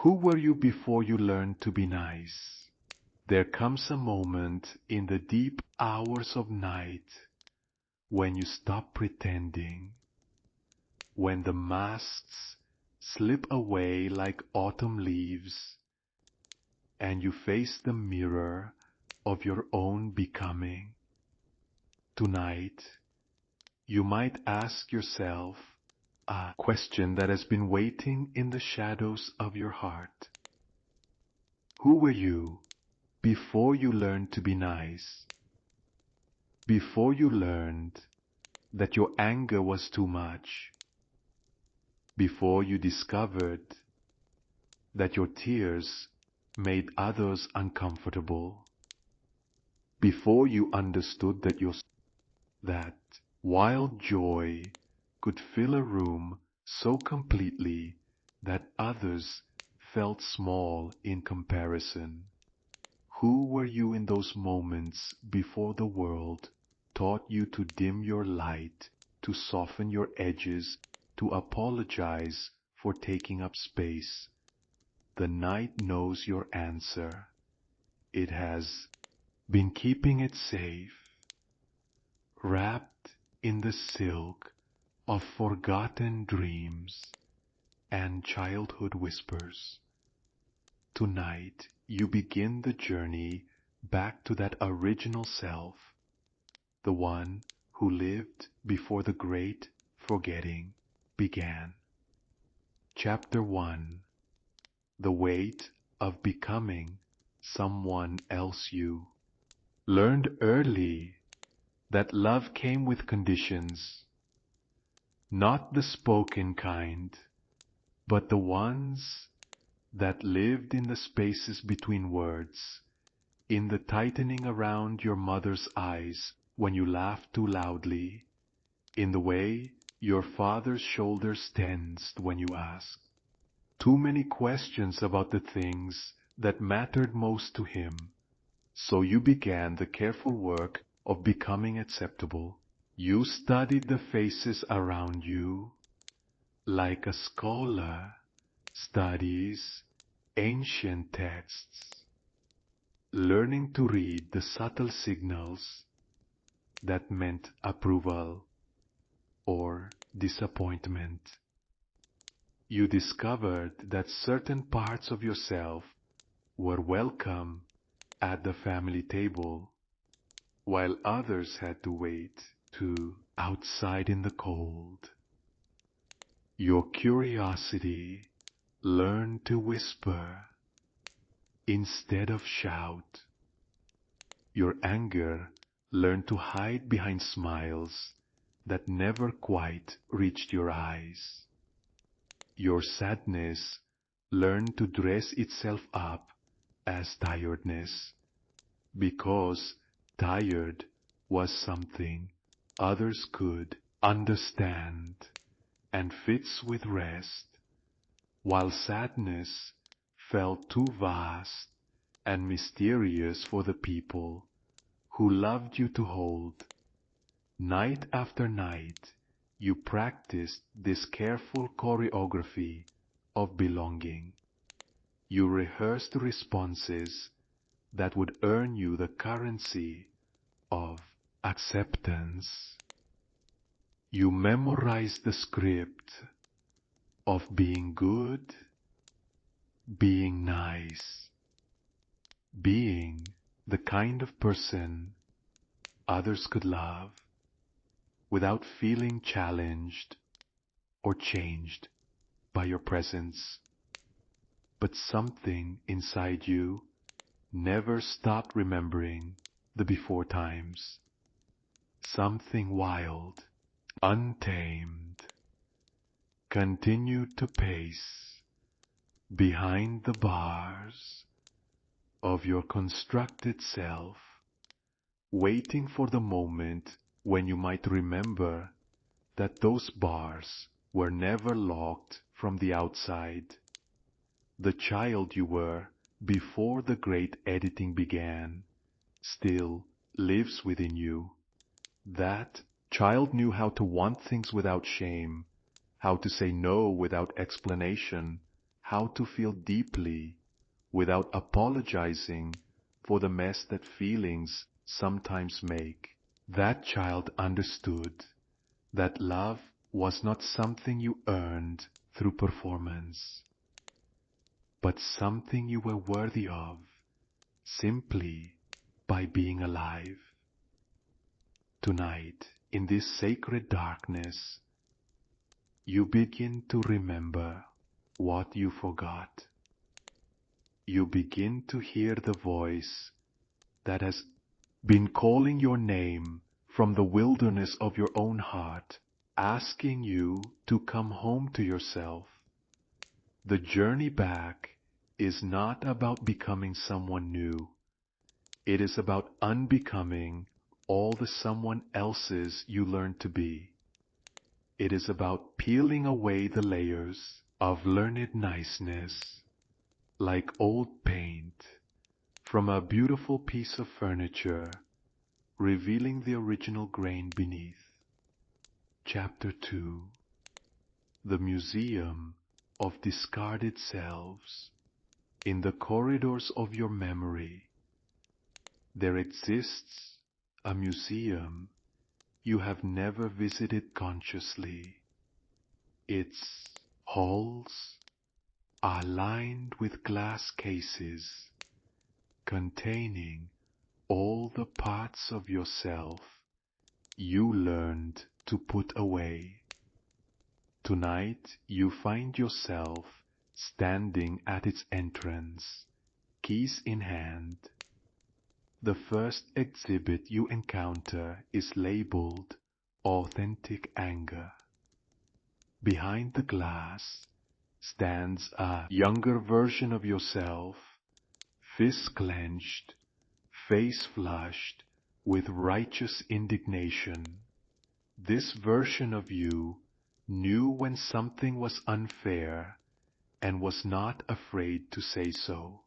Who were you before you learned to be nice? There comes a moment in the deep hours of night when you stop pretending, when the masks slip away like autumn leaves, and you face the mirror of your own becoming. Tonight, you might ask yourself a question that has been waiting in the shadows of your heart. Who were you before you learned to be nice? Before you learned that your anger was too much? Before you discovered that your tears made others uncomfortable? Before you understood that wild joy could fill a room so completely that others felt small in comparison? Who were you in those moments before the world taught you to dim your light, to soften your edges, to apologize for taking up space? The night knows your answer. It has been keeping it safe, wrapped in the silk of forgotten dreams and childhood whispers. Tonight you begin the journey back to that original self, the one who lived before the great forgetting began. Chapter 1. The Weight of Becoming Someone Else You. Learned early that love came with conditions, not the spoken kind, but the ones that lived in the spaces between words, in the tightening around your mother's eyes when you laughed too loudly, in the way your father's shoulders tensed when you asked too many questions about the things that mattered most to him. So you began the careful work of becoming acceptable. You studied the faces around you like a scholar studies ancient texts, learning to read the subtle signals that meant approval or disappointment. You discovered that certain parts of yourself were welcome at the family table, while others had to wait outside in the cold. Your curiosity learned to whisper instead of shout. Your anger learned to hide behind smiles that never quite reached your eyes. Your sadness learned to dress itself up as tiredness, because tired was something others could understand and fits with rest, while sadness felt too vast and mysterious for the people who loved you to hold. Night after night, you practiced this careful choreography of belonging. You rehearsed responses that would earn you the currency of acceptance. You memorized the script of being good, being nice, being the kind of person others could love without feeling challenged or changed by your presence. But something inside you never stopped remembering the before times. Something wild, untamed, continued to pace behind the bars of your constructed self, waiting for the moment when you might remember that those bars were never locked from the outside. The child you were before the great editing began still lives within you. That child knew how to want things without shame, how to say no without explanation, how to feel deeply without apologizing for the mess that feelings sometimes make. That child understood that love was not something you earned through performance, but something you were worthy of simply by being alive. Tonight, in this sacred darkness, you begin to remember what you forgot. You begin to hear the voice that has been calling your name from the wilderness of your own heart, asking you to come home to yourself. The journey back is not about becoming someone new. It is about unbecoming all the someone else's you learned to be. It is about peeling away the layers of learned niceness, like old paint, from a beautiful piece of furniture, revealing the original grain beneath. Chapter 2. The Museum of Discarded Selves. In the corridors of your memory, there exists a museum you have never visited consciously. Its halls are lined with glass cases containing all the parts of yourself you learned to put away. Tonight you find yourself standing at its entrance, keys in hand. The first exhibit you encounter is labeled Authentic Anger. Behind the glass stands a younger version of yourself, fists clenched, face flushed with righteous indignation. This version of you knew when something was unfair and was not afraid to say so.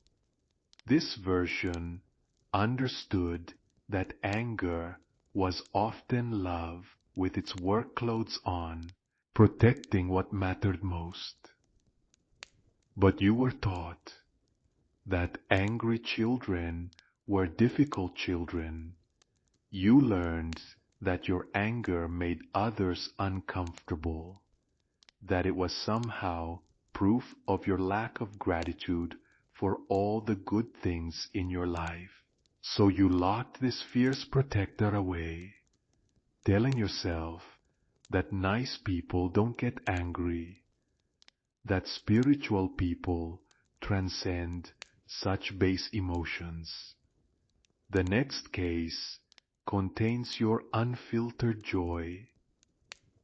This version understood that anger was often love with its work clothes on, protecting what mattered most. But you were taught that angry children were difficult children. You learned that your anger made others uncomfortable, that it was somehow proof of your lack of gratitude for all the good things in your life. So you locked this fierce protector away, telling yourself that nice people don't get angry, that spiritual people transcend such base emotions. The next case contains your unfiltered joy.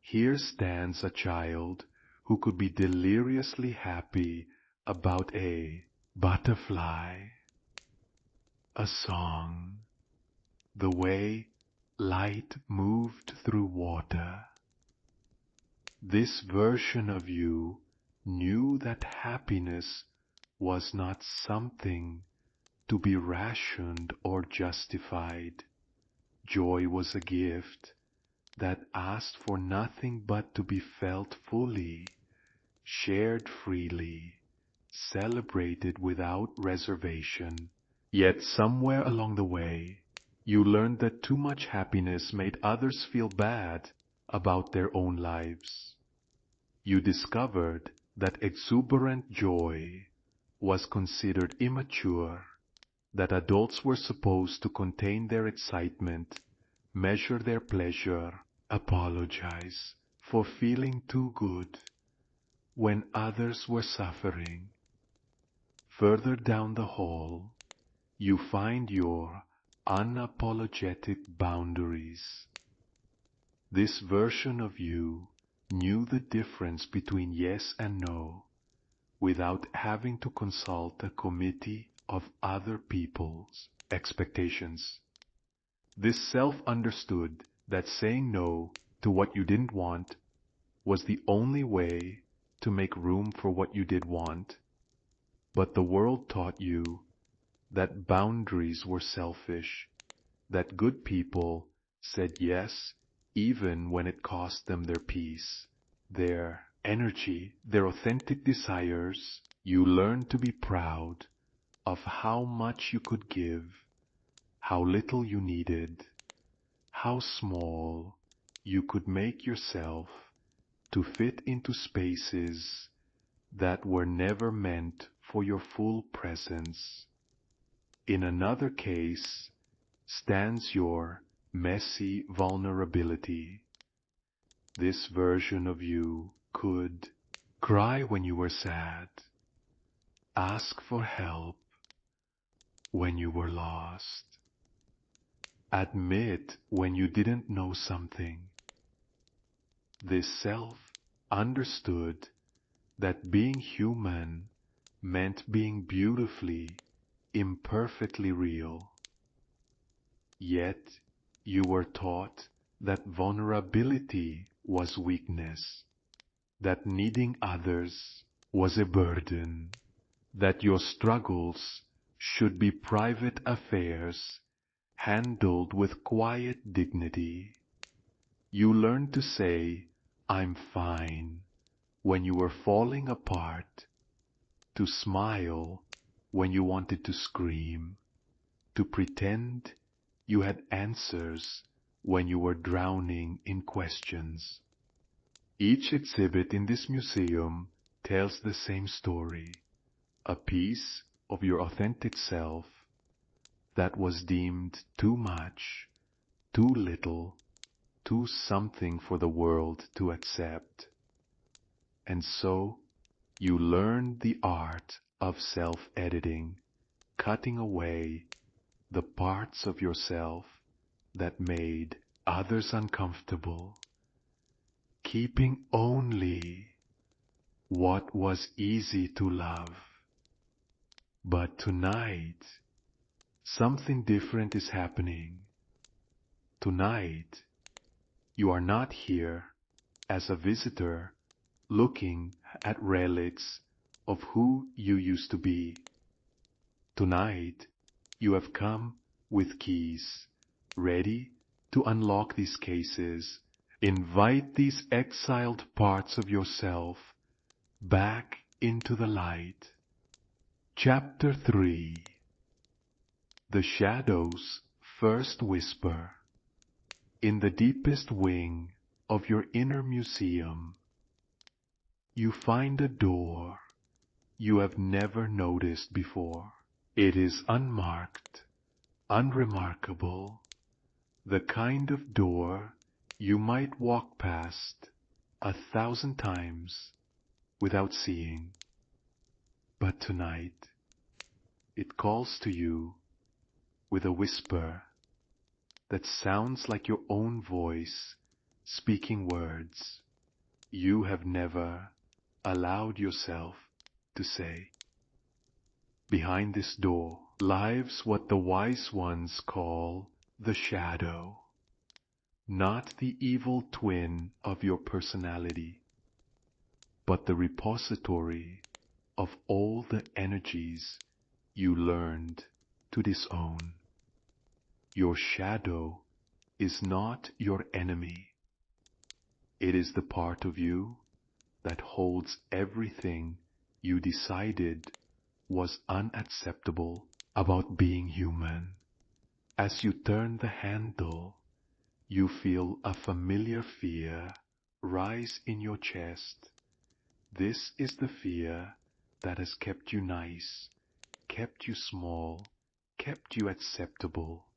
Here stands a child who could be deliriously happy about a butterfly, a song, the way light moved through water. This version of you knew that happiness was not something to be rationed or justified. Joy was a gift that asked for nothing but to be felt fully, shared freely, celebrated without reservation. Yet somewhere along the way, you learned that too much happiness made others feel bad about their own lives. You discovered that exuberant joy was considered immature, that adults were supposed to contain their excitement, measure their pleasure, apologize for feeling too good when others were suffering. Further down the hall, you find your unapologetic boundaries. This version of you knew the difference between yes and no without having to consult a committee of other people's expectations. This self understood that saying no to what you didn't want was the only way to make room for what you did want. But the world taught you that boundaries were selfish, that good people said yes even when it cost them their peace, their energy, their authentic desires, You learn to be proud of how much you could give, how little you needed, how small you could make yourself to fit into spaces that were never meant for your full presence. In another case stands your messy vulnerability. This version of you could cry when you were sad, ask for help when you were lost, admit when you didn't know something. This self understood that being human meant being beautifully, imperfectly real. Yet you were taught that vulnerability was weakness, that needing others was a burden, that your struggles should be private affairs handled with quiet dignity. You learned to say, "I'm fine," when you were falling apart, to smile when you wanted to scream, to pretend you had answers when you were drowning in questions. Each exhibit in this museum tells the same story, a piece of your authentic self that was deemed too much, too little, too something for the world to accept. And so you learned the art of self-editing, cutting away the parts of yourself that made others uncomfortable, keeping only what was easy to love. But tonight, something different is happening. Tonight, you are not here as a visitor looking at relics of who you used to be. Tonight, you have come with keys, ready to unlock these cases, invite these exiled parts of yourself back into the light. Chapter 3. The Shadow's First Whisper. In the deepest wing of your inner museum, you find a door you have never noticed before. It is unmarked, unremarkable, the kind of door you might walk past 1,000 times without seeing. But tonight, it calls to you with a whisper that sounds like your own voice speaking words you have never allowed yourself to say. Behind this door lives what the wise ones call the shadow, not the evil twin of your personality, but the repository of all the energies you learned to disown. Your shadow is not your enemy. It is the part of you that holds everything you decided was unacceptable about being human. As you turn the handle, you feel a familiar fear rise in your chest. This is the fear that has kept you nice, kept you small, kept you acceptable.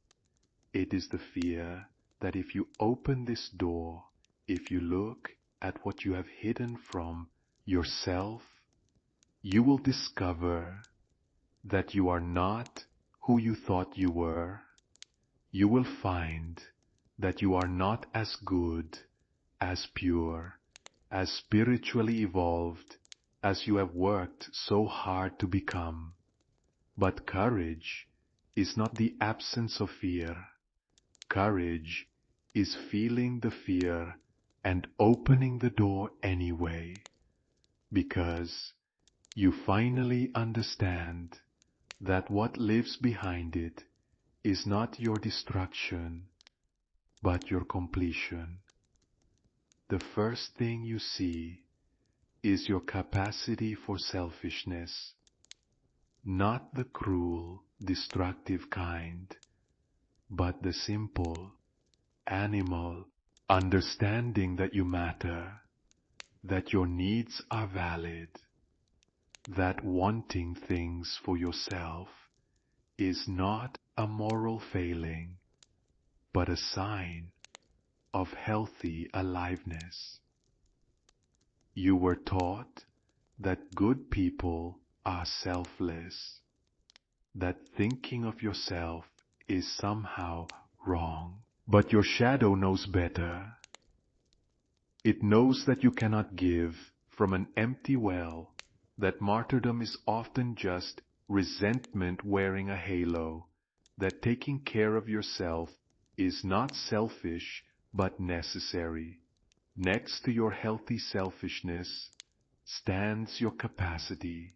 It is the fear that if you open this door, if you look at what you have hidden from yourself, you will discover that you are not who you thought you were. You will find that you are not as good, as pure, as spiritually evolved as you have worked so hard to become. But courage is not the absence of fear. Courage is feeling the fear and opening the door anyway, because you finally understand that what lives behind it is not your destruction, but your completion. The first thing you see is your capacity for selfishness, not the cruel, destructive kind, but the simple, animal understanding that you matter, that your needs are valid, that wanting things for yourself is not a moral failing, but a sign of healthy aliveness. You were taught that good people are selfless, that thinking of yourself is somehow wrong. But your shadow knows better. It knows that you cannot give from an empty well, that martyrdom is often just resentment wearing a halo, that taking care of yourself is not selfish but necessary. Next to your healthy selfishness stands your capacity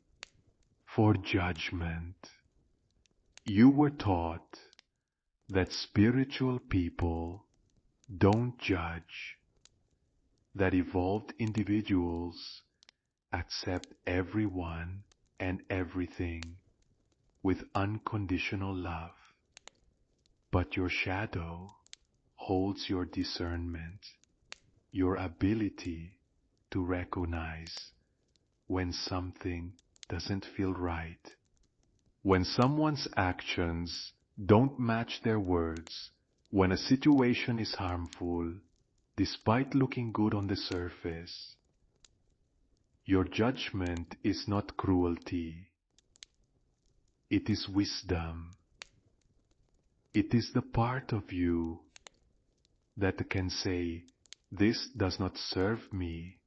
for judgment. You were taught that spiritual people don't judge, that evolved individuals accept everyone and everything with unconditional love. But your shadow holds your discernment, your ability to recognize when something doesn't feel right, when someone's actions don't match their words, when a situation is harmful, despite looking good on the surface. Your judgment is not cruelty. It is wisdom. It is the part of you that can say, "This does not serve me,"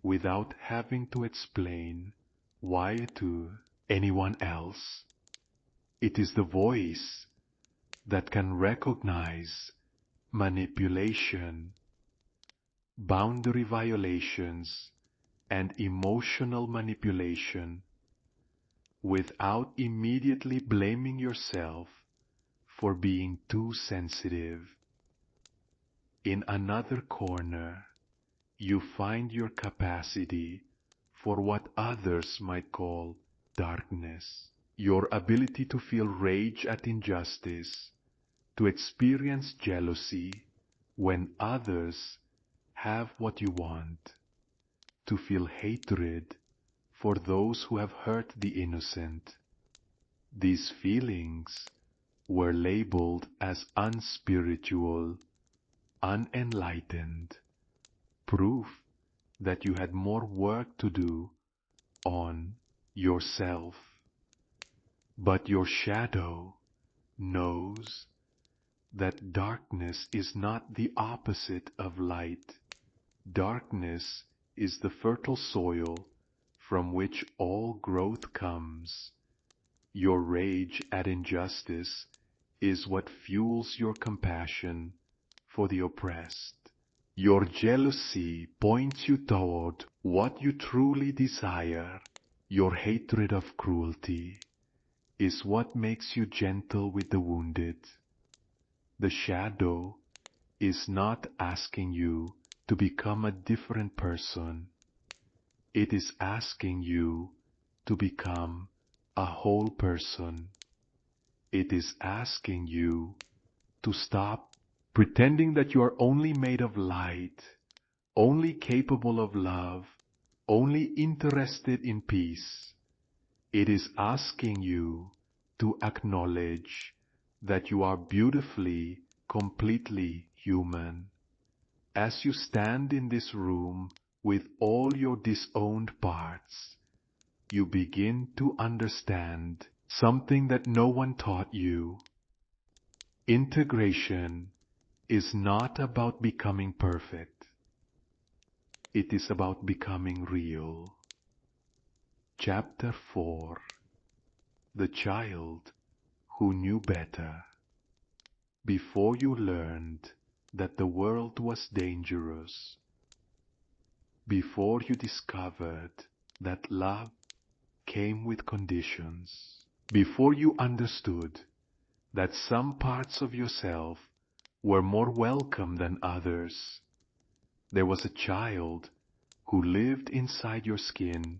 without having to explain why to anyone else. It is the voice that can recognize manipulation, boundary violations, and emotional manipulation without immediately blaming yourself for being too sensitive. In another corner, you find your capacity for what others might call darkness, your ability to feel rage at injustice, to experience jealousy when others have what you want, to feel hatred for those who have hurt the innocent. These feelings were labeled as unspiritual, unenlightened, proof that you had more work to do on yourself. But your shadow knows that darkness is not the opposite of light. Darkness is the fertile soil from which all growth comes. Your rage at injustice is what fuels your compassion for the oppressed. Your jealousy points you toward what you truly desire. Your hatred of cruelty is what makes you gentle with the wounded. The shadow is not asking you to become a different person. It is asking you to become a whole person. It is asking you to stop pretending that you are only made of light, only capable of love, only interested in peace. It is asking you to acknowledge that you are beautifully, completely human. As you stand in this room with all your disowned parts, you begin to understand something that no one taught you. Integration is not about becoming perfect. It is about becoming real. Chapter 4. The Child Who Knew Better. Before you learned that the world was dangerous, before you discovered that love came with conditions, before you understood that some parts of yourself were more welcome than others, there was a child who lived inside your skin,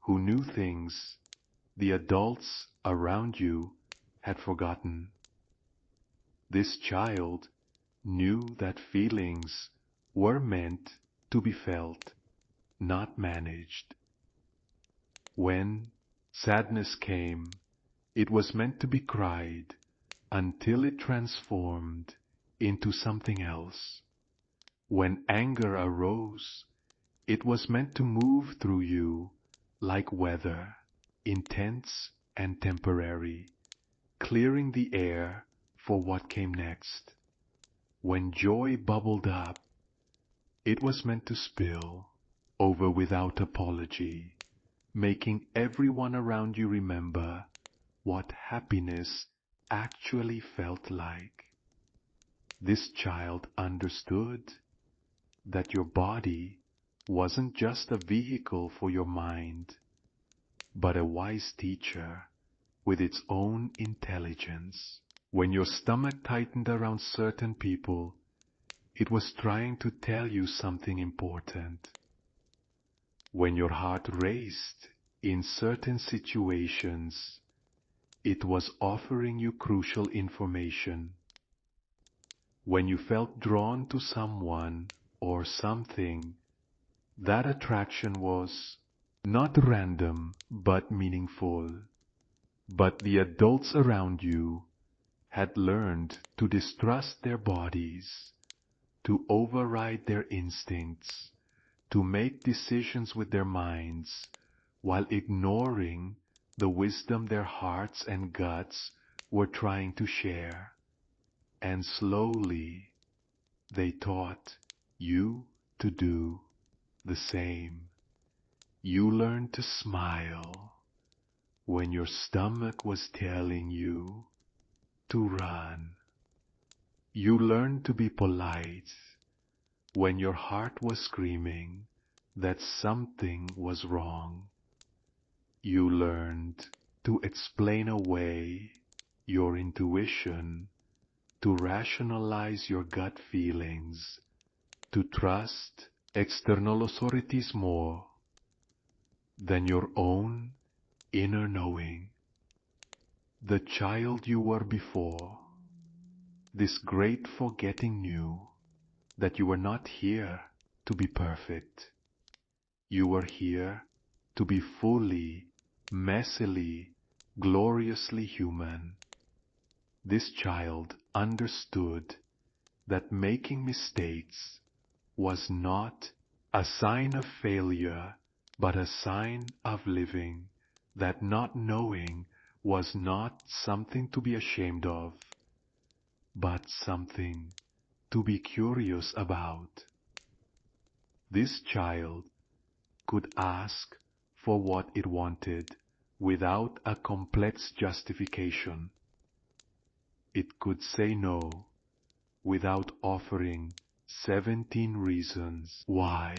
who knew things the adults around you had forgotten. This child knew that feelings were meant to be felt, not managed. When sadness came, it was meant to be cried until it transformed into something else. When anger arose, it was meant to move through you like weather, intense and temporary, clearing the air for what came next. When joy bubbled up, it was meant to spill over without apology, making everyone around you remember what happiness actually felt like. This child understood that your body wasn't just a vehicle for your mind, but a wise teacher with its own intelligence. When your stomach tightened around certain people, it was trying to tell you something important. When your heart raced in certain situations, it was offering you crucial information. When you felt drawn to someone or something, that attraction was not random but meaningful. But the adults around you had learned to distrust their bodies, to override their instincts, to make decisions with their minds, while ignoring the wisdom their hearts and guts were trying to share. And slowly they taught you to do the same. You learned to smile when your stomach was telling you to run. You learned to be polite when your heart was screaming that something was wrong. You learned to explain away your intuition, to rationalize your gut feelings, to trust external authorities more than your own inner knowing. The child you were before, this great forgetting knew that you were not here to be perfect. You were here to be fully, messily, gloriously human. This child understood that making mistakes was not a sign of failure, but a sign of living, that not knowing was not something to be ashamed of, but something to be curious about. This child could ask for what it wanted without a complex justification. It could say no without offering 17 reasons why.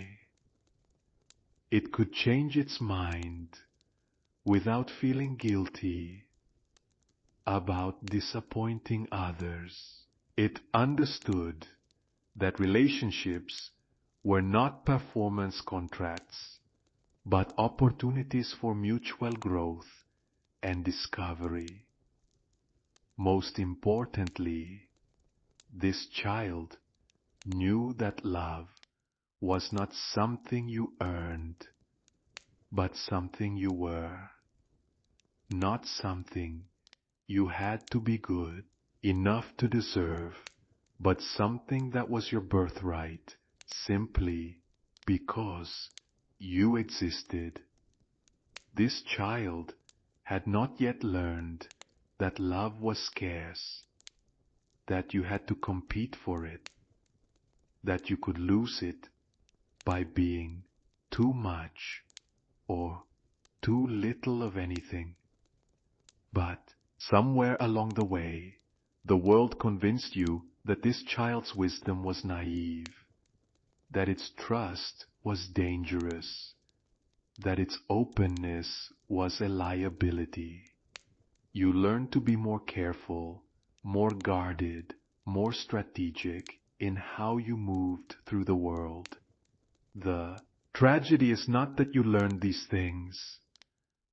It could change its mind without feeling guilty about disappointing others. It understood that relationships were not performance contracts, but opportunities for mutual growth and discovery. Most importantly, this child knew that love was not something you earned, but something you were. Not something you had to be good enough to deserve, but something that was your birthright, simply because you existed. This child had not yet learned that love was scarce, that you had to compete for it, that you could lose it by being too much or too little of anything. But somewhere along the way, the world convinced you that this child's wisdom was naive, that its trust was dangerous, that its openness was a liability. You learned to be more careful, more guarded, more strategic in how you moved through the world. The Tragedy is not that you learned these things.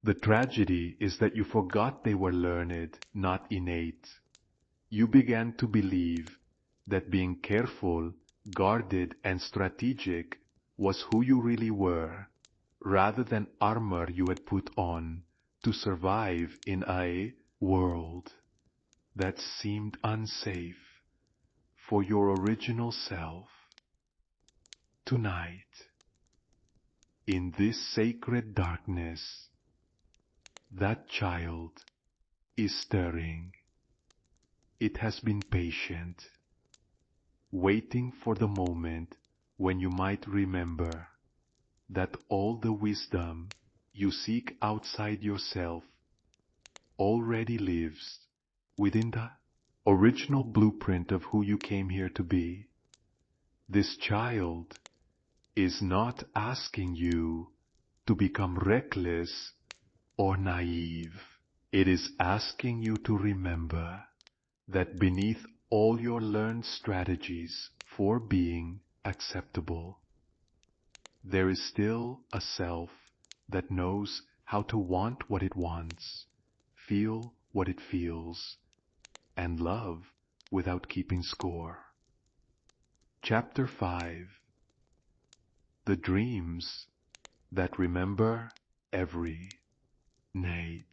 The tragedy is that you forgot they were learned, not innate. You began to believe that being careful, guarded, and strategic was who you really were, rather than armor you had put on to survive in a world that seemed unsafe for your original self. Tonight, in this sacred darkness, that child is stirring. It has been patient, waiting for the moment when you might remember that all the wisdom you seek outside yourself already lives within the original blueprint of who you came here to be. This child is not asking you to become reckless or naive. It is asking you to remember that beneath all your learned strategies for being acceptable, there is still a self that knows how to want what it wants, feel what it feels, and love without keeping score. Chapter 5. The Dreams That Remember Every Night.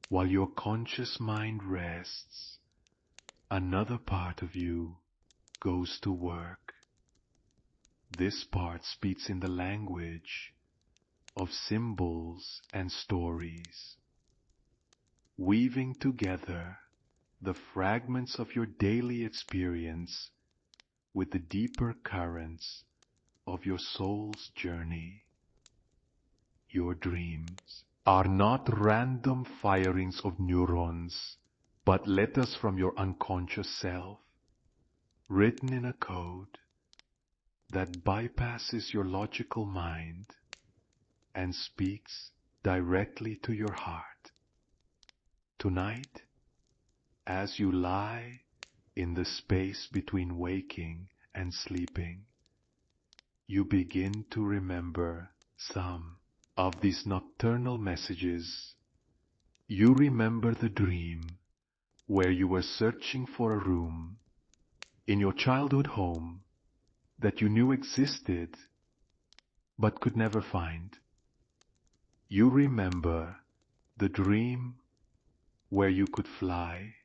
While your conscious mind rests, another part of you goes to work. This part speaks in the language of symbols and stories, weaving together the fragments of your daily experience with the deeper currents of your soul's journey. Your dreams are not random firings of neurons, but letters from your unconscious self, written in a code that bypasses your logical mind and speaks directly to your heart. Tonight, as you lie in the space between waking and sleeping, you begin to remember some of these nocturnal messages. You remember the dream where you were searching for a room in your childhood home that you knew existed but could never find. You remember the dream where you could fly,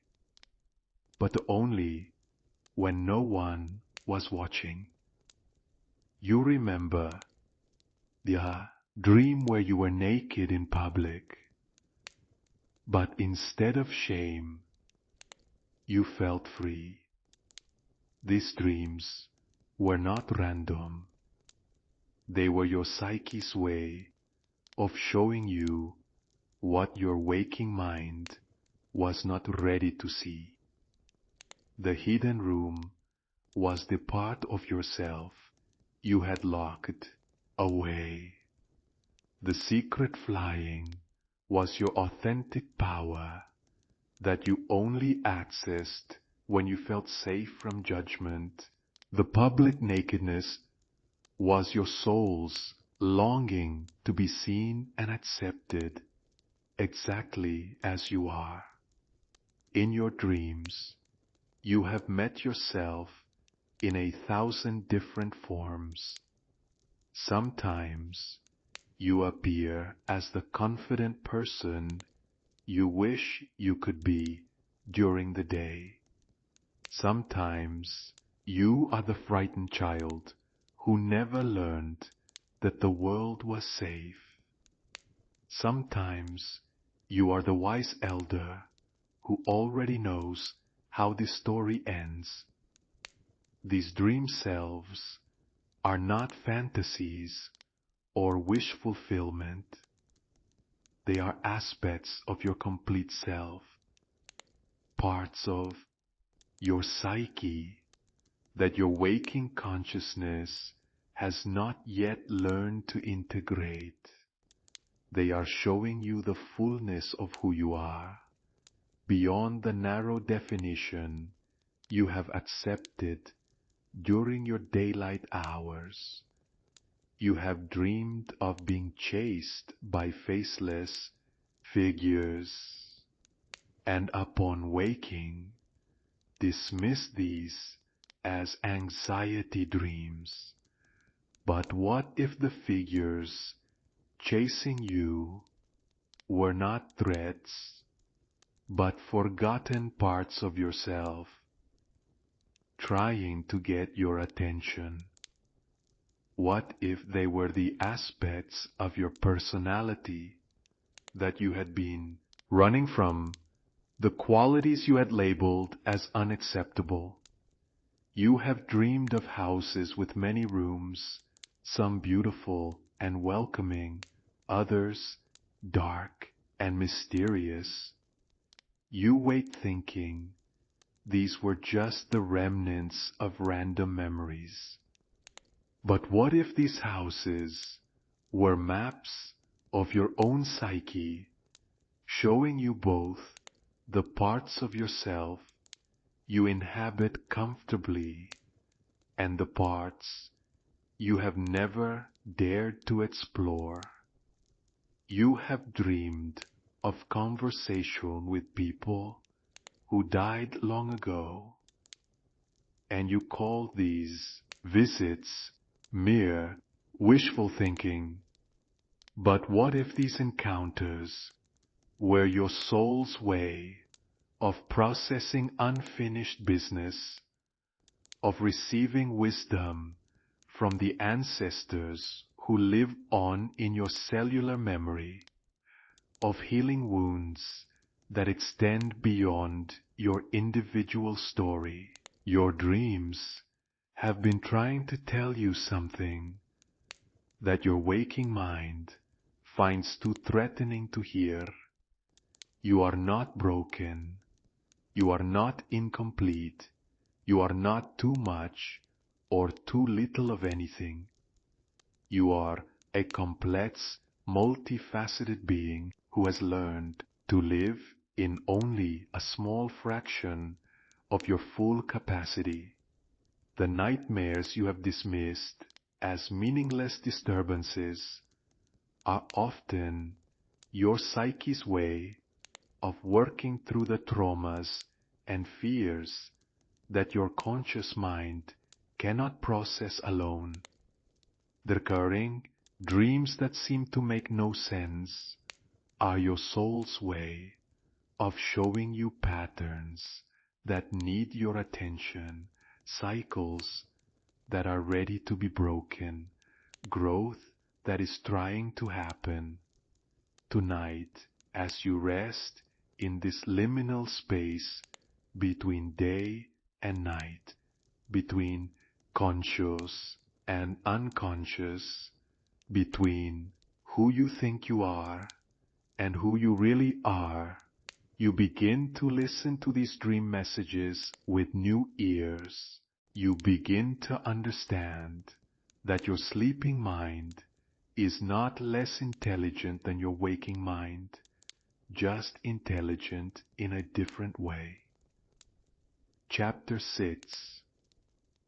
but only when no one was watching. You remember the dream where you were naked in public, but instead of shame, you felt free. These dreams were not random. They were your psyche's way of showing you what your waking mind was not ready to see. The hidden room was the part of yourself you had locked away. The secret flying was your authentic power that you only accessed when you felt safe from judgment. The public nakedness was your soul's longing to be seen and accepted exactly as you are. In your dreams, you have met yourself in 1,000 different forms. Sometimes you appear as the confident person you wish you could be during the day. Sometimes you are the frightened child who never learned that the world was safe. Sometimes you are the wise elder who already knows how this story ends. These dream selves are not fantasies or wish fulfillment. They are aspects of your complete self, parts of your psyche that your waking consciousness has not yet learned to integrate. They are showing you the fullness of who you are, beyond the narrow definition you have accepted during your daylight hours. you have dreamed of being chased by faceless figures, and upon waking, dismiss these as anxiety dreams. But what if the figures chasing you were not threats, but forgotten parts of yourself, trying to get your attention? What if they were the aspects of your personality that you had been running from, the qualities you had labeled as unacceptable? You have dreamed of houses with many rooms, some beautiful and welcoming, others dark and mysterious. You wait thinking these were just the remnants of random memories. But what if these houses were maps of your own psyche, showing you both the parts of yourself you inhabit comfortably and the parts you have never dared to explore? You have dreamed of conversation with people who died long ago, and you call these visits mere wishful thinking. But what if these encounters were your soul's way of processing unfinished business, of receiving wisdom from the ancestors who live on in your cellular memory, of healing wounds that extend beyond your individual story? Your dreams have been trying to tell you something that your waking mind finds too threatening to hear. You are not broken. You are not incomplete. You are not too much or too little of anything. You are a complex, multifaceted being who has learned to live in only a small fraction of your full capacity. The nightmares you have dismissed as meaningless disturbances are often your psyche's way of working through the traumas and fears that your conscious mind cannot process alone. The recurring dreams that seem to make no sense are your soul's way of showing you patterns that need your attention, cycles that are ready to be broken, growth that is trying to happen. Tonight, as you rest in this liminal space between day and night, between conscious and unconscious, between who you think you are and who you really are, you begin to listen to these dream messages with new ears. You begin to understand that your sleeping mind is not less intelligent than your waking mind, just intelligent in a different way. Chapter 6.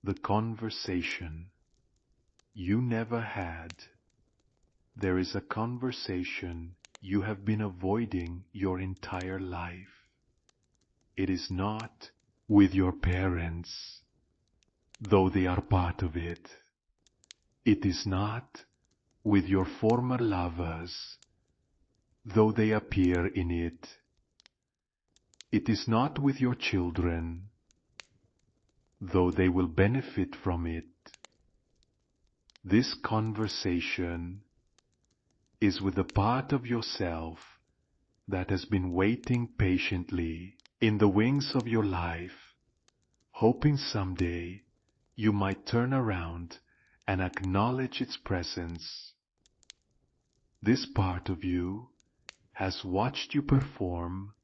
The Conversation You Never Had. There is a conversation you have been avoiding your entire life. It is not with your parents, though they are part of it. It is not with your former lovers, though they appear in it. It is not with your children, though they will benefit from it. This conversation is with the part of yourself that has been waiting patiently in the wings of your life, hoping someday you might turn around and acknowledge its presence. This part of you has watched you perform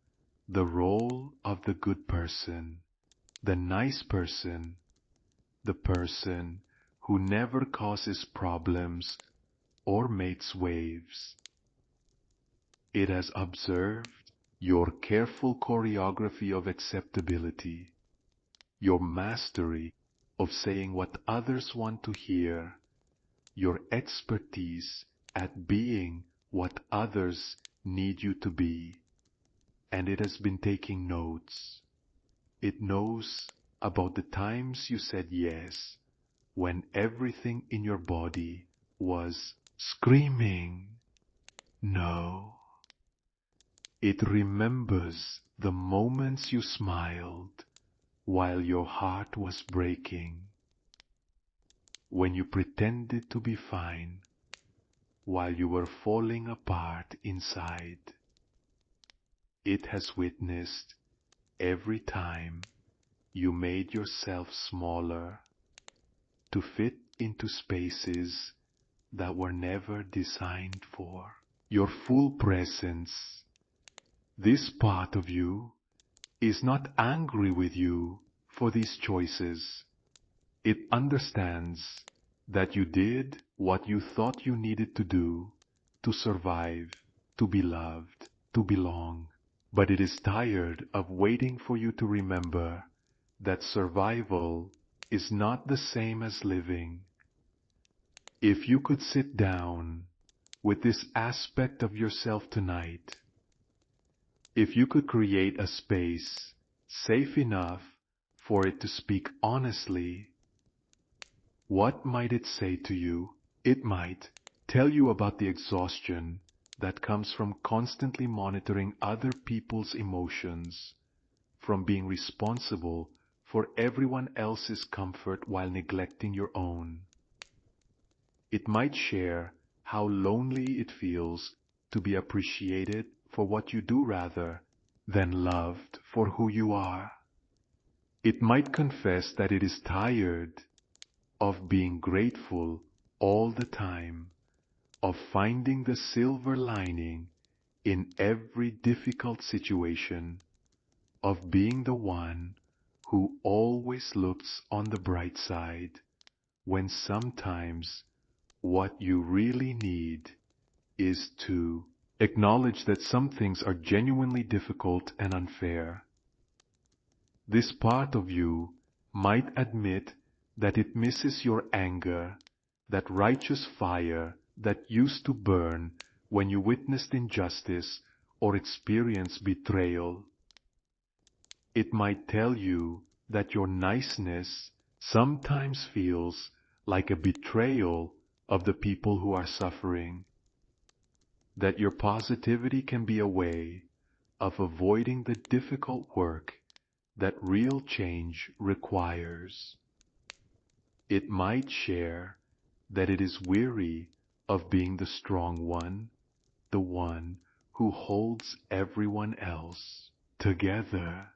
the role of the good person, the nice person, the person who never causes problems or makes waves. It has observed your careful choreography of acceptability, your mastery of saying what others want to hear, your expertise at being what others need you to be, and it has been taking notes. It knows about the times you said yes when everything in your body was screaming no. It remembers the moments you smiled while your heart was breaking, when you pretended to be fine while you were falling apart inside. It has witnessed every time you made yourself smaller to fit into spaces that were never designed for your full presence. This part of you is not angry with you for these choices. It understands that you did what you thought you needed to do to survive, to be loved, to belong. But it is tired of waiting for you to remember that survival is not the same as living. If you could sit down with this aspect of yourself tonight, if you could create a space safe enough for it to speak honestly, what might it say to you? It might tell you about the exhaustion that comes from constantly monitoring other people's emotions, from being responsible for everyone else's comfort while neglecting your own. It might share how lonely it feels to be appreciated for what you do rather than loved for who you are. It might confess that it is tired of being grateful all the time, of finding the silver lining in every difficult situation, of being the one who always looks on the bright side, when sometimes what you really need is to acknowledge that some things are genuinely difficult and unfair. This part of you might admit that it misses your anger, that righteous fire that used to burn when you witnessed injustice or experienced betrayal. It might tell you that your niceness sometimes feels like a betrayal of the people who are suffering, that your positivity can be a way of avoiding the difficult work that real change requires. It might share that it is weary of being the strong one, the one who holds everyone else together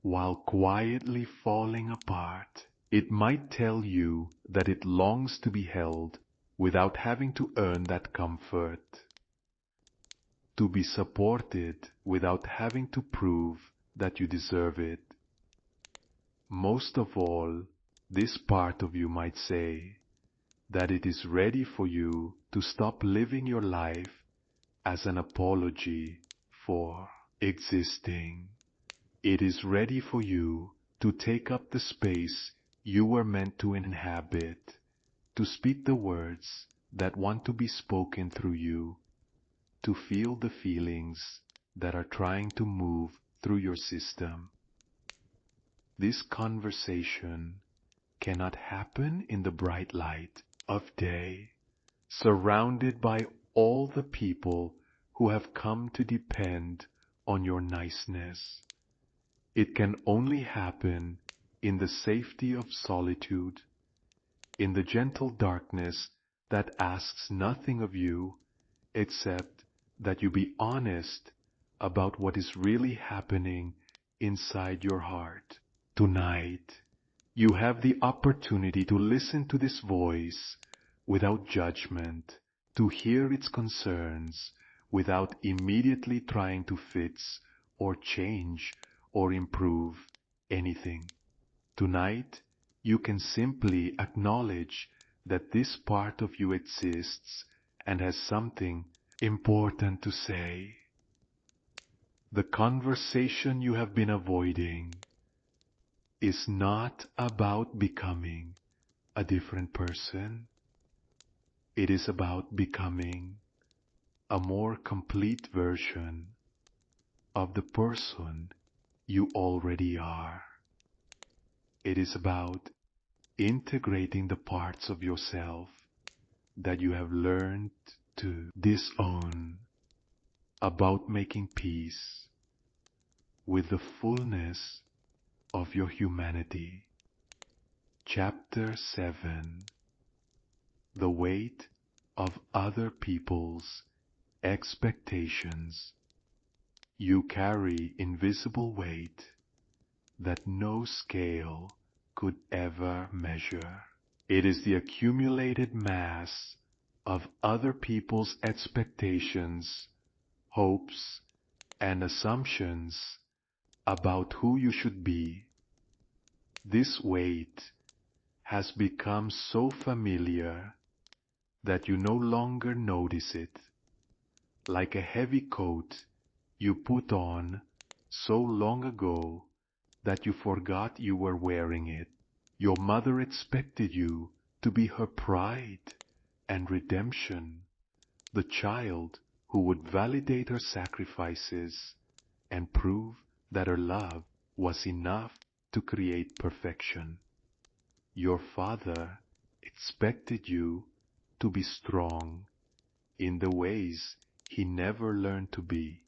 while quietly falling apart. It might tell you that it longs to be held without having to earn that comfort, to be supported without having to prove that you deserve it. Most of all, this part of you might say that it is ready for you to stop living your life as an apology for existing. It is ready for you to take up the space you were meant to inhabit, to speak the words that want to be spoken through you, to feel the feelings that are trying to move through your system. This conversation cannot happen in the bright light of day, surrounded by all the people who have come to depend on your niceness. It can only happen in the safety of solitude, in the gentle darkness that asks nothing of you except that you be honest about what is really happening inside your heart. Tonight, you have the opportunity to listen to this voice without judgment, to hear its concerns without immediately trying to fix or change or improve anything. Tonight, you can simply acknowledge that this part of you exists and has something important to say. The conversation you have been avoiding is not about becoming a different person. It is about becoming a more complete version of the person you already are. It is about integrating the parts of yourself that you have learned to disown, about making peace with the fullness of your humanity. Chapter 7: The Weight of Other People's Expectations. You carry invisible weight that no scale could ever measure. It is the accumulated mass of other people's expectations, hopes, and assumptions about who you should be. This weight has become so familiar that you no longer notice it, like a heavy coat you put on so long ago that you forgot you were wearing it. Your mother expected you to be her pride and redemption, the child who would validate her sacrifices and prove that her love was enough to create perfection. Your father expected you to be strong in the ways he never learned to be,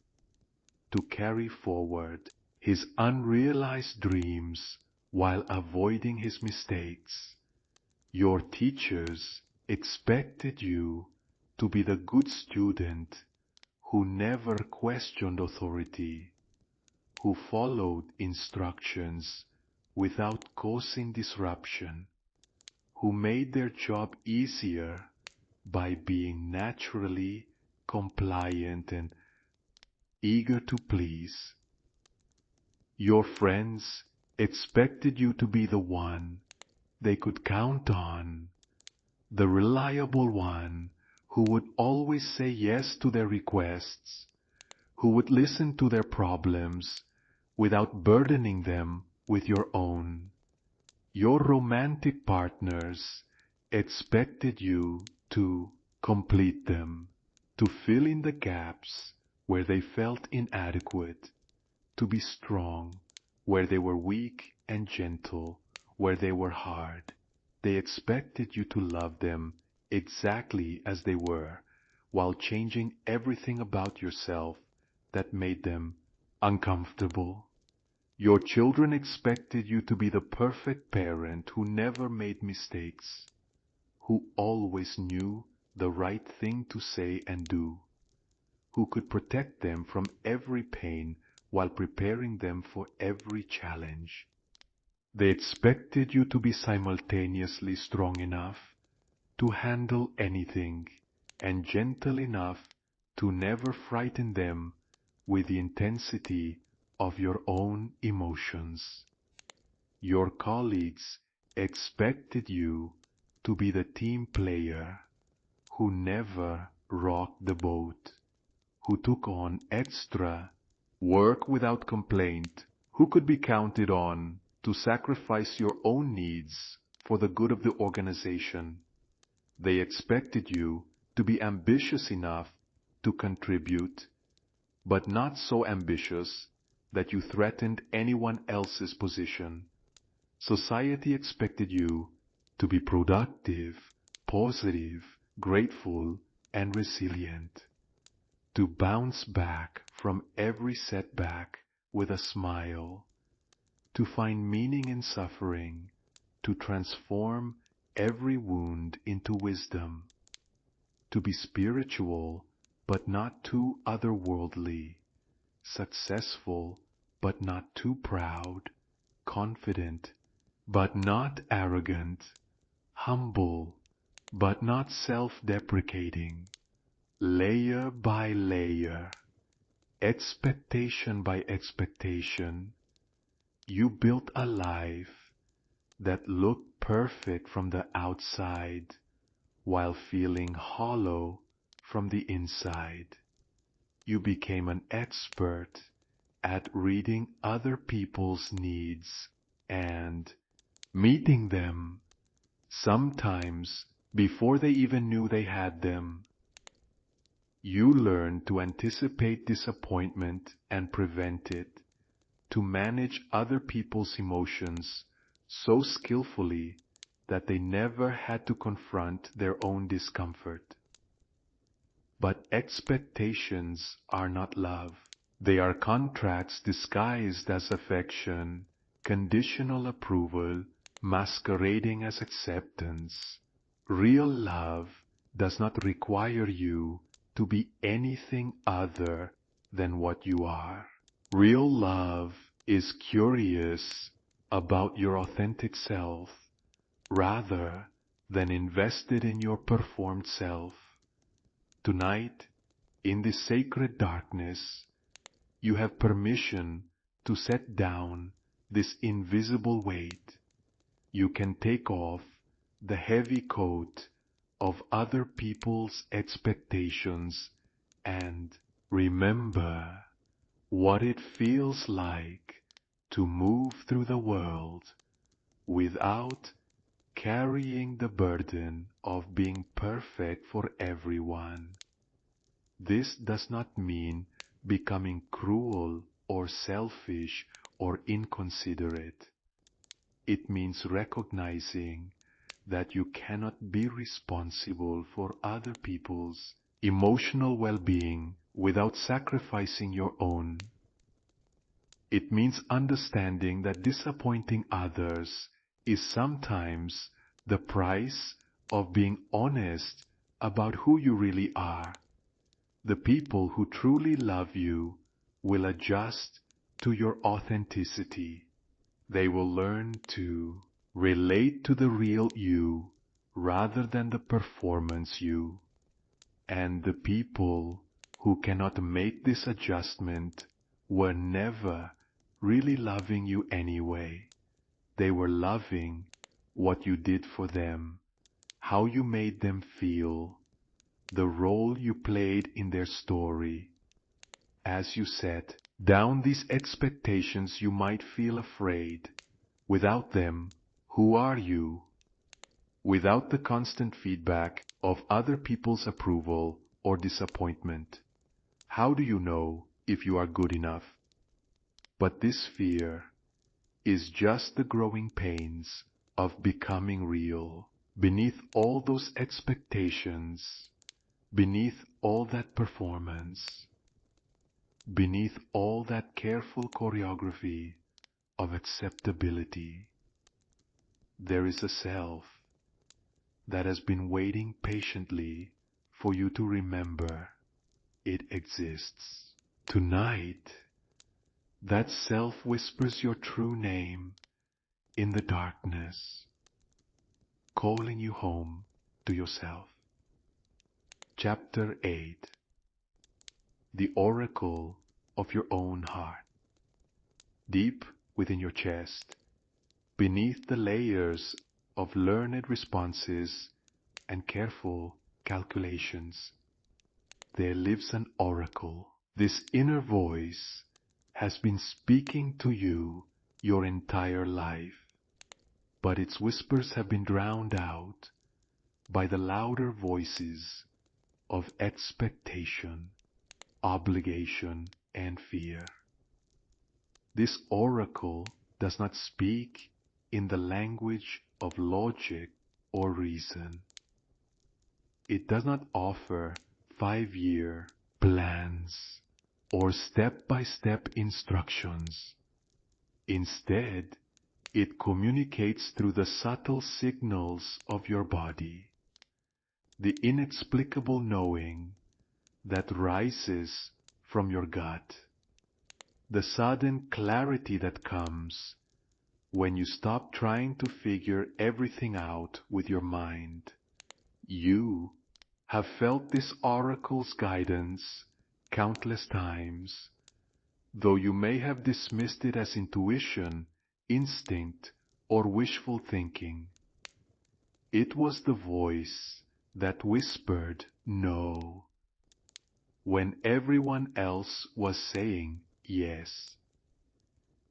to carry forward his unrealized dreams while avoiding his mistakes. Your teachers expected you to be the good student who never questioned authority, who followed instructions without causing disruption, who made their job easier by being naturally compliant and eager to please. Your friends expected you to be the one they could count on, the reliable one who would always say yes to their requests, who would listen to their problems without burdening them with your own. Your romantic partners expected you to complete them, to fill in the gaps where they felt inadequate, to be strong where they were weak and gentle where they were hard. They expected you to love them exactly as they were, while changing everything about yourself that made them uncomfortable. Your children expected you to be the perfect parent who never made mistakes, who always knew the right thing to say and do, who could protect them from every pain while preparing them for every challenge. They expected you to be simultaneously strong enough to handle anything and gentle enough to never frighten them with the intensity of your own emotions. Your colleagues expected you to be the team player who never rocked the boat, who took on extra work without complaint, who could be counted on to sacrifice your own needs for the good of the organization. They expected you to be ambitious enough to contribute, but not so ambitious that you threatened anyone else's position. Society expected you to be productive, positive, grateful, and resilient, to bounce back from every setback with a smile, to find meaning in suffering, to transform every wound into wisdom, to be spiritual but not too otherworldly, successful but not too proud, confident but not arrogant, humble but not self-deprecating. Layer by layer, expectation by expectation, you built a life that looked perfect from the outside while feeling hollow from the inside. You became an expert at reading other people's needs and meeting them, sometimes before they even knew they had them. You learn to anticipate disappointment and prevent it, to manage other people's emotions so skillfully that they never had to confront their own discomfort. But expectations are not love. They are contracts disguised as affection, conditional approval, masquerading as acceptance. Real love does not require you to be anything other than what you are. Real love is curious about your authentic self rather than invested in your performed self. Tonight, in this sacred darkness, you have permission to set down this invisible weight. You can take off the heavy coat of other people's expectations and remember what it feels like to move through the world without carrying the burden of being perfect for everyone. This does not mean becoming cruel or selfish or inconsiderate. It means recognizing that you cannot be responsible for other people's emotional well-being without sacrificing your own. It means understanding that disappointing others is sometimes the price of being honest about who you really are. The people who truly love you will adjust to your authenticity. They will learn to relate to the real you rather than the performance you. And the people who cannot make this adjustment were never really loving you anyway. They were loving what you did for them, how you made them feel, the role you played in their story. As you set down these expectations, you might feel afraid. Without them, who are you? Without the constant feedback of other people's approval or disappointment, how do you know if you are good enough? But this fear is just the growing pains of becoming real. Beneath all those expectations, beneath all that performance, beneath all that careful choreography of acceptability, there is a self that has been waiting patiently for you to remember it exists. Tonight, that self whispers your true name in the darkness, calling you home to yourself. Chapter 8. The Oracle of Your Own Heart. Deep within your chest, beneath the layers of learned responses and careful calculations, there lives an oracle. This inner voice has been speaking to you your entire life, but its whispers have been drowned out by the louder voices of expectation, obligation, and fear. This oracle does not speak in the language of logic or reason. It does not offer 5-year plans or step-by-step instructions. Instead, it communicates through the subtle signals of your body, the inexplicable knowing that rises from your gut, the sudden clarity that comes when you stop trying to figure everything out with your mind. You have felt this oracle's guidance countless times, though you may have dismissed it as intuition, instinct, or wishful thinking. It was the voice that whispered no when everyone else was saying yes.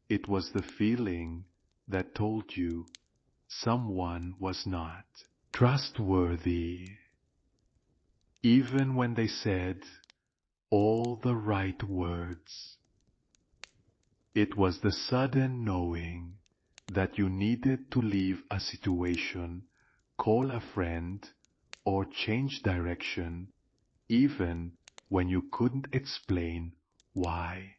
It was the feeling that told you someone was not. trustworthy, even when they said all the right words. It was the sudden knowing that you needed to leave a situation, call a friend, or change direction, even when you couldn't explain why.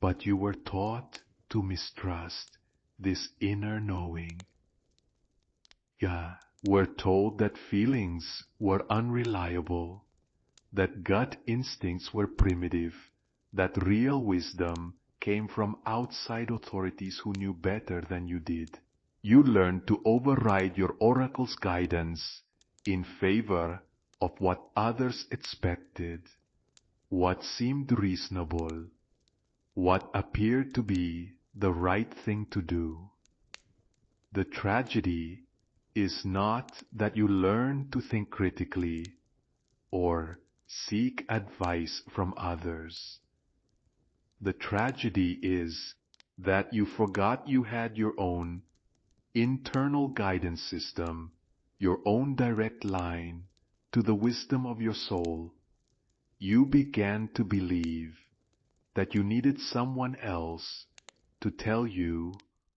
But you were taught to mistrust this inner knowing. Yeah, we're told that feelings were unreliable, that gut instincts were primitive, that real wisdom came from outside authorities who knew better than you did. You learned to override your oracle's guidance in favor of what others expected, what seemed reasonable, what appeared to be the right thing to do. The tragedy is not that you learn to think critically or seek advice from others. The tragedy is that you forgot you had your own internal guidance system, your own direct line to the wisdom of your soul. You began to believe that you needed someone else to tell you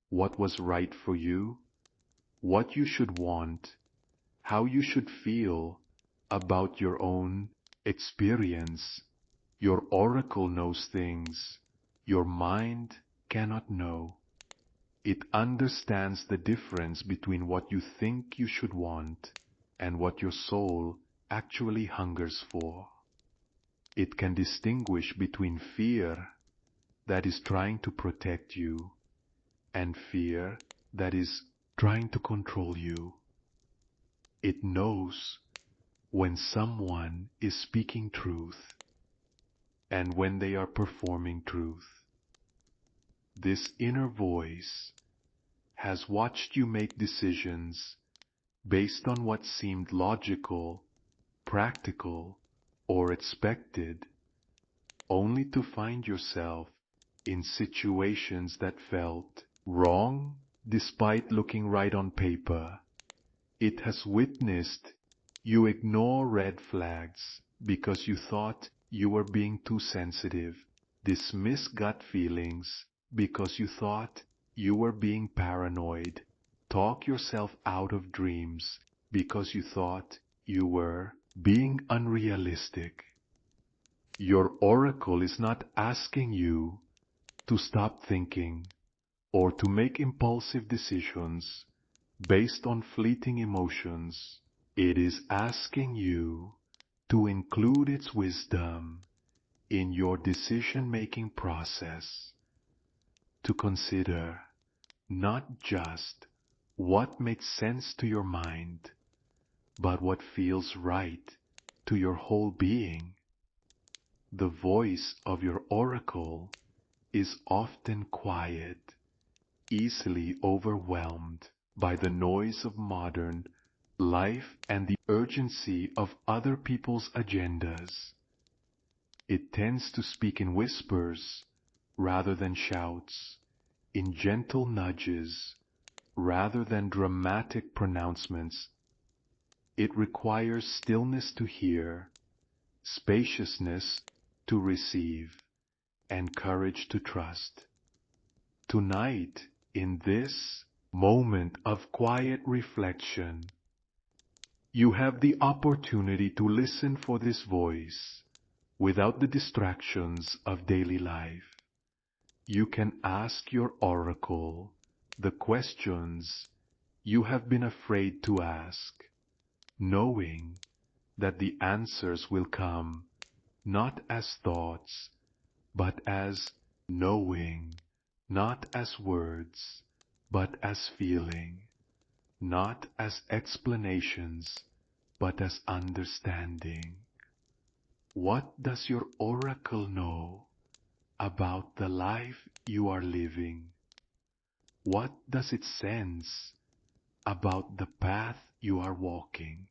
what was right for you, what you should want, how you should feel about your own experience. Your oracle knows things your mind cannot know. It understands the difference between what you think you should want and what your soul actually hungers for. It can distinguish between fear that is trying to protect you and fear that is trying to control you. It knows when someone is speaking truth and when they are performing truth. This inner voice has watched you make decisions based on what seemed logical, practical, or expected, only to find yourself in situations that felt wrong despite looking right on paper. It has witnessed you ignore red flags because you thought you were being too sensitive, dismiss gut feelings because you thought you were being paranoid, talk yourself out of dreams because you thought you were being unrealistic. Your oracle is not asking you to stop thinking or to make impulsive decisions based on fleeting emotions. It is asking you to include its wisdom in your decision-making process, to consider not just what makes sense to your mind, but what feels right to your whole being. The voice of your oracle is often quiet, easily overwhelmed by the noise of modern life and the urgency of other people's agendas. It tends to speak in whispers rather than shouts, in gentle nudges rather than dramatic pronouncements. It requires stillness to hear, spaciousness to receive, and courage to trust. Tonight, in this moment of quiet reflection, you have the opportunity to listen for this voice without the distractions of daily life. You can ask your oracle the questions you have been afraid to ask, knowing that the answers will come not as thoughts, but as knowing, not as words, but as feeling, not as explanations, but as understanding. What does your oracle know about the life you are living? What does it sense about the path you are walking?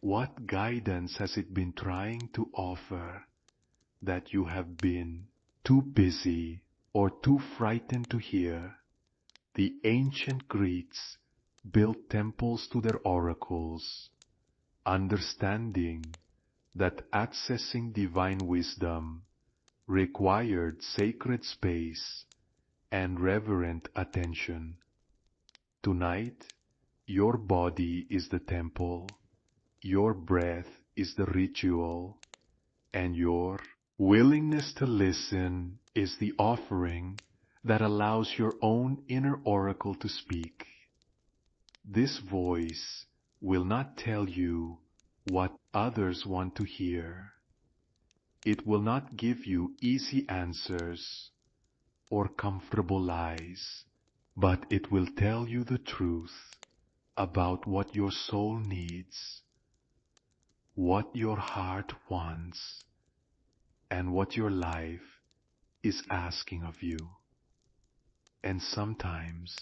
What guidance has it been trying to offer that you have been too busy or too frightened to hear? The ancient Greeks built temples to their oracles, understanding that accessing divine wisdom required sacred space and reverent attention. Tonight, your body is the temple, your breath is the ritual, and your willingness to listen is the offering that allows your own inner oracle to speak. This voice will not tell you what others want to hear. It will not give you easy answers or comfortable lies, but it will tell you the truth about what your soul needs, what your heart wants, and what your life is asking of you. And sometimes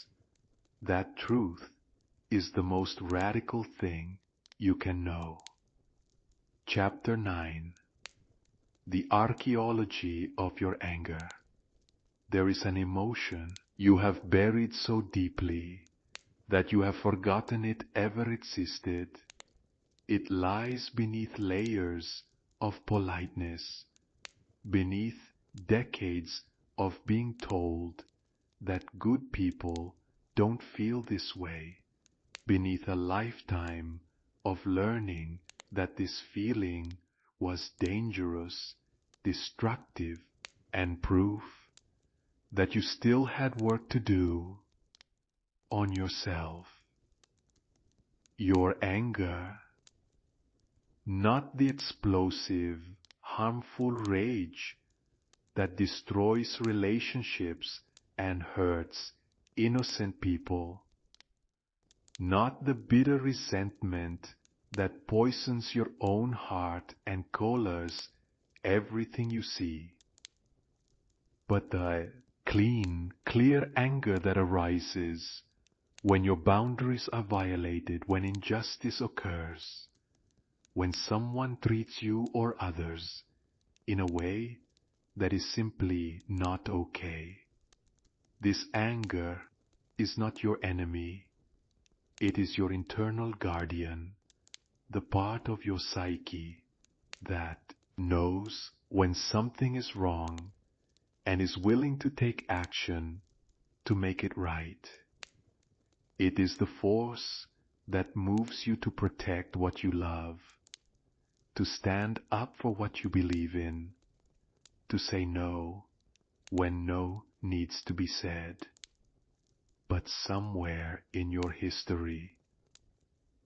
that truth is the most radical thing you can know. Chapter 9. The Archaeology of Your Anger. There is an emotion you have buried so deeply that you have forgotten it ever existed. It lies beneath layers of politeness, beneath decades of being told that good people don't feel this way, beneath a lifetime of learning that this feeling was dangerous, destructive, and proof that you still had work to do on yourself. Your anger, not the explosive, harmful rage that destroys relationships and hurts innocent people, not the bitter resentment that poisons your own heart and colors everything you see, but the clean, clear anger that arises when your boundaries are violated, when injustice occurs, when someone treats you or others in a way that is simply not okay. This anger is not your enemy. It is your internal guardian, the part of your psyche that knows when something is wrong and is willing to take action to make it right. It is the force that moves you to protect what you love, to stand up for what you believe in, to say no when no needs to be said. But somewhere in your history,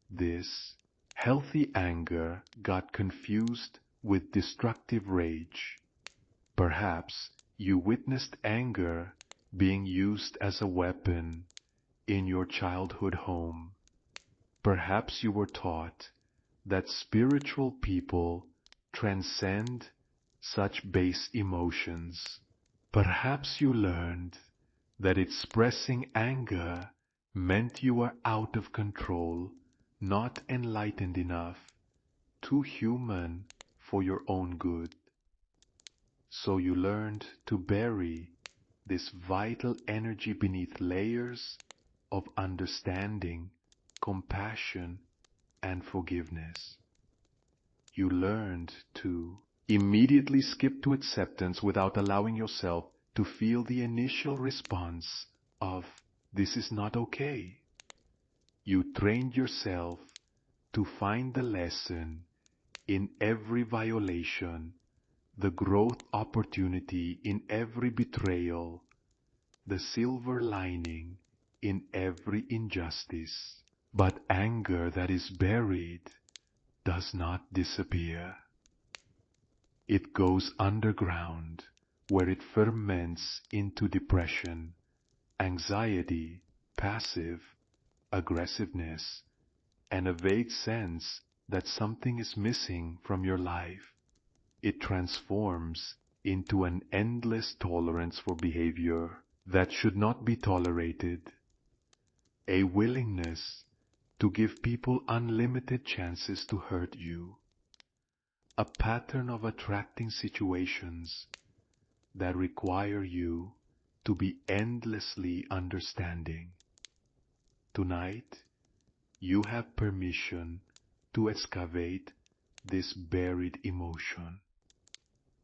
this healthy anger got confused with destructive rage. Perhaps you witnessed anger being used as a weapon in your childhood home. Perhaps you were taught that spiritual people transcend such base emotions. Perhaps you learned that expressing anger meant you were out of control, not enlightened enough, too human for your own good. So you learned to bury this vital energy beneath layers of understanding, compassion, and forgiveness. You learned to immediately skip to acceptance without allowing yourself to feel the initial response of, this is not okay. You trained yourself to find the lesson in every violation, the growth opportunity in every betrayal, the silver lining in every injustice. But anger that is buried does not disappear. It goes underground, where it ferments into depression, anxiety, passive aggressiveness, and a vague sense that something is missing from your life. It transforms into an endless tolerance for behavior that should not be tolerated, a willingness to give people unlimited chances to hurt you, a pattern of attracting situations that require you to be endlessly understanding. Tonight, you have permission to excavate this buried emotion.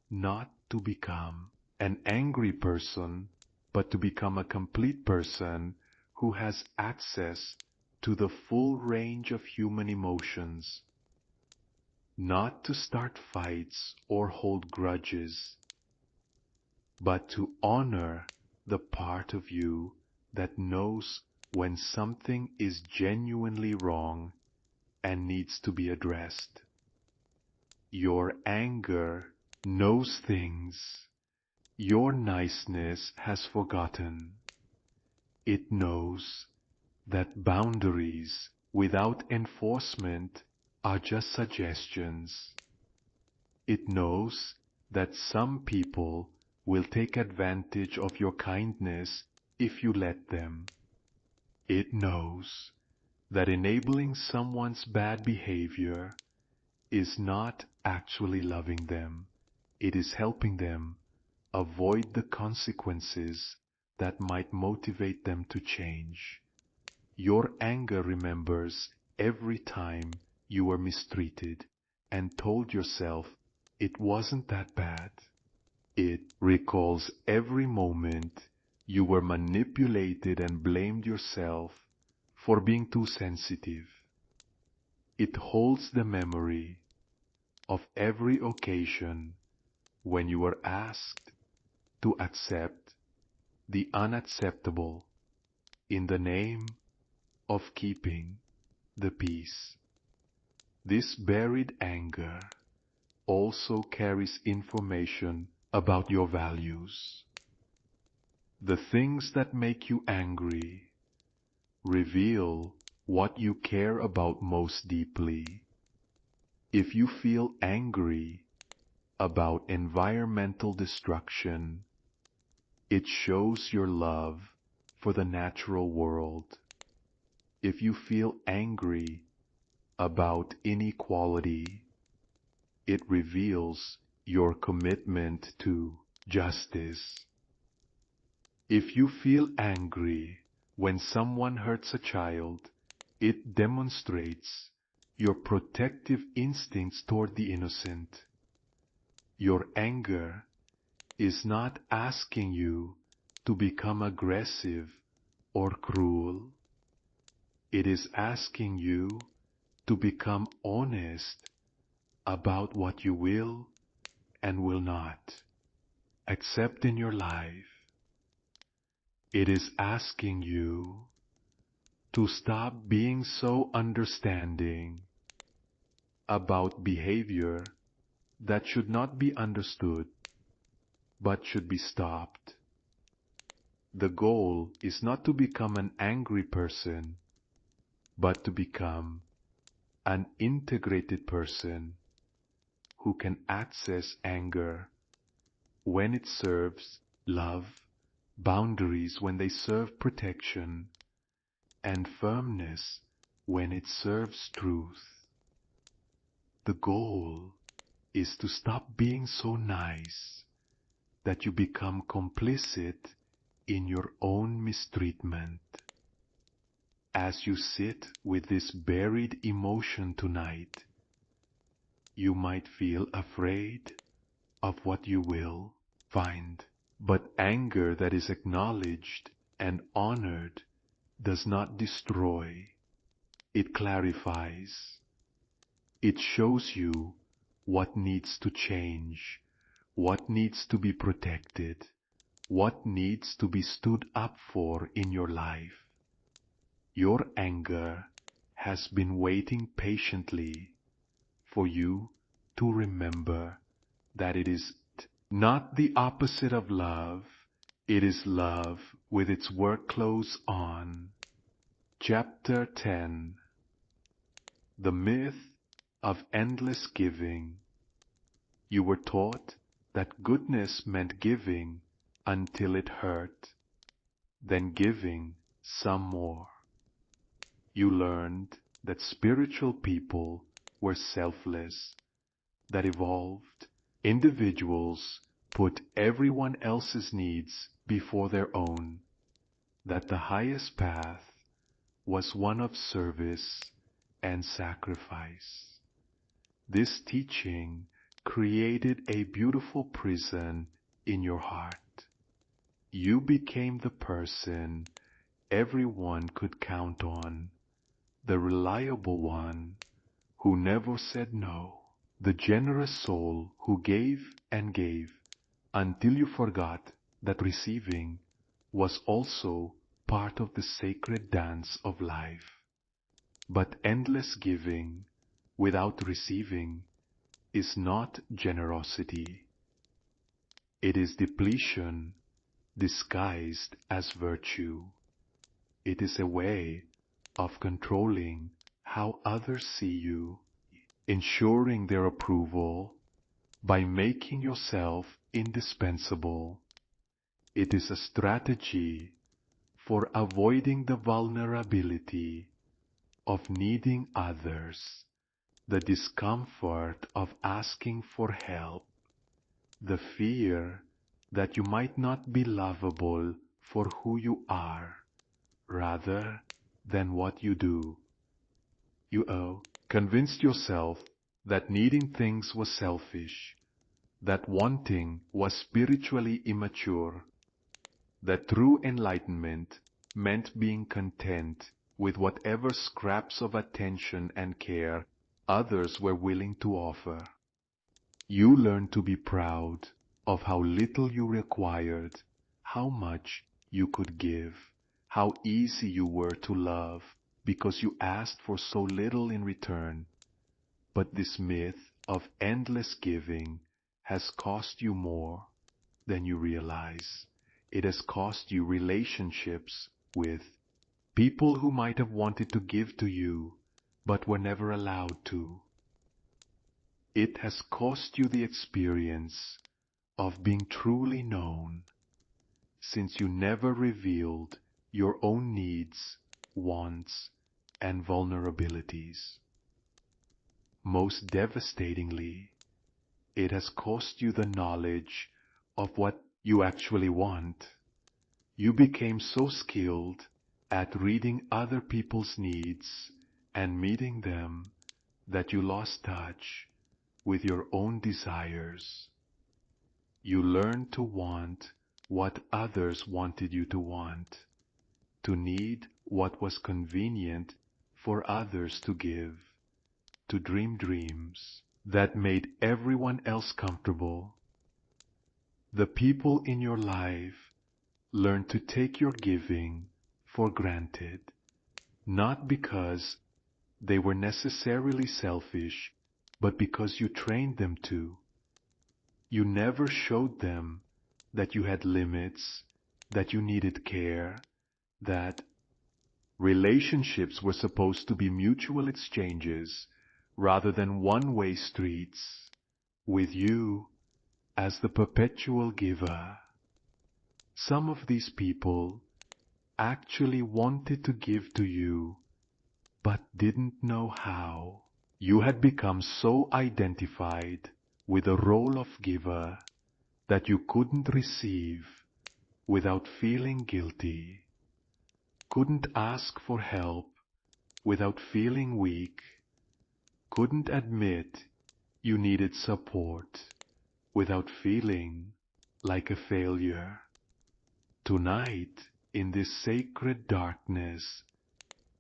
Not to become an angry person, but to become a complete person who has access to the full range of human emotions. Not to start fights or hold grudges, but to honor the part of you that knows when something is genuinely wrong and needs to be addressed. Your anger knows things your niceness has forgotten. It knows that boundaries without enforcement are just suggestions. It knows that some people will take advantage of your kindness if you let them. It knows that enabling someone's bad behavior is not actually loving them. It is helping them avoid the consequences that might motivate them to change. Your anger remembers every time you were mistreated and told yourself it wasn't that bad. It recalls every moment you were manipulated and blamed yourself for being too sensitive. It holds the memory of every occasion when you were asked to accept the unacceptable in the name of keeping the peace. This buried anger also carries information about your values. The things that make you angry reveal what you care about most deeply. If you feel angry about environmental destruction, it shows your love for the natural world. If you feel angry about inequality, it reveals your commitment to justice. If you feel angry when someone hurts a child, it demonstrates your protective instincts toward the innocent. Your anger is not asking you to become aggressive or cruel. It is asking you to become honest about what you will and will not accept in your life. It is asking you to stop being so understanding about behavior that should not be understood but should be stopped. The goal is not to become an angry person, but to become an integrated person who can access anger when it serves love, boundaries when they serve protection, and firmness when it serves truth. The goal is to stop being so nice that you become complicit in your own mistreatment. As you sit with this buried emotion tonight, you might feel afraid of what you will find. But anger that is acknowledged and honored does not destroy. It clarifies. It shows you what needs to change, what needs to be protected, what needs to be stood up for in your life. Your anger has been waiting patiently for you to remember that it is not the opposite of love. It is love with its work clothes on. Chapter 10. The Myth of Endless Giving. You were taught that goodness meant giving until it hurt, then giving some more. You learned that spiritual people were selfless, that evolved individuals put everyone else's needs before their own, that the highest path was one of service and sacrifice. This teaching created a beautiful prison in your heart. You became the person everyone could count on, the reliable one who never said no, the generous soul who gave and gave until you forgot that receiving was also part of the sacred dance of life. But endless giving without receiving is not generosity. It is depletion disguised as virtue. It is a way of controlling how others see you, ensuring their approval by making yourself indispensable. It is a strategy for avoiding the vulnerability of needing others, the discomfort of asking for help, the fear that you might not be lovable for who you are, rather than what you do. You convinced yourself that needing things was selfish, that wanting was spiritually immature, that true enlightenment meant being content with whatever scraps of attention and care others were willing to offer. You learned to be proud of how little you required, how much you could give, how easy you were to love because you asked for so little in return. But this myth of endless giving has cost you more than you realize. It has cost you relationships with people who might have wanted to give to you, but were never allowed to. It has cost you the experience of being truly known, since you never revealed your own needs, wants, and vulnerabilities. Most devastatingly, it has cost you the knowledge of what you actually want. You became so skilled at reading other people's needs and meeting them that you lost touch with your own desires. You learned to want what others wanted you to want, to need what was convenient for others to give, to dream dreams that made everyone else comfortable. The people in your life learn to take your giving for granted, not because they were necessarily selfish, but because you trained them to. You never showed them that you had limits, that you needed care, that relationships were supposed to be mutual exchanges rather than one-way streets, with you as the perpetual giver. Some of these people actually wanted to give to you, but didn't know how. You had become so identified with the role of giver that you couldn't receive without feeling guilty, couldn't ask for help without feeling weak, couldn't admit you needed support without feeling like a failure. Tonight, in this sacred darkness,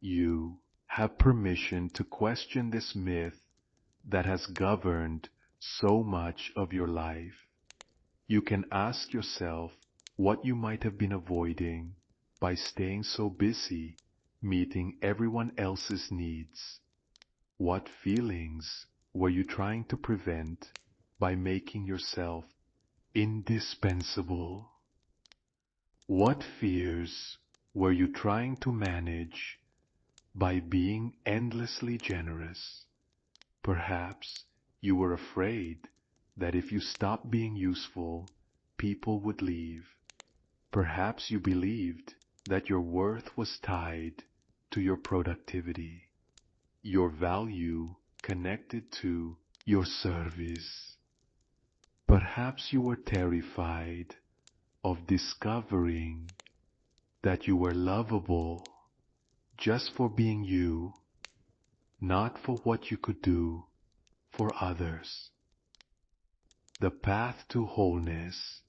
you have permission to question this myth that has governed so much of your life. You can ask yourself what you might have been avoiding by staying so busy meeting everyone else's needs. What feelings were you trying to prevent by making yourself indispensable? What fears were you trying to manage by being endlessly generous? Perhaps you were afraid that if you stopped being useful, people would leave. Perhaps you believed that your worth was tied to your productivity, your value connected to your service. Perhaps you were terrified of discovering that you were lovable, just for being you, not for what you could do for others. The path to wholeness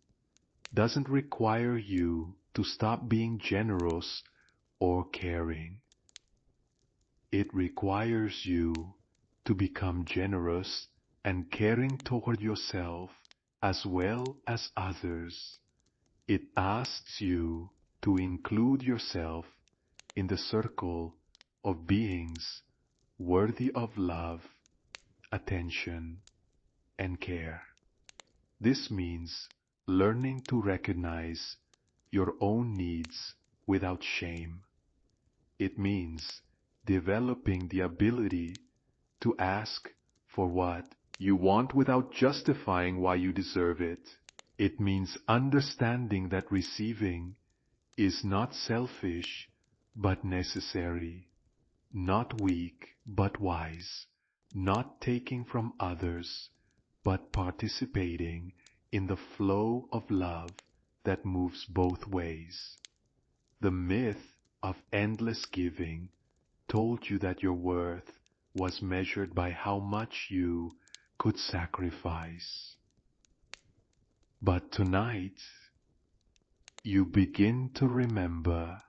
doesn't require you to stop being generous or caring. It requires you to become generous and caring toward yourself as well as others. It asks you to include yourself in the circle of beings worthy of love, attention, and care. This means learning to recognize your own needs without shame. It means developing the ability to ask for what you want without justifying why you deserve it. It means understanding that receiving is not selfish but necessary, not weak but wise, not taking from others but participating in the flow of love that moves both ways. The myth of endless giving told you that your worth was measured by how much you could sacrifice. But tonight, you begin to remember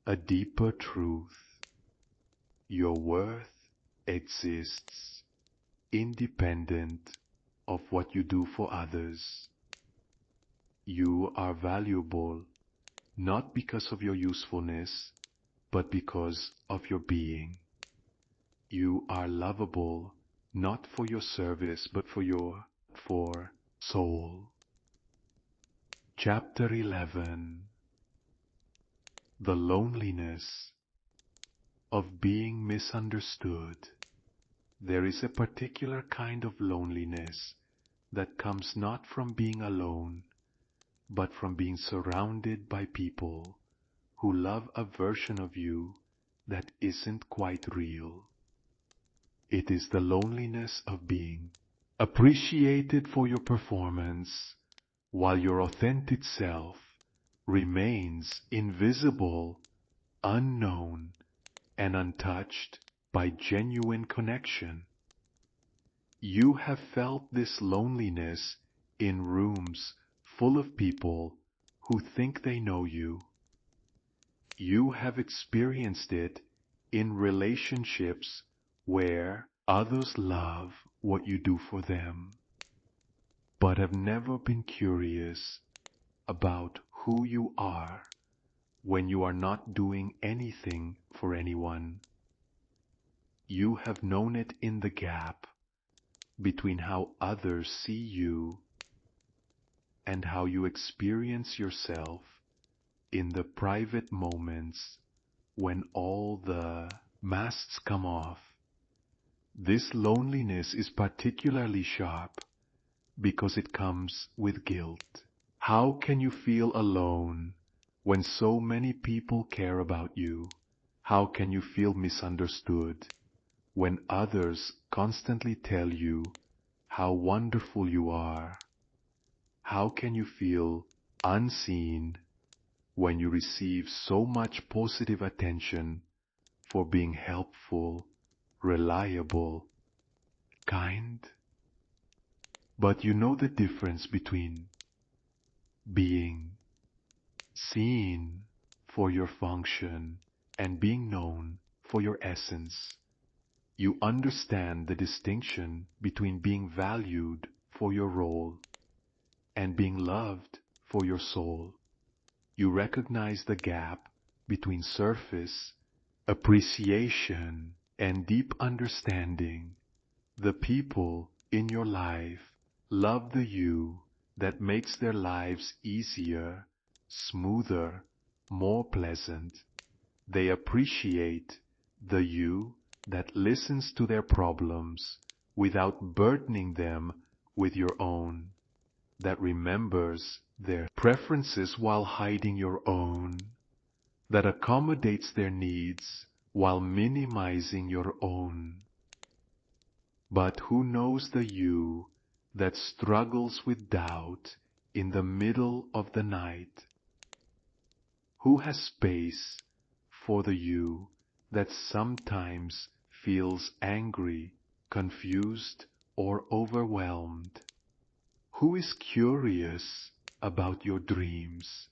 a deeper truth. Your worth exists independent of what you do for others. You are valuable not because of your usefulness, but because of your being. You are lovable not for your service, but for soul. Chapter 11. The loneliness of being misunderstood. There is a particular kind of loneliness that comes not from being alone, but from being surrounded by people who love a version of you that isn't quite real. It is the loneliness of being appreciated for your performance, while your authentic self remains invisible, unknown, and untouched by genuine connection. You have felt this loneliness in rooms full of people who think they know you. You have experienced it in relationships where others love what you do for them, but have never been curious about who you are when you are not doing anything for anyone. You have known it in the gap between how others see you and how you experience yourself in the private moments when all the masks come off. This loneliness is particularly sharp because it comes with guilt. How can you feel alone when so many people care about you? How can you feel misunderstood when others constantly tell you how wonderful you are? How can you feel unseen when you receive so much positive attention for being helpful, reliable, kind? But you know the difference between being seen for your function and being known for your essence. You understand the distinction between being valued for your role and being loved for your soul. You recognize the gap between surface appreciation and deep understanding. The people in your life love the you that makes their lives easier, smoother, more pleasant. They appreciate the you that listens to their problems without burdening them with your own, that remembers their preferences while hiding your own, that accommodates their needs while minimizing your own. But who knows the you that struggles with doubt in the middle of the night? Who has space for the you that sometimes feels angry, confused, or overwhelmed. Who is curious about your dreams,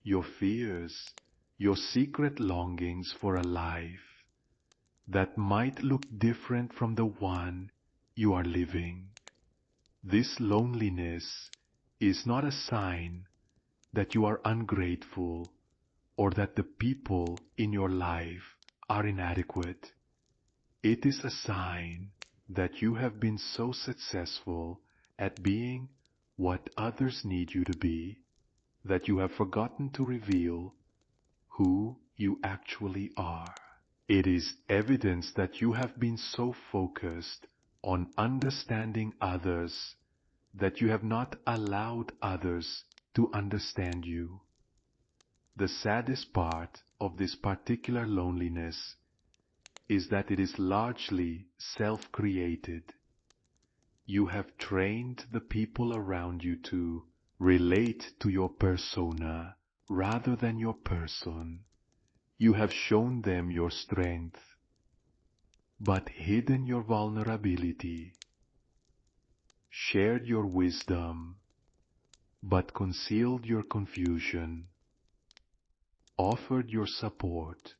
your fears, your secret longings for a life that might look different from the one you are living? This loneliness is not a sign that you are ungrateful or that the people in your life are inadequate. It is a sign that you have been so successful at being what others need you to be that you have forgotten to reveal who you actually are. It is evidence that you have been so focused on understanding others that you have not allowed others to understand you. The saddest part of this particular loneliness is that it is largely self-created. You have trained the people around you to relate to your persona rather than your person. You have shown them your strength, but hidden your vulnerability, shared your wisdom, but concealed your confusion, offered your support,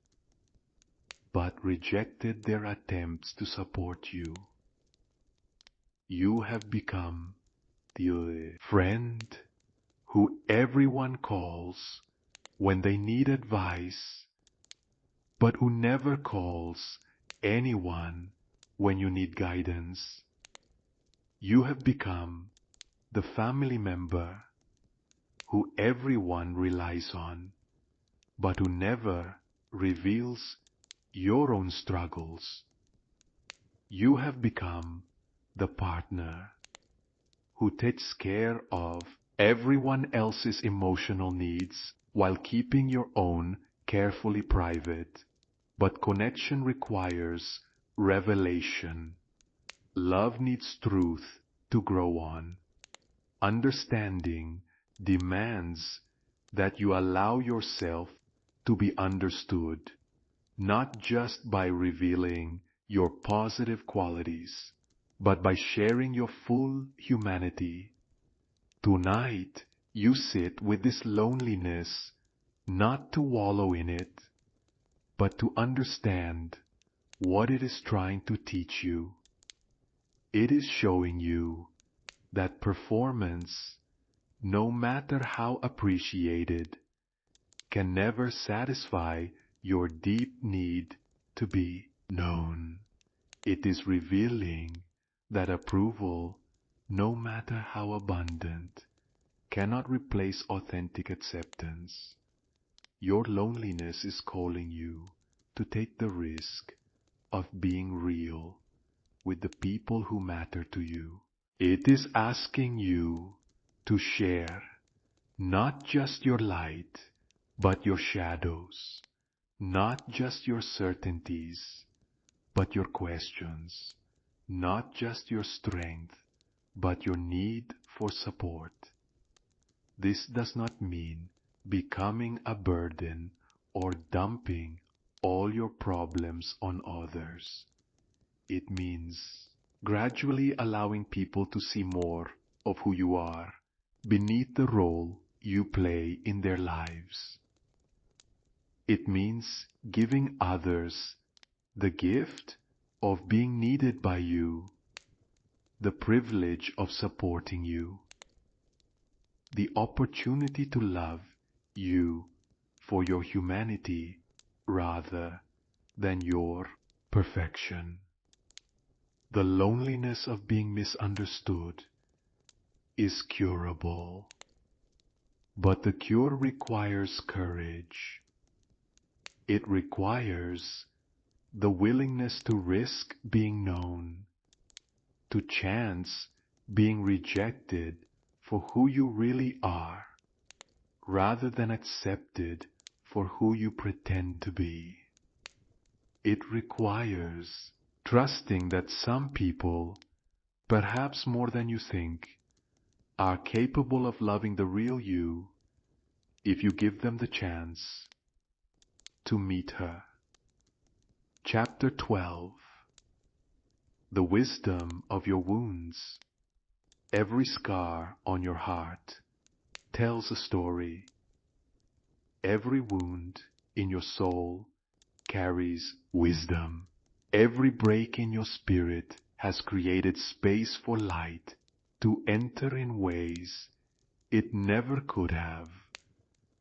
but rejected their attempts to support you. You have become the friend who everyone calls when they need advice, but who never calls anyone when you need guidance. You have become the family member who everyone relies on, but who never reveals your own struggles. You have become the partner who takes care of everyone else's emotional needs while keeping your own carefully private. But connection requires revelation. Love needs truth to grow on. Understanding demands that you allow yourself to be understood, not just by revealing your positive qualities, but by sharing your full humanity. Tonight, you sit with this loneliness, not to wallow in it, but to understand what it is trying to teach you. It is showing you that performance, no matter how appreciated, can never satisfy your deep need to be known. It is revealing that approval, no matter how abundant, cannot replace authentic acceptance. Your loneliness is calling you to take the risk of being real with the people who matter to you. It is asking you to share not just your light, but your shadows, not just your certainties, but your questions, not just your strength, but your need for support. This does not mean becoming a burden or dumping all your problems on others. It means gradually allowing people to see more of who you are beneath the role you play in their lives. It means giving others the gift of being needed by you, the privilege of supporting you, the opportunity to love you for your humanity rather than your perfection. The loneliness of being misunderstood is curable, but the cure requires courage. It requires the willingness to risk being known, to chance being rejected for who you really are, rather than accepted for who you pretend to be. It requires trusting that some people, perhaps more than you think, are capable of loving the real you if you give them the chance. to meet her. Chapter 12. The wisdom of your wounds. Every scar on your heart tells a story. Every wound in your soul carries wisdom. Every break in your spirit has created space for light to enter in ways it never could have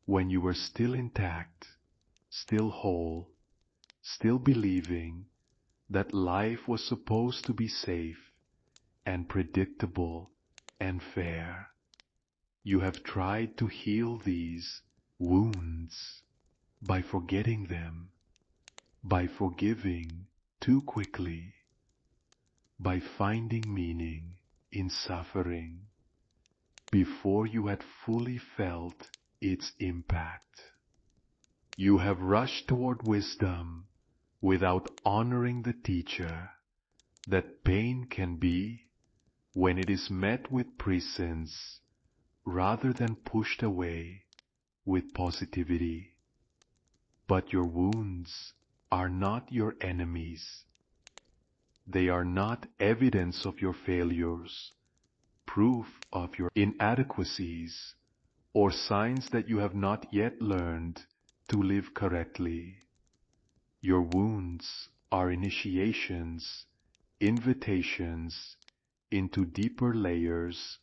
when you were still intact, still whole, still believing that life was supposed to be safe and predictable and fair. You have tried to heal these wounds by forgetting them, by forgiving too quickly, by finding meaning in suffering before you had fully felt its impact. You have rushed toward wisdom without honoring the teacher that pain can be when it is met with presence rather than pushed away with positivity. But your wounds are not your enemies. They are not evidence of your failures, proof of your inadequacies, or signs that you have not yet learned to live correctly. Your wounds are initiations, invitations into deeper layers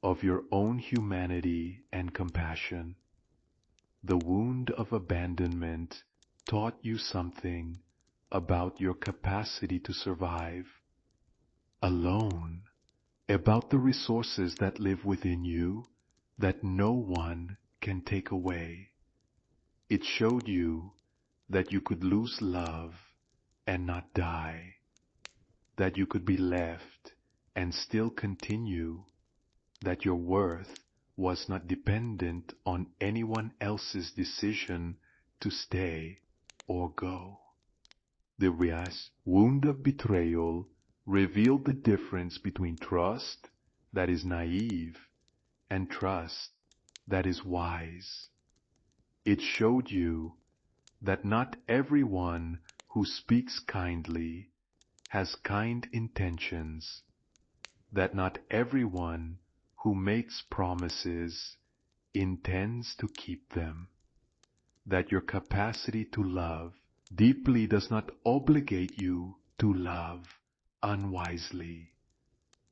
of your own humanity and compassion. The wound of abandonment taught you something about your capacity to survive alone, about the resources that live within you that no one can take away. It showed you that you could lose love and not die, that you could be left and still continue, that your worth was not dependent on anyone else's decision to stay or go. The wound of betrayal revealed the difference between trust that is naive and trust that is wise. It showed you that not everyone who speaks kindly has kind intentions, that not everyone who makes promises intends to keep them, that your capacity to love deeply does not obligate you to love unwisely.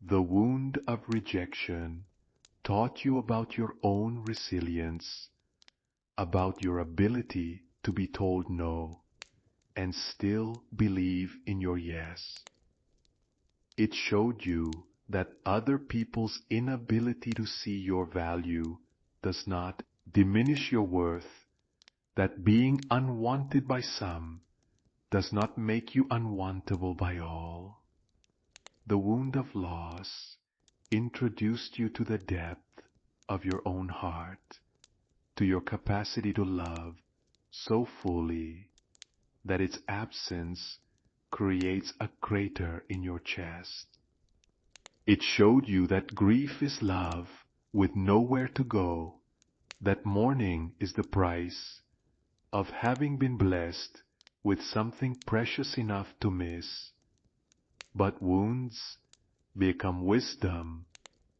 The wound of rejection taught you about your own resilience, about your ability to be told no and still believe in your yes. It showed you that other people's inability to see your value does not diminish your worth, that being unwanted by some does not make you unwantable by all. The wound of loss introduced you to the depth of your own heart, to your capacity to love so fully that its absence creates a crater in your chest. It showed you that grief is love with nowhere to go, that mourning is the price of having been blessed with something precious enough to miss. But wounds become wisdom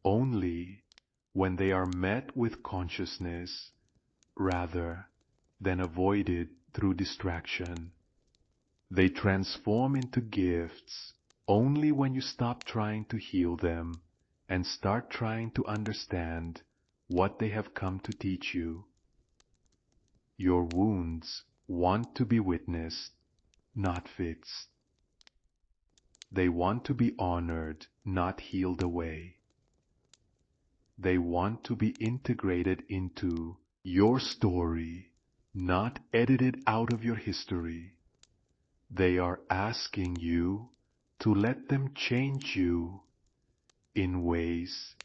only when they are met with consciousness rather than avoided through distraction. They transform into gifts only when you stop trying to heal them and start trying to understand what they have come to teach you. Your wounds want to be witnessed, not fixed. They want to be honored, not healed away. They want to be integrated into your story, not edited out of your history. They are asking you to let them change you in ways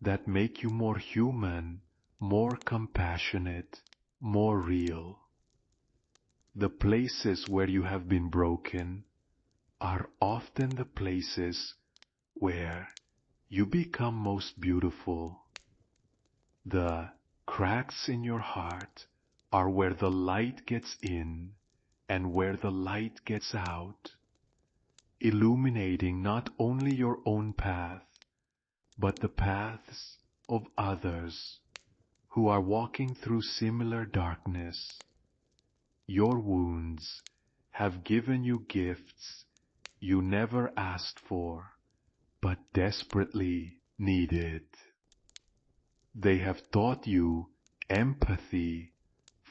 that make you more human, more compassionate, more real. The places where you have been broken are often the places where you become most beautiful. The cracks in your heart are where the light gets in and where the light gets out, illuminating not only your own path, but the paths of others who are walking through similar darkness. Your wounds have given you gifts you never asked for, but desperately needed. They have taught you empathy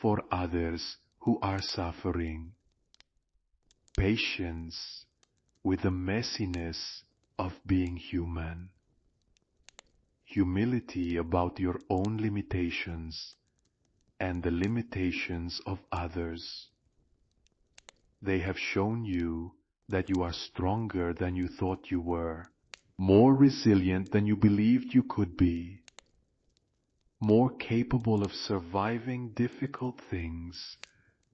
for others who are suffering, patience with the messiness of being human, humility about your own limitations and the limitations of others. They have shown you that you are stronger than you thought you were, more resilient than you believed you could be, more capable of surviving difficult things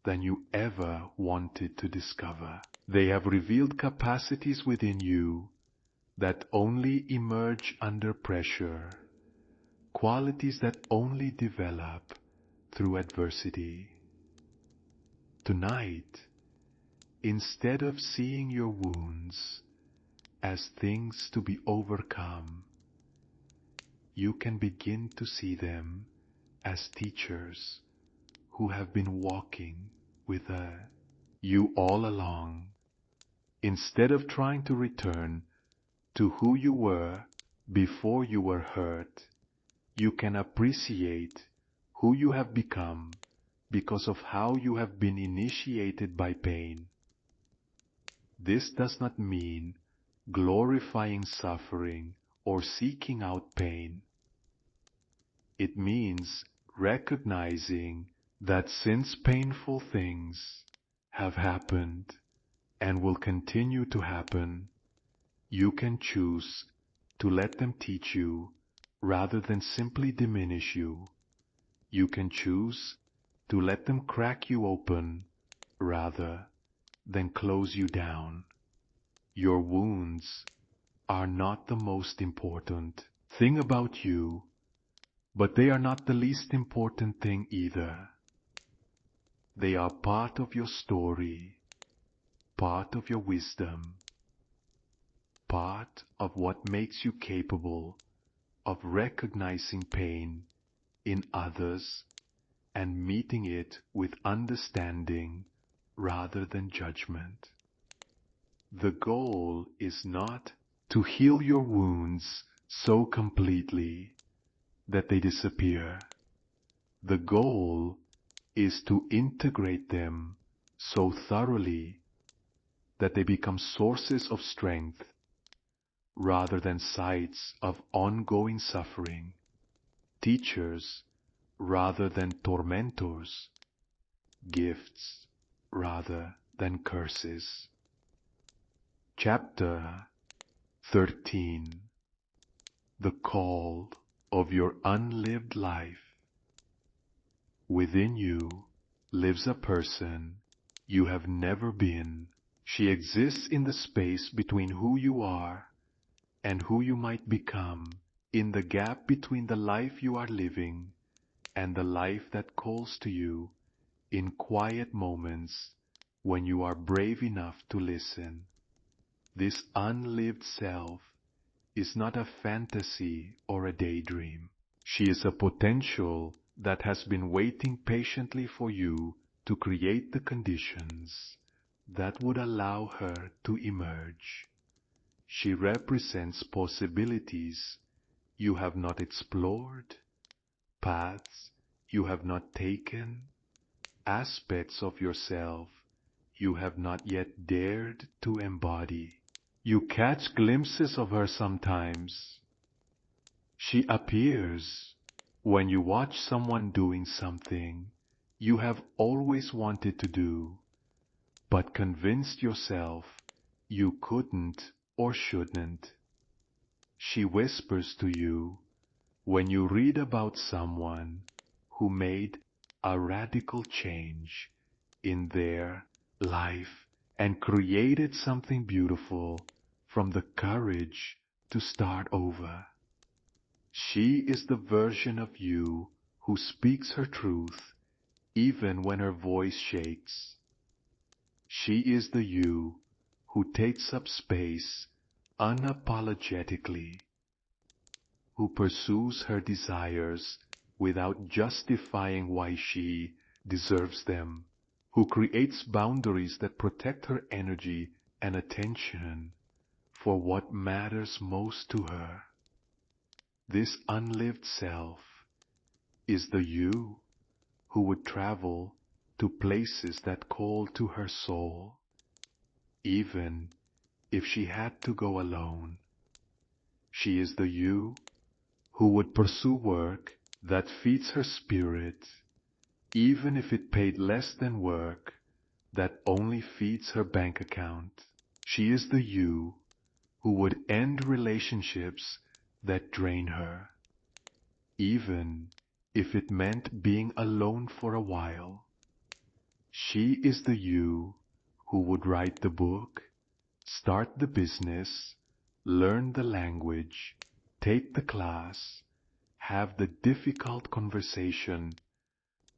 than you ever wanted to discover. They have revealed capacities within you that only emerge under pressure, qualities that only develop through adversity. Tonight, instead of seeing your wounds as things to be overcome, you can begin to see them as teachers who have been walking with you all along. Instead of trying to return to who you were before you were hurt, you can appreciate who you have become because of how you have been initiated by pain. This does not mean glorifying suffering or seeking out pain. It means recognizing that since painful things have happened and will continue to happen, you can choose to let them teach you rather than simply diminish you. You can choose to let them crack you open rather than close you down. Your wounds are not the most important thing about you, but they are not the least important thing either. They are part of your story, part of your wisdom, part of what makes you capable of recognizing pain in others and meeting it with understanding rather than judgment. The goal is not to heal your wounds so completely that they disappear. The goal is to integrate them so thoroughly that they become sources of strength rather than sites of ongoing suffering, teachers rather than tormentors, gifts rather than curses. Chapter 13. The Call of Your Unlived Life. Within you lives a person you have never been. She exists in the space between who you are and who you might become, in the gap between the life you are living and the life that calls to you in quiet moments when you are brave enough to listen. This unlived self is not a fantasy or a daydream. She is a potential that has been waiting patiently for you to create the conditions that would allow her to emerge. She represents possibilities you have not explored, paths you have not taken, aspects of yourself you have not yet dared to embody. You catch glimpses of her sometimes. She appears when you watch someone doing something you have always wanted to do, but convinced yourself you couldn't or shouldn't. She whispers to you when you read about someone who made a radical change in their life and created something beautiful from the courage to start over. She is the version of you who speaks her truth even when her voice shakes. She is the you who takes up space unapologetically, who pursues her desires without justifying why she deserves them, who creates boundaries that protect her energy and attention for what matters most to her. This unlived self is the you who would travel to places that call to her soul, even if she had to go alone. She is the you who would pursue work that feeds her spirit, even if it paid less than work that only feeds her bank account. She is the you who would end relationships that drain her, even if it meant being alone for a while. She is the you who would write the book, start the business, learn the language, take the class, have the difficult conversation,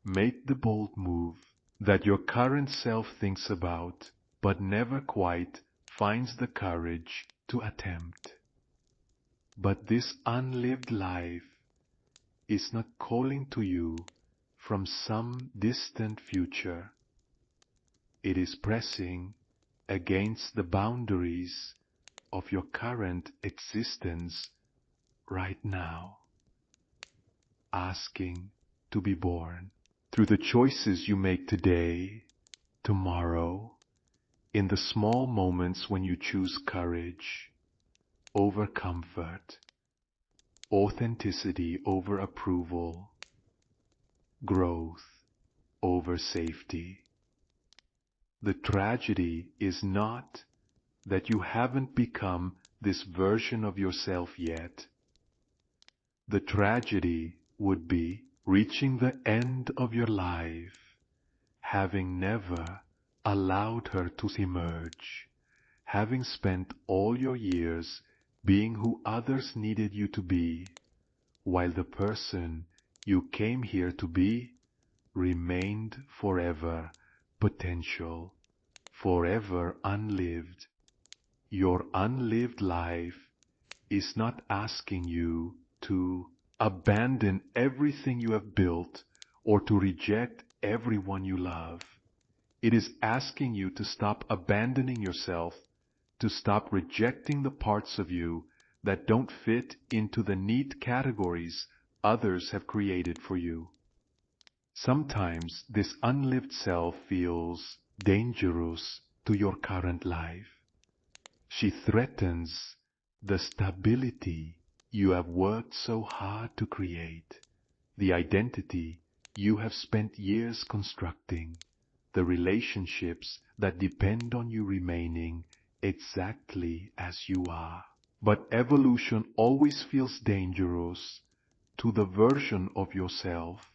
make the bold move that your current self thinks about, but never quite finds the courage to attempt. But this unlived life is not calling to you from some distant future. It is pressing against the boundaries of your current existence right now, asking to be born through the choices you make today, tomorrow, in the small moments when you choose courage over comfort, authenticity over approval, growth over safety. The tragedy is not that you haven't become this version of yourself yet. The tragedy would be reaching the end of your life, having never allowed her to emerge, having spent all your years being who others needed you to be, while the person you came here to be remained forever potential, forever unlived. Your unlived life is not asking you to abandon everything you have built or to reject everyone you love. It is asking you to stop abandoning yourself, to stop rejecting the parts of you that don't fit into the neat categories others have created for you. Sometimes this unlived self feels dangerous to your current life. She threatens the stability you have worked so hard to create, the identity you have spent years constructing, the relationships that depend on you remaining exactly as you are. But evolution always feels dangerous to the version of yourself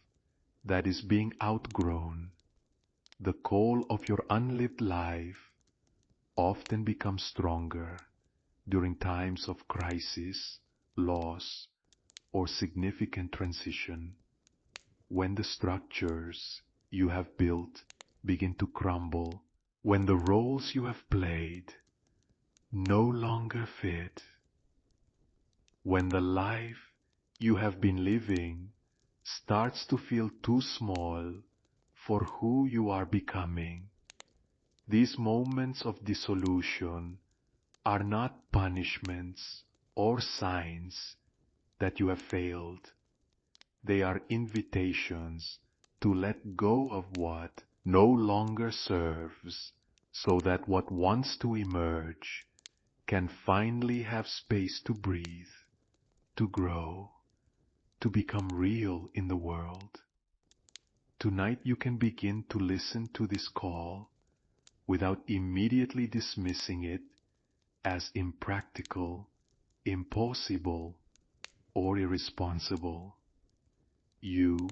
that is being outgrown. The call of your unlived life often becomes stronger during times of crisis, loss, or significant transition, when the structures you have built begin to crumble, when the roles you have played no longer fit, when the life you have been living starts to feel too small for who you are becoming. These moments of dissolution are not punishments or signs that you have failed. They are invitations to let go of what no longer serves, so that what wants to emerge can finally have space to breathe, to grow, to become real in the world. Tonight you can begin to listen to this call without immediately dismissing it as impractical, impossible, or irresponsible. You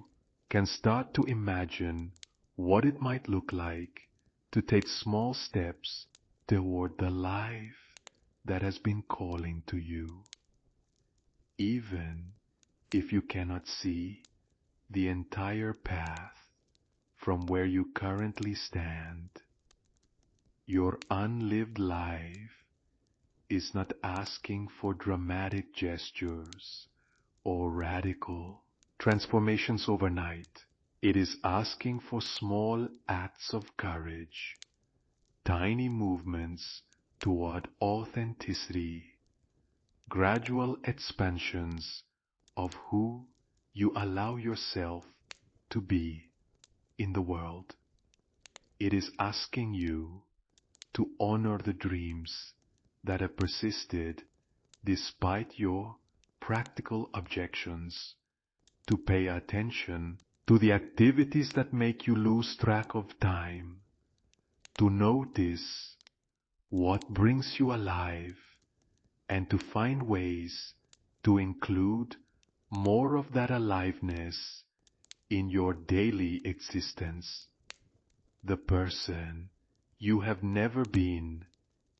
can start to imagine what it might look like to take small steps toward the life that has been calling to you, even if you cannot see the entire path from where you currently stand. Your unlived life is not asking for dramatic gestures or radical transformations overnight. It is asking for small acts of courage, tiny movements toward authenticity, gradual expansions of who you allow yourself to be in the world. It is asking you to honor the dreams that have persisted despite your practical objections, to pay attention to the activities that make you lose track of time, to notice what brings you alive, and to find ways to include more of that aliveness in your daily existence. The person you have never been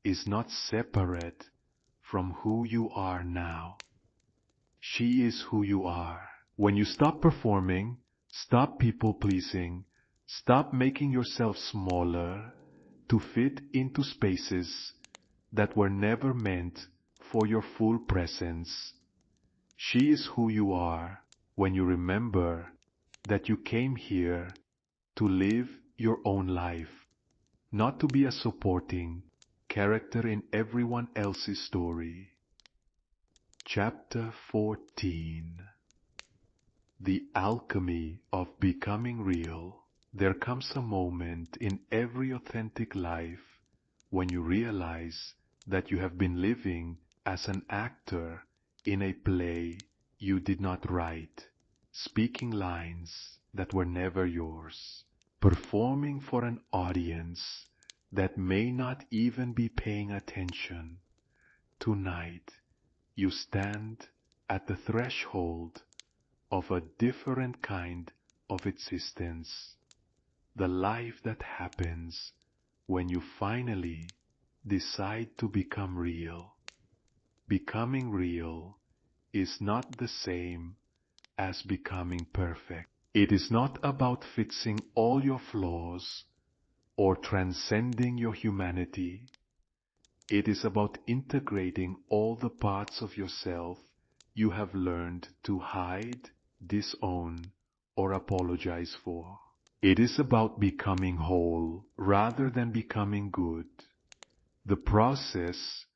is not separate from who you are now. She is who you are. When you stop performing, stop people-pleasing, stop making yourself smaller to fit into spaces that were never meant for your full presence. She is who you are when you remember that you came here to live your own life, not to be a supporting character in everyone else's story. Chapter 14. The Alchemy of Becoming Real. There comes a moment in every authentic life when you realize that you have been living as an actor in a play you did not write, speaking lines that were never yours, performing for an audience that may not even be paying attention. Tonight, you stand at the threshold of a different kind of existence, the life that happens when you finally decide to become real. Becoming real is not the same as becoming perfect. It is not about fixing all your flaws or transcending your humanity. It is about integrating all the parts of yourself you have learned to hide, disown, or apologize for. It is about becoming whole rather than becoming good. The process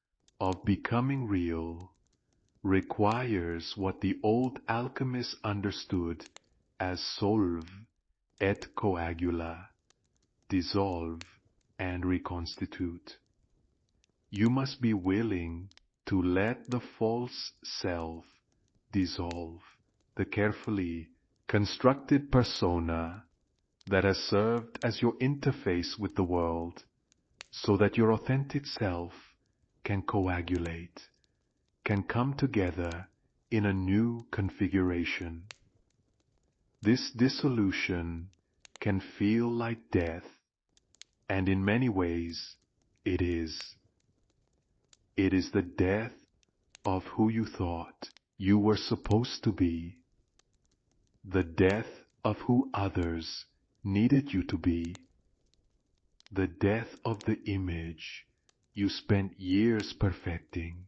of becoming real requires what the old alchemists understood as solve et coagula, dissolve and reconstitute. You must be willing to let the false self dissolve, the carefully constructed persona that has served as your interface with the world, so that your authentic self can coagulate, can come together in a new configuration. This dissolution can feel like death, and in many ways it is. It is the death of who you thought you were supposed to be, the death of who others needed you to be, the death of the image you spent years perfecting.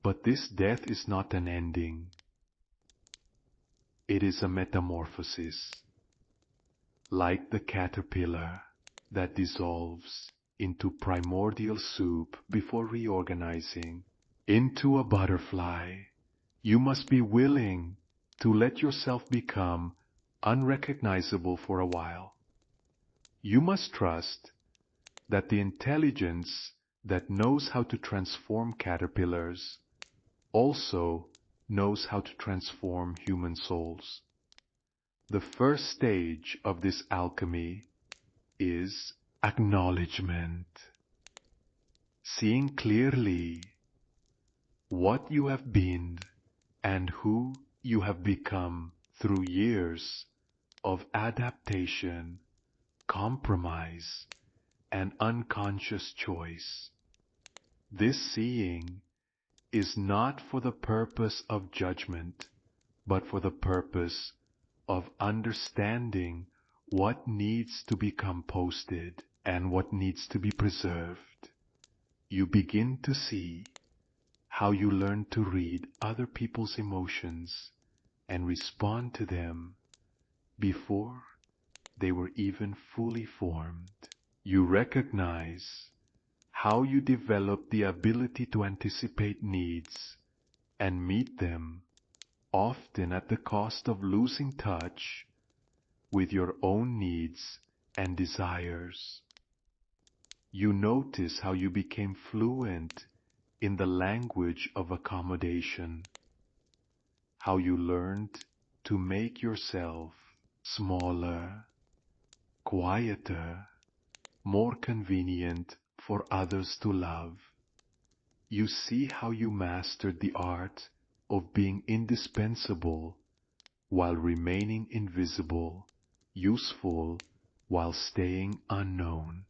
But this death is not an ending. It is a metamorphosis, like the caterpillar that dissolves into primordial soup before reorganizing into a butterfly. You must be willing to let yourself become unrecognizable for a while. You must trust that the intelligence that knows how to transform caterpillars also knows how to transform human souls. The first stage of this alchemy is acknowledgement. Seeing clearly what you have been and who you have become through years of adaptation, compromise, and unconscious choice. This seeing is not for the purpose of judgment, but for the purpose of understanding what needs to be composted and what needs to be preserved. You begin to see how you learn to read other people's emotions and respond to them before they were even fully formed. You recognize how you develop the ability to anticipate needs and meet them, often at the cost of losing touch with your own needs and desires. You notice how you became fluent in the language of accommodation, how you learned to make yourself smaller, quieter, more convenient for others to love. You see how you mastered the art of being indispensable while remaining invisible, useful while staying unknown.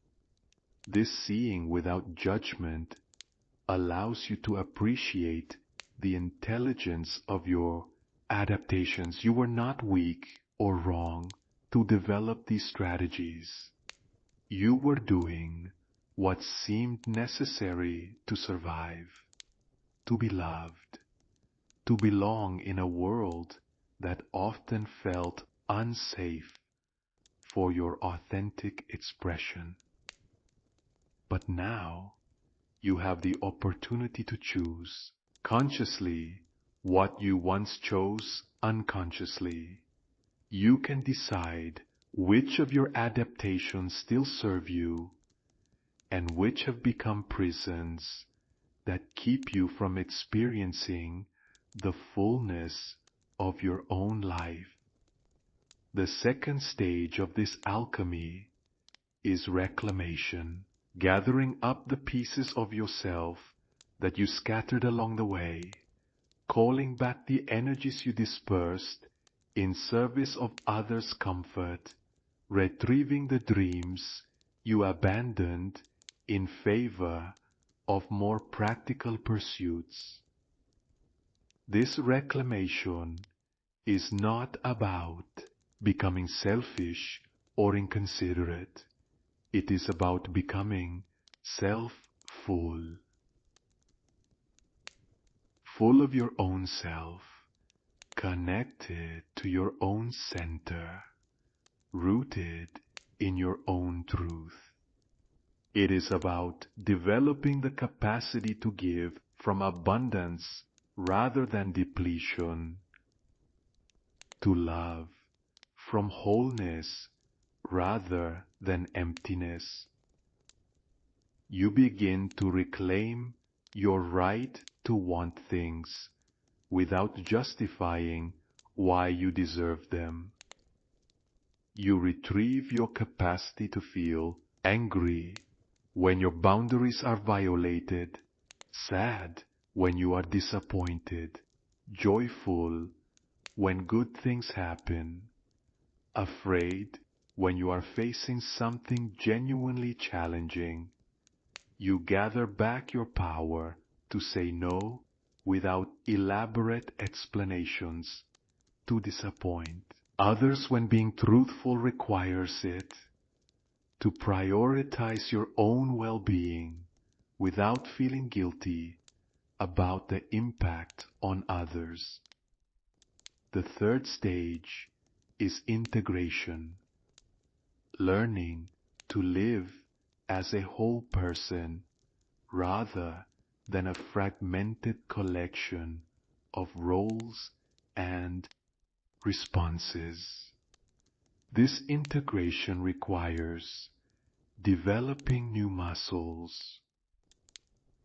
This seeing without judgment allows you to appreciate the intelligence of your adaptations. You were not weak or wrong to develop these strategies. You were doing what seemed necessary to survive, to be loved, to belong in a world that often felt unsafe for your authentic expression. But now you have the opportunity to choose consciously what you once chose unconsciously. You can decide which of your adaptations still serve you and which have become prisons that keep you from experiencing the fullness of your own life. The second stage of this alchemy is reclamation, gathering up the pieces of yourself that you scattered along the way, calling back the energies you dispersed in service of others' comfort, retrieving the dreams you abandoned in favor of more practical pursuits. This reclamation is not about becoming selfish or inconsiderate. It is about becoming self-full, full of your own self, connected to your own center, rooted in your own truth. It is about developing the capacity to give from abundance rather than depletion, to love from wholeness rather than emptiness. You begin to reclaim your right to want things without justifying why you deserve them. You retrieve your capacity to feel angry when your boundaries are violated, sad when you are disappointed, joyful when good things happen, afraid when you are facing something genuinely challenging. You gather back your power to say no without elaborate explanations, to disappoint others when being truthful requires it, to prioritize your own well-being without feeling guilty about the impact on others. The third stage is integration, learning to live as a whole person rather than a fragmented collection of roles and responses. This integration requires developing new muscles,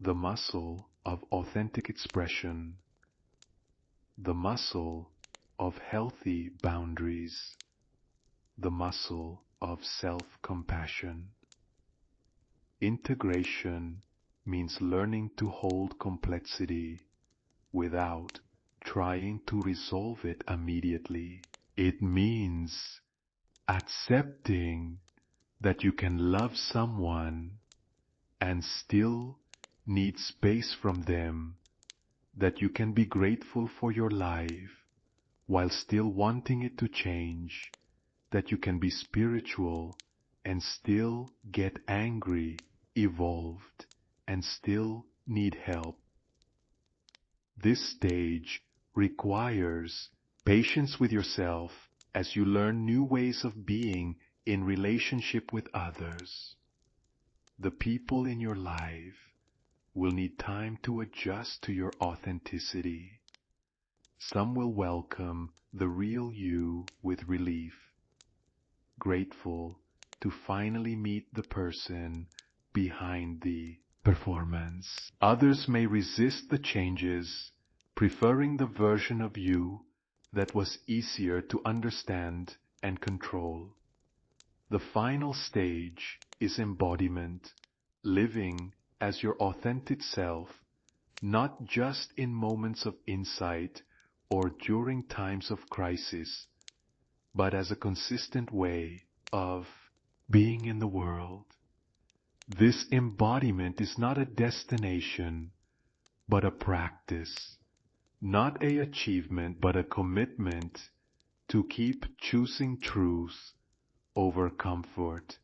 the muscle of authentic expression, the muscle of healthy boundaries, the muscle of self-compassion. Integration means learning to hold complexity without trying to resolve it immediately. It means accepting that you can love someone and still need space from them, that you can be grateful for your life while still wanting it to change, that you can be spiritual and still get angry, evolved, and still need help. This stage requires patience with yourself as you learn new ways of being in relationship with others. The people in your life will need time to adjust to your authenticity. Some will welcome the real you with relief, grateful to finally meet the person behind the performance. Others may resist the changes, preferring the version of you that was easier to understand and control. The final stage is embodiment, living as your authentic self, not just in moments of insight or during times of crisis, but as a consistent way of being in the world. This embodiment is not a destination, but a practice, not an achievement, but a commitment to keep choosing truth over comfort,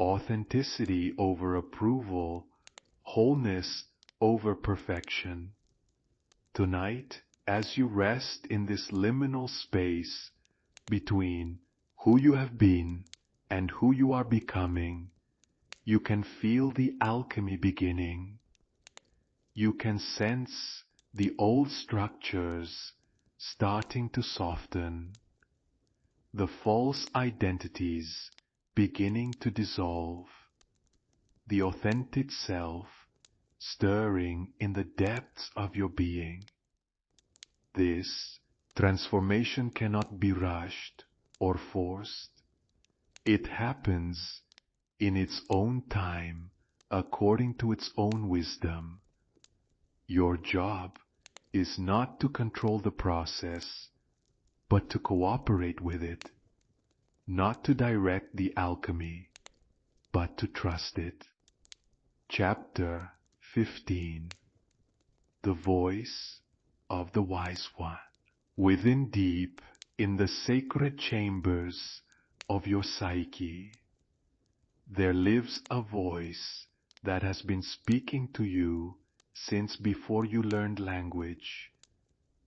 authenticity over approval, wholeness over perfection. Tonight, as you rest in this liminal space between who you have been and who you are becoming, you can feel the alchemy beginning. You can sense the old structures starting to soften, the false identities beginning to dissolve, the authentic self stirring in the depths of your being. This transformation cannot be rushed or forced. It happens in its own time, according to its own wisdom. Your job is not to control the process, but to cooperate with it, not to direct the alchemy, but to trust it. Chapter 15. The Voice of the Wise One. Within deep, in the sacred chambers of your psyche, there lives a voice that has been speaking to you since before you learned language.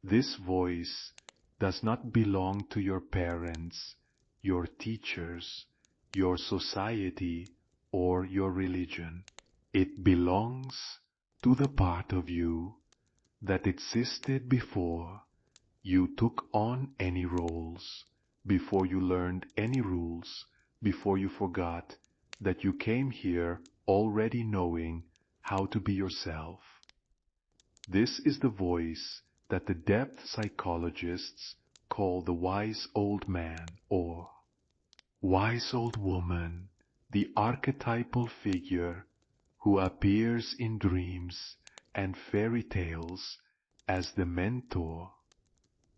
This voice does not belong to your parents, your teachers, your society, or your religion. It belongs to the part of you that existed before you took on any roles, before you learned any rules, before you forgot that you came here already knowing how to be yourself. This is the voice that the depth psychologists call the wise old man or wise old woman, the archetypal figure who appears in dreams and fairy tales as the mentor,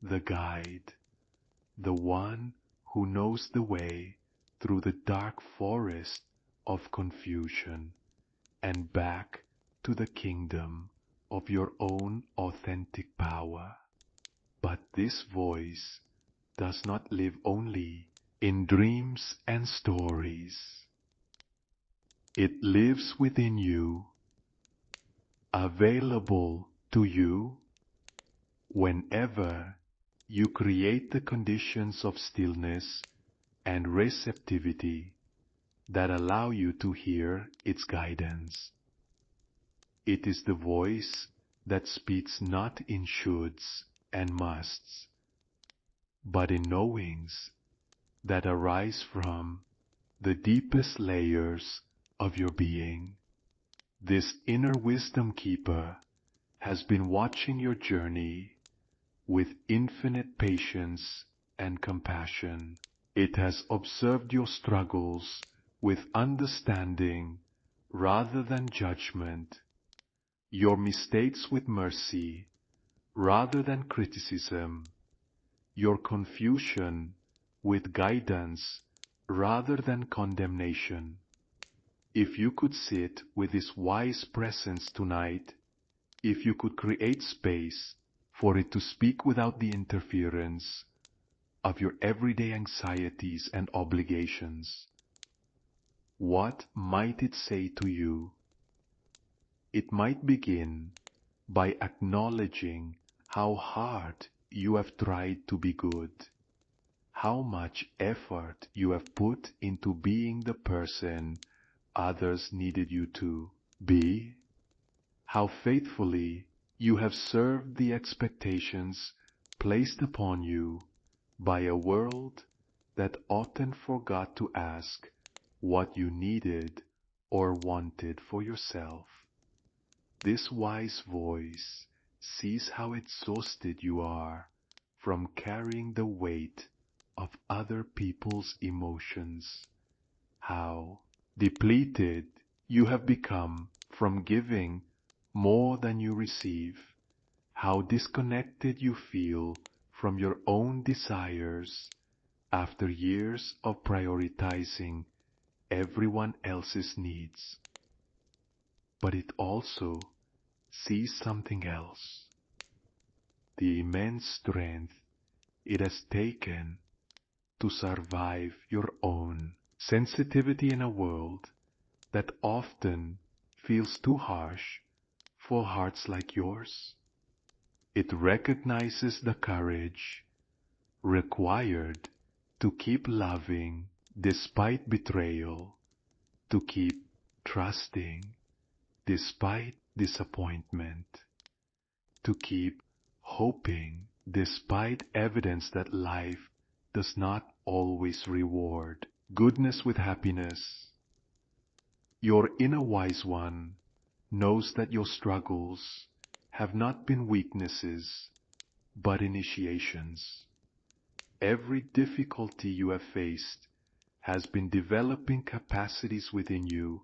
the guide, the one who knows the way through the dark forest of confusion and back to the kingdom of your own authentic power. But this voice does not live only in dreams and stories. It lives within you, available to you whenever you create the conditions of stillness and receptivity that allow you to hear its guidance. It is the voice that speaks not in shoulds and musts, but in knowings that arise from the deepest layers of your being. This inner wisdom keeper has been watching your journey with infinite patience and compassion. It has observed your struggles with understanding rather than judgment, your mistakes with mercy rather than criticism, your confusion with guidance rather than condemnation. If you could sit with this wise presence tonight, if you could create space for it to speak without the interference, of your everyday anxieties and obligations. What might it say to you? It might begin by acknowledging how hard you have tried to be good, how much effort you have put into being the person others needed you to be, how faithfully you have served the expectations placed upon you by a world that often forgot to ask what you needed or wanted for yourself. This wise voice sees how exhausted you are from carrying the weight of other people's emotions, how depleted you have become from giving more than you receive, how disconnected you feel from your own desires after years of prioritizing everyone else's needs. But it also sees something else, the immense strength it has taken to survive your own sensitivity in a world that often feels too harsh for hearts like yours. It recognizes the courage required to keep loving despite betrayal, to keep trusting despite disappointment, to keep hoping despite evidence that life does not always reward goodness with happiness. Your inner wise one knows that your struggles have not been weaknesses, but initiations. Every difficulty you have faced has been developing capacities within you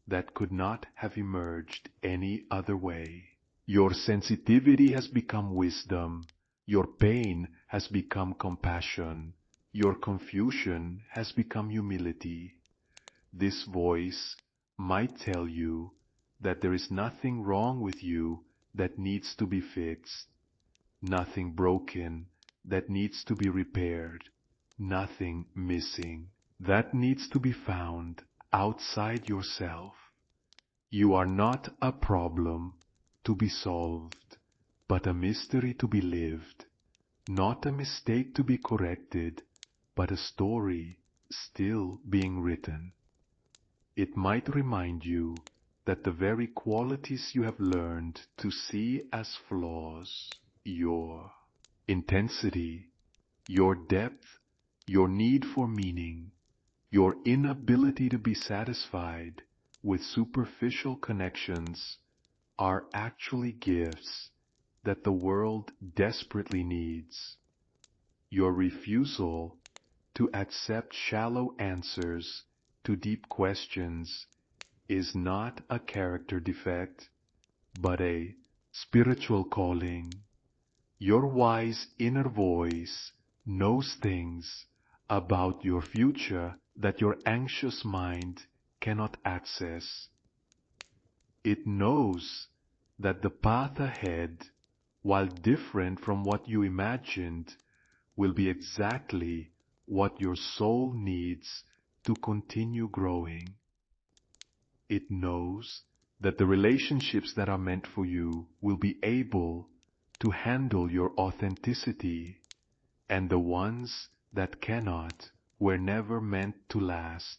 that could not have emerged any other way. Your sensitivity has become wisdom. Your pain has become compassion. Your confusion has become humility. This voice might tell you that there is nothing wrong with you that needs to be fixed, nothing broken that needs to be repaired, nothing missing that needs to be found outside yourself. You are not a problem to be solved, but a mystery to be lived, not a mistake to be corrected, but a story still being written. It might remind you that the very qualities you have learned to see as flaws, your intensity, your depth, your need for meaning, your inability to be satisfied with superficial connections, are actually gifts that the world desperately needs. Your refusal to accept shallow answers to deep questions is not a character defect, but a spiritual calling. Your wise inner voice knows things about your future that your anxious mind cannot access. It knows that the path ahead, while different from what you imagined, will be exactly what your soul needs to continue growing. It knows that the relationships that are meant for you will be able to handle your authenticity, and the ones that cannot were never meant to last.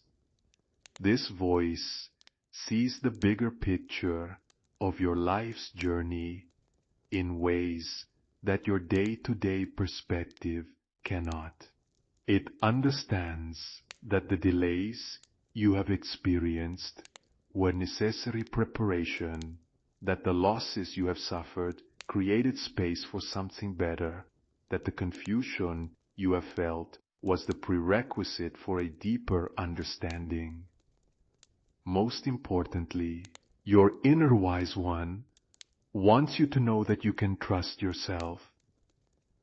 This voice sees the bigger picture of your life's journey in ways that your day-to-day perspective cannot. It understands that the delays you have experienced were necessary preparation, that the losses you have suffered created space for something better, that the confusion you have felt was the prerequisite for a deeper understanding. Most importantly, your inner wise one wants you to know that you can trust yourself.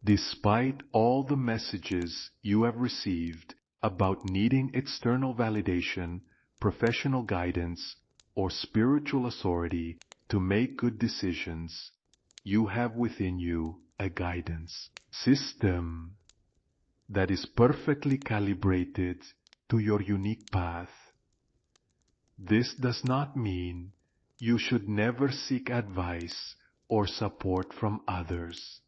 Despite all the messages you have received about needing external validation, professional guidance, or spiritual authority to make good decisions, you have within you a guidance system. that is perfectly calibrated to your unique path. This does not mean you should never seek advice or support from others.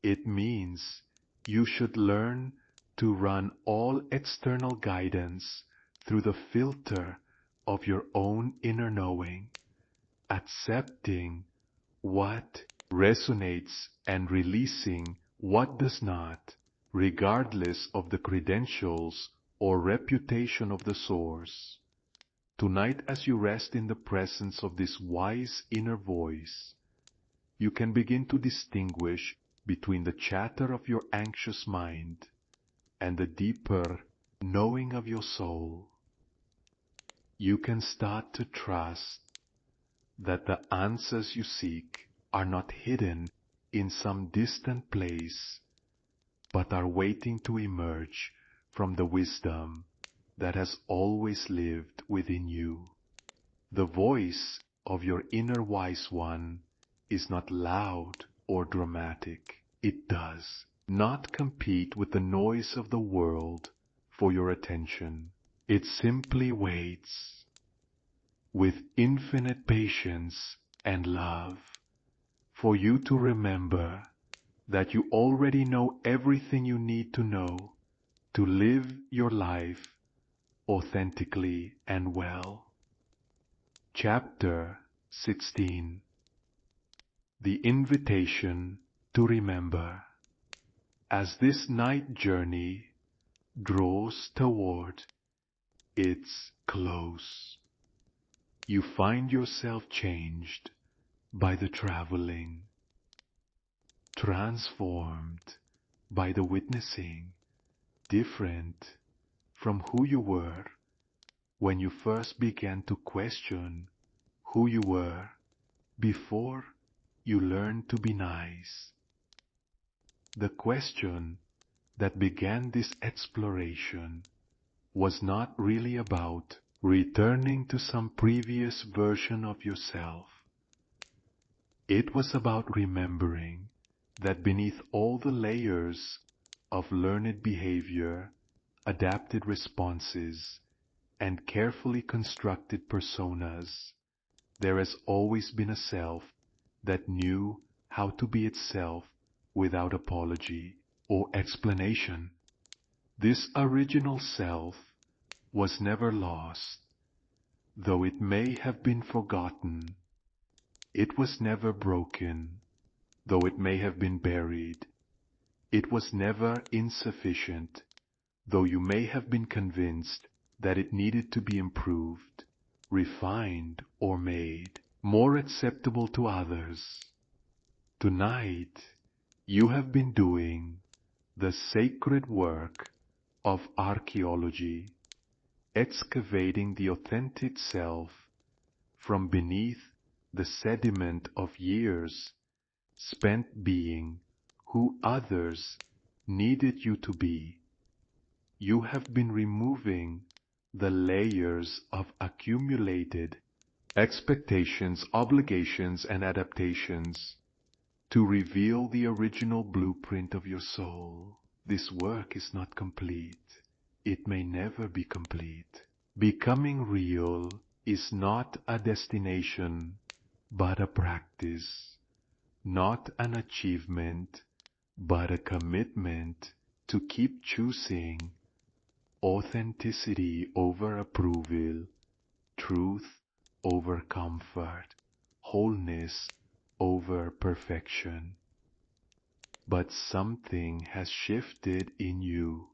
It means you should learn to run all external guidance through the filter of your own inner knowing, accepting what resonates and releasing what does not, regardless of the credentials or reputation of the source. Tonight, as you rest in the presence of this wise inner voice, you can begin to distinguish between the chatter of your anxious mind and the deeper knowing of your soul. You can start to trust that the answers you seek are not hidden in some distant place, but are waiting to emerge from the wisdom that has always lived within you. The voice of your inner wise one is not loud or dramatic. It does not compete with the noise of the world for your attention. It simply waits with infinite patience and love for you to remember that you already know everything you need to know to live your life authentically and well. Chapter 16. The Invitation to Remember. As this night journey draws toward its close, you find yourself changed by the traveling, transformed by the witnessing, different from who you were when you first began to question who you were before you learned to be nice. The question that began this exploration was not really about returning to some previous version of yourself. It was about remembering that beneath all the layers of learned behavior, adapted responses, and carefully constructed personas, there has always been a self that knew how to be itself without apology or explanation. This original self was never lost, though it may have been forgotten. It was never broken, though it may have been buried. It was never insufficient, though you may have been convinced that it needed to be improved, refined, or made more acceptable to others. Tonight, you have been doing the sacred work of archaeology, excavating the authentic self from beneath the sediment of years spent being who others needed you to be. You have been removing the layers of accumulated expectations, obligations, and adaptations to reveal the original blueprint of your soul. This work is not complete. It may never be complete. Becoming real is not a destination, but a practice. Not an achievement, but a commitment to keep choosing authenticity over approval, truth over comfort, wholeness over perfection. But something has shifted in you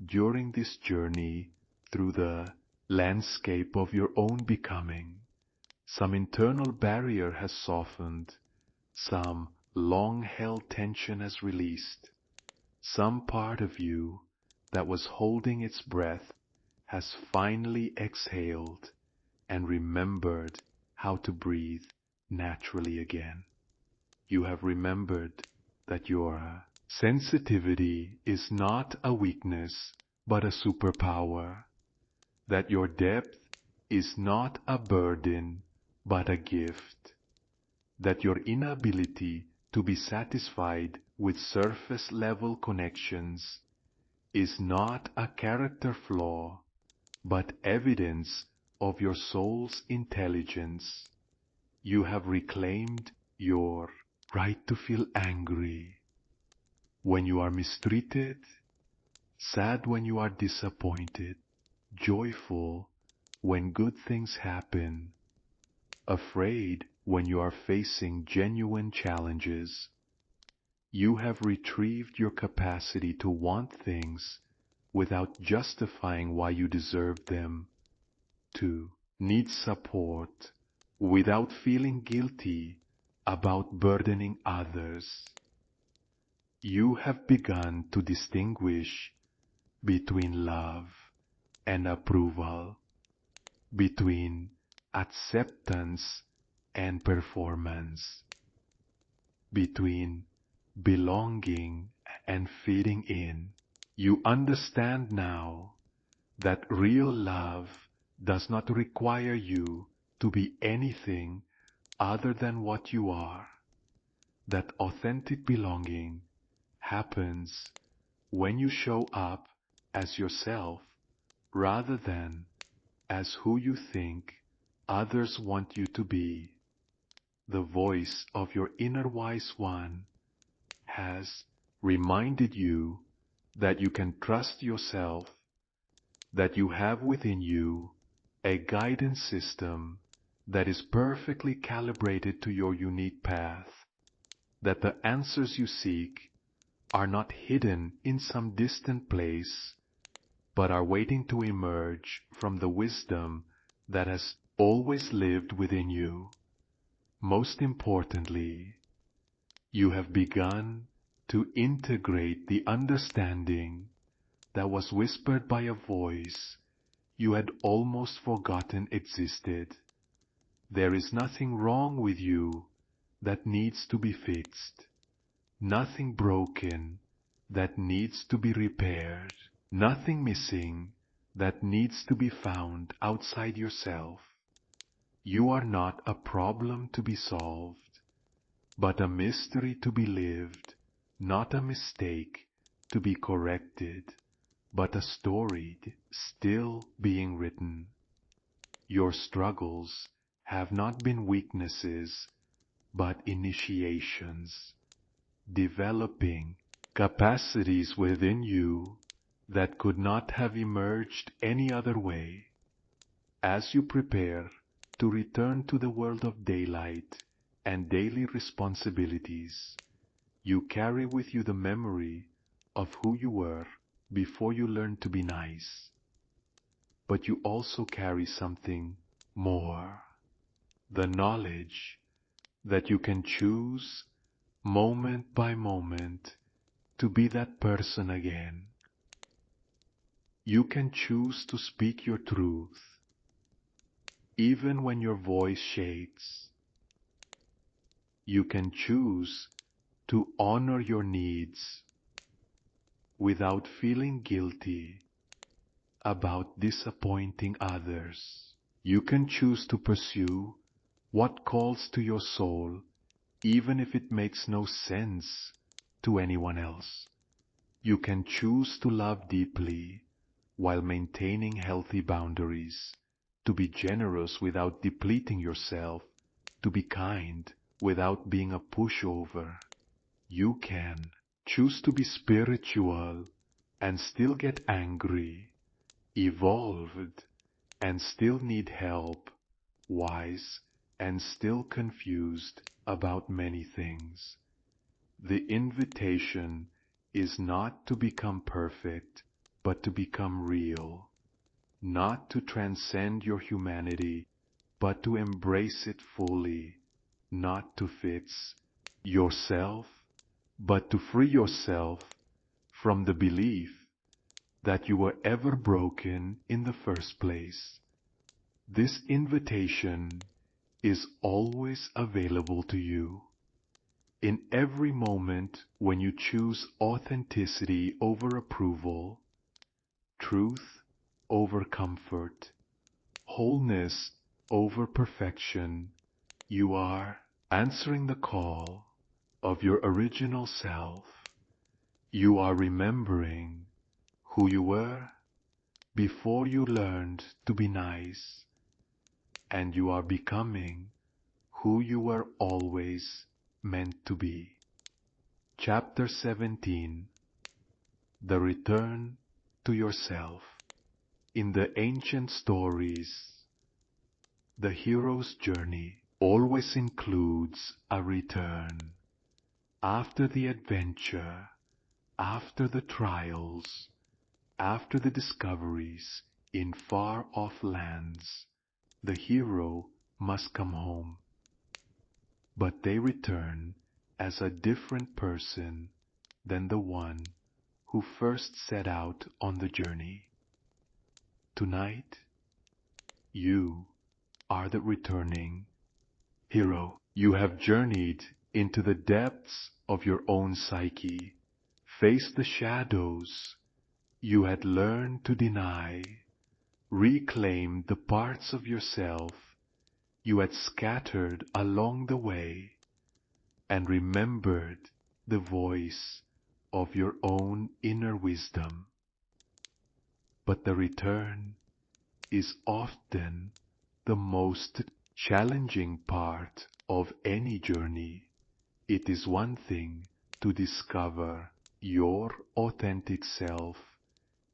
during this journey through the landscape of your own becoming. Some internal barrier has softened, some long-held tension has released. Some part of you that was holding its breath has finally exhaled and remembered how to breathe naturally again. You have remembered that your sensitivity is not a weakness but a superpower, that your depth is not a burden but a gift, that your inability to be satisfied with surface-level connections is not a character flaw, but evidence of your soul's intelligence. You have reclaimed your right to feel angry when you are mistreated, sad when you are disappointed, joyful when good things happen, afraid when you are facing genuine challenges. You have retrieved your capacity to want things without justifying why you deserve them, to need support without feeling guilty about burdening others. You have begun to distinguish between love and approval, between acceptance and performance, between belonging and fitting in. You understand now that real love does not require you to be anything other than what you are, that authentic belonging happens when you show up as yourself rather than as who you think others want you to be. The voice of your inner wise one has reminded you that you can trust yourself, that you have within you a guidance system that is perfectly calibrated to your unique path, that the answers you seek are not hidden in some distant place, but are waiting to emerge from the wisdom that has always lived within you. Most importantly, you have begun to integrate the understanding that was whispered by a voice you had almost forgotten existed. There is nothing wrong with you that needs to be fixed, nothing broken that needs to be repaired, nothing missing that needs to be found outside yourself. You are not a problem to be solved, but a mystery to be lived, not a mistake to be corrected, but a story still being written. Your struggles have not been weaknesses, but initiations, developing capacities within you that could not have emerged any other way. As you prepare to return to the world of daylight and daily responsibilities, you carry with you the memory of who you were before you learned to be nice. But you also carry something more, the knowledge that you can choose moment by moment to be that person again. You can choose to speak your truth, even when your voice shakes. You can choose to honor your needs without feeling guilty about disappointing others. You can choose to pursue what calls to your soul, even if it makes no sense to anyone else. You can choose to love deeply while maintaining healthy boundaries, to be generous without depleting yourself, to be kind without being a pushover. You can choose to be spiritual and still get angry, evolved and still need help, wise and still confused about many things. The invitation is not to become perfect, but to become real, not to transcend your humanity, but to embrace it fully, not to fix yourself, but to free yourself from the belief that you were ever broken in the first place. This invitation is always available to you. In every moment when you choose authenticity over approval, truth over comfort, wholeness over perfection, you are answering the call of your original self. You are remembering who you were before you learned to be nice, and you are becoming who you were always meant to be. Chapter 17. The Return to Yourself. In the ancient stories, the hero's journey always includes a return. After the adventure, after the trials, after the discoveries in far-off lands, the hero must come home. But they return as a different person than the one who first set out on the journey. Tonight, you are the returning hero. You have journeyed into the depths of your own psyche, faced the shadows you had learned to deny, reclaimed the parts of yourself you had scattered along the way, and remembered the voice of your own inner wisdom. But the return is often the most challenging part of any journey. It is one thing to discover your authentic self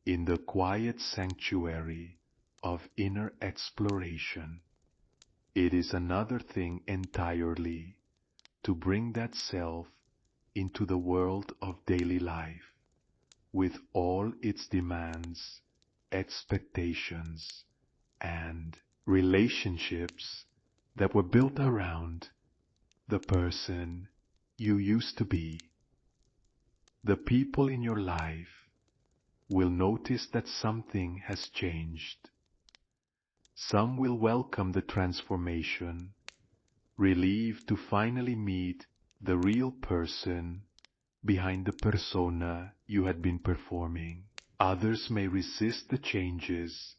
in the quiet sanctuary of inner exploration. It is another thing entirely to bring that self into the world of daily life, with all its demands, expectations, and relationships that were built around the person you used to be. The people in your life will notice that something has changed. Some will welcome the transformation, relieved to finally meet the real person behind the persona you had been performing. Others may resist the changes,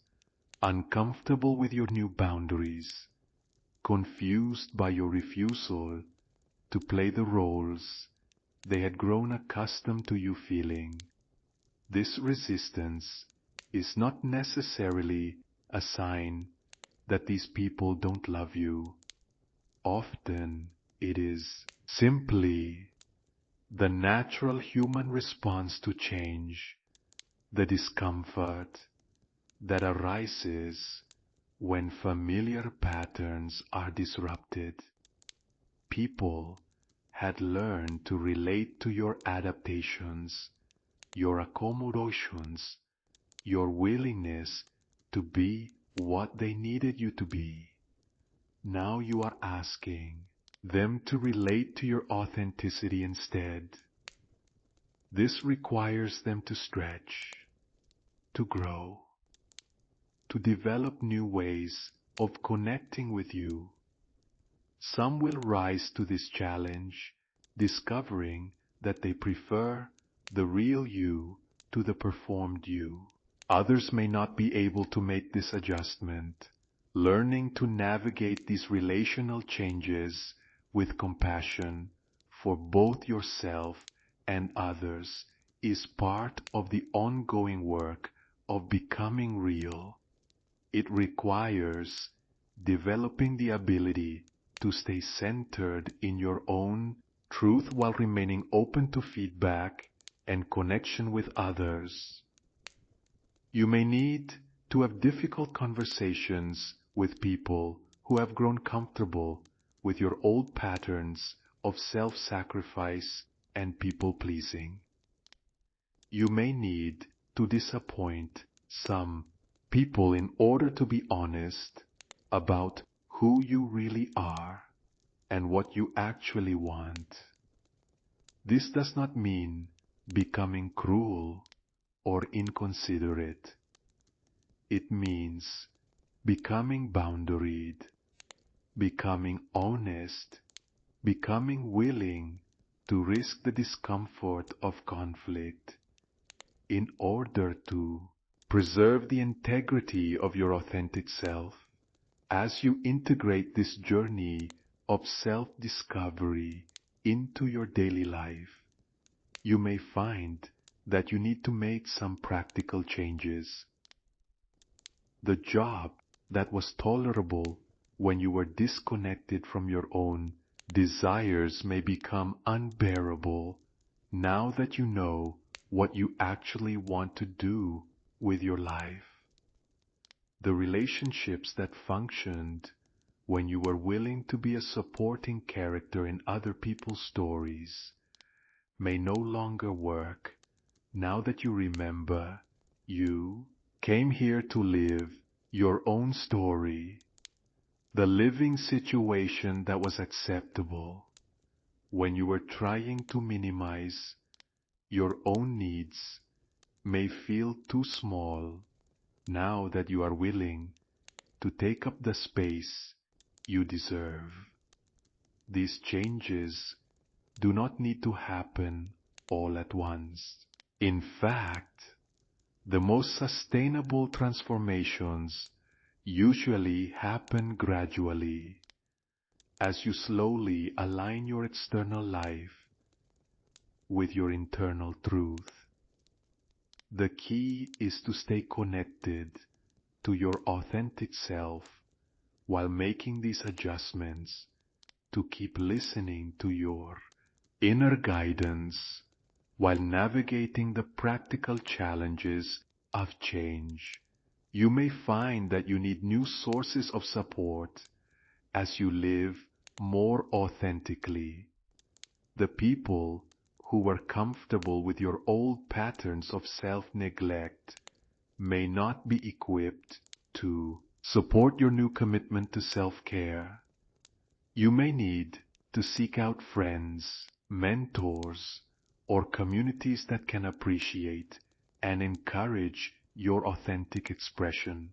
uncomfortable with your new boundaries, confused by your refusal to play the roles they had grown accustomed to you feeling. This resistance is not necessarily a sign that these people don't love you. Often it is simply the natural human response to change, the discomfort that arises when familiar patterns are disrupted. People had learned to relate to your adaptations, your accommodations, your willingness to be what they needed you to be. Now you are asking them to relate to your authenticity instead. This requires them to stretch, to grow, to develop new ways of connecting with you. Some will rise to this challenge, discovering that they prefer the real you to the performed you. Others may not be able to make this adjustment. Learning to navigate these relational changes with compassion for both yourself and others is part of the ongoing work of becoming real. It requires developing the ability to stay centered in your own truth while remaining open to feedback and connection with others. You may need to have difficult conversations with people who have grown comfortable with your old patterns of self-sacrifice and people-pleasing. You may need to disappoint some people in order to be honest about who you really are and what you actually want. This does not mean becoming cruel or inconsiderate. It means becoming boundaried, becoming honest, becoming willing to risk the discomfort of conflict in order to preserve the integrity of your authentic self. As you integrate this journey of self-discovery into your daily life, you may find that you need to make some practical changes. The job that was tolerable when you were disconnected from your own desires may become unbearable now that you know what you actually want to do with your life. The relationships that functioned when you were willing to be a supporting character in other people's stories may no longer work now that you remember you came here to live your own story. The living situation that was acceptable when you were trying to minimize your own needs may feel too small now that you are willing to take up the space you deserve. These changes do not need to happen all at once. In fact, the most sustainable transformations usually happen gradually as you slowly align your external life with your internal truth. The key is to stay connected to your authentic self while making these adjustments, to keep listening to your inner guidance while navigating the practical challenges of change. You may find that you need new sources of support as you live more authentically. The people who were comfortable with your old patterns of self-neglect may not be equipped to support your new commitment to self-care. You may need to seek out friends, mentors, or communities that can appreciate and encourage your authentic expression.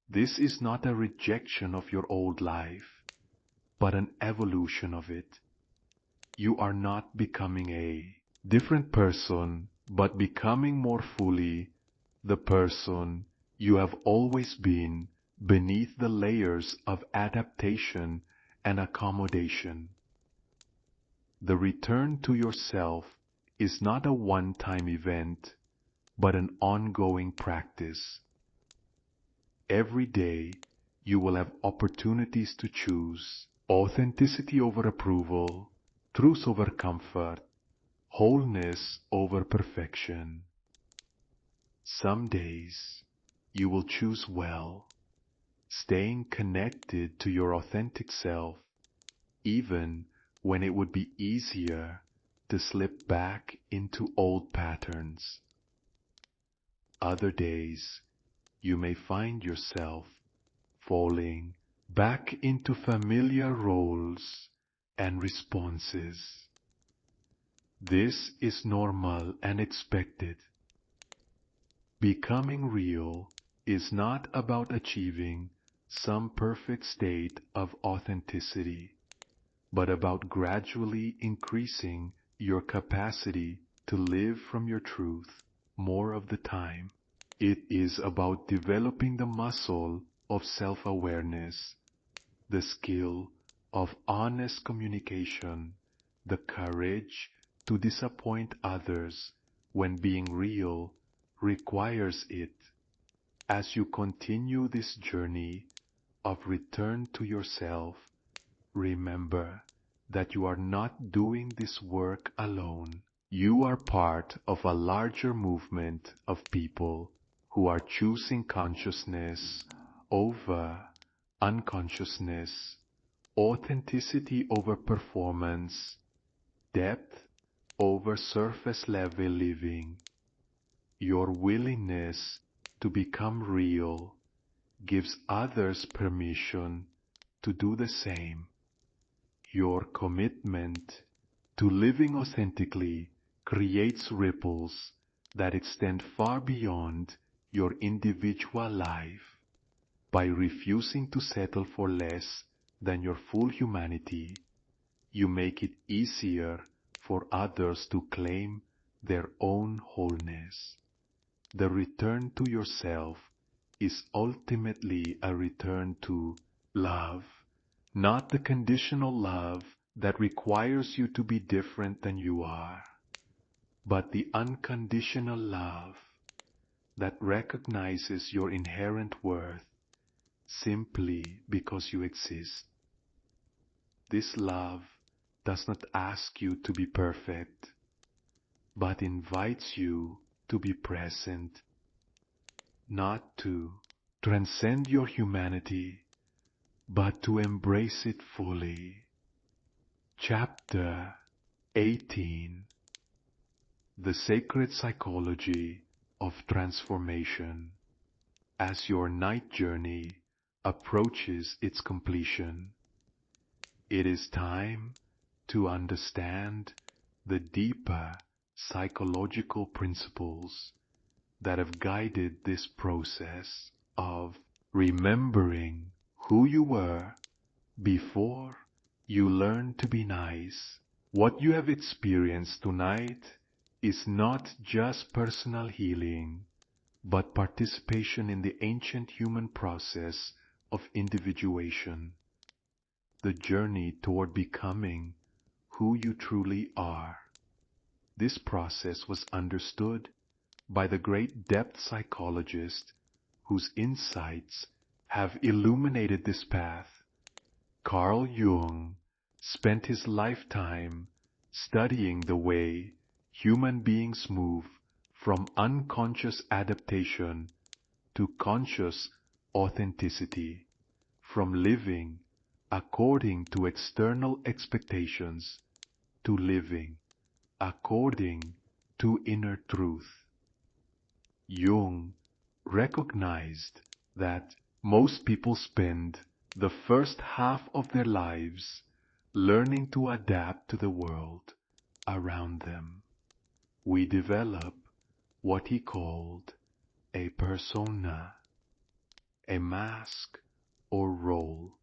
This is not a rejection of your old life, but an evolution of it. You are not becoming a different person, but becoming more fully the person you have always been beneath the layers of adaptation and accommodation. The return to yourself is not a one-time event, but an ongoing practice. Every day you will have opportunities to choose authenticity over approval, truth over comfort, wholeness over perfection. Some days you will choose well, staying connected to your authentic self, even when it would be easier to slip back into old patterns. Other days you may find yourself falling back into familiar roles and responses. This is normal and expected. Becoming real is not about achieving some perfect state of authenticity, but about gradually increasing your capacity to live from your truth more of the time. It is about developing the muscle of self-awareness, the skill of honest communication, the courage to disappoint others when being real requires it. As you continue this journey of return to yourself, remember that you are not doing this work alone. You are part of a larger movement of people who are choosing consciousness over unconsciousness, authenticity over performance, depth over surface level living. Your willingness to become real gives others permission to do the same. Your commitment to living authentically creates ripples that extend far beyond your individual life. By refusing to settle for less than your full humanity, you make it easier for others to claim their own wholeness. The return to yourself is ultimately a return to love, not the conditional love that requires you to be different than you are. but the unconditional love that recognizes your inherent worth simply because you exist. This love does not ask you to be perfect, but invites you to be present, not to transcend your humanity, but to embrace it fully. Chapter 18: The Sacred Psychology of Transformation. As your night journey approaches its completion, it is time to understand the deeper psychological principles that have guided this process of remembering who you were before you learned to be nice. What you have experienced tonight is not just personal healing, but participation in the ancient human process of individuation, the journey toward becoming who you truly are. This process was understood by the great depth psychologist whose insights have illuminated this path. Carl Jung spent his lifetime studying the way human beings move from unconscious adaptation to conscious authenticity, from living according to external expectations to living according to inner truth. Jung recognized that most people spend the first half of their lives learning to adapt to the world around them. We develop what he called a persona, a mask or role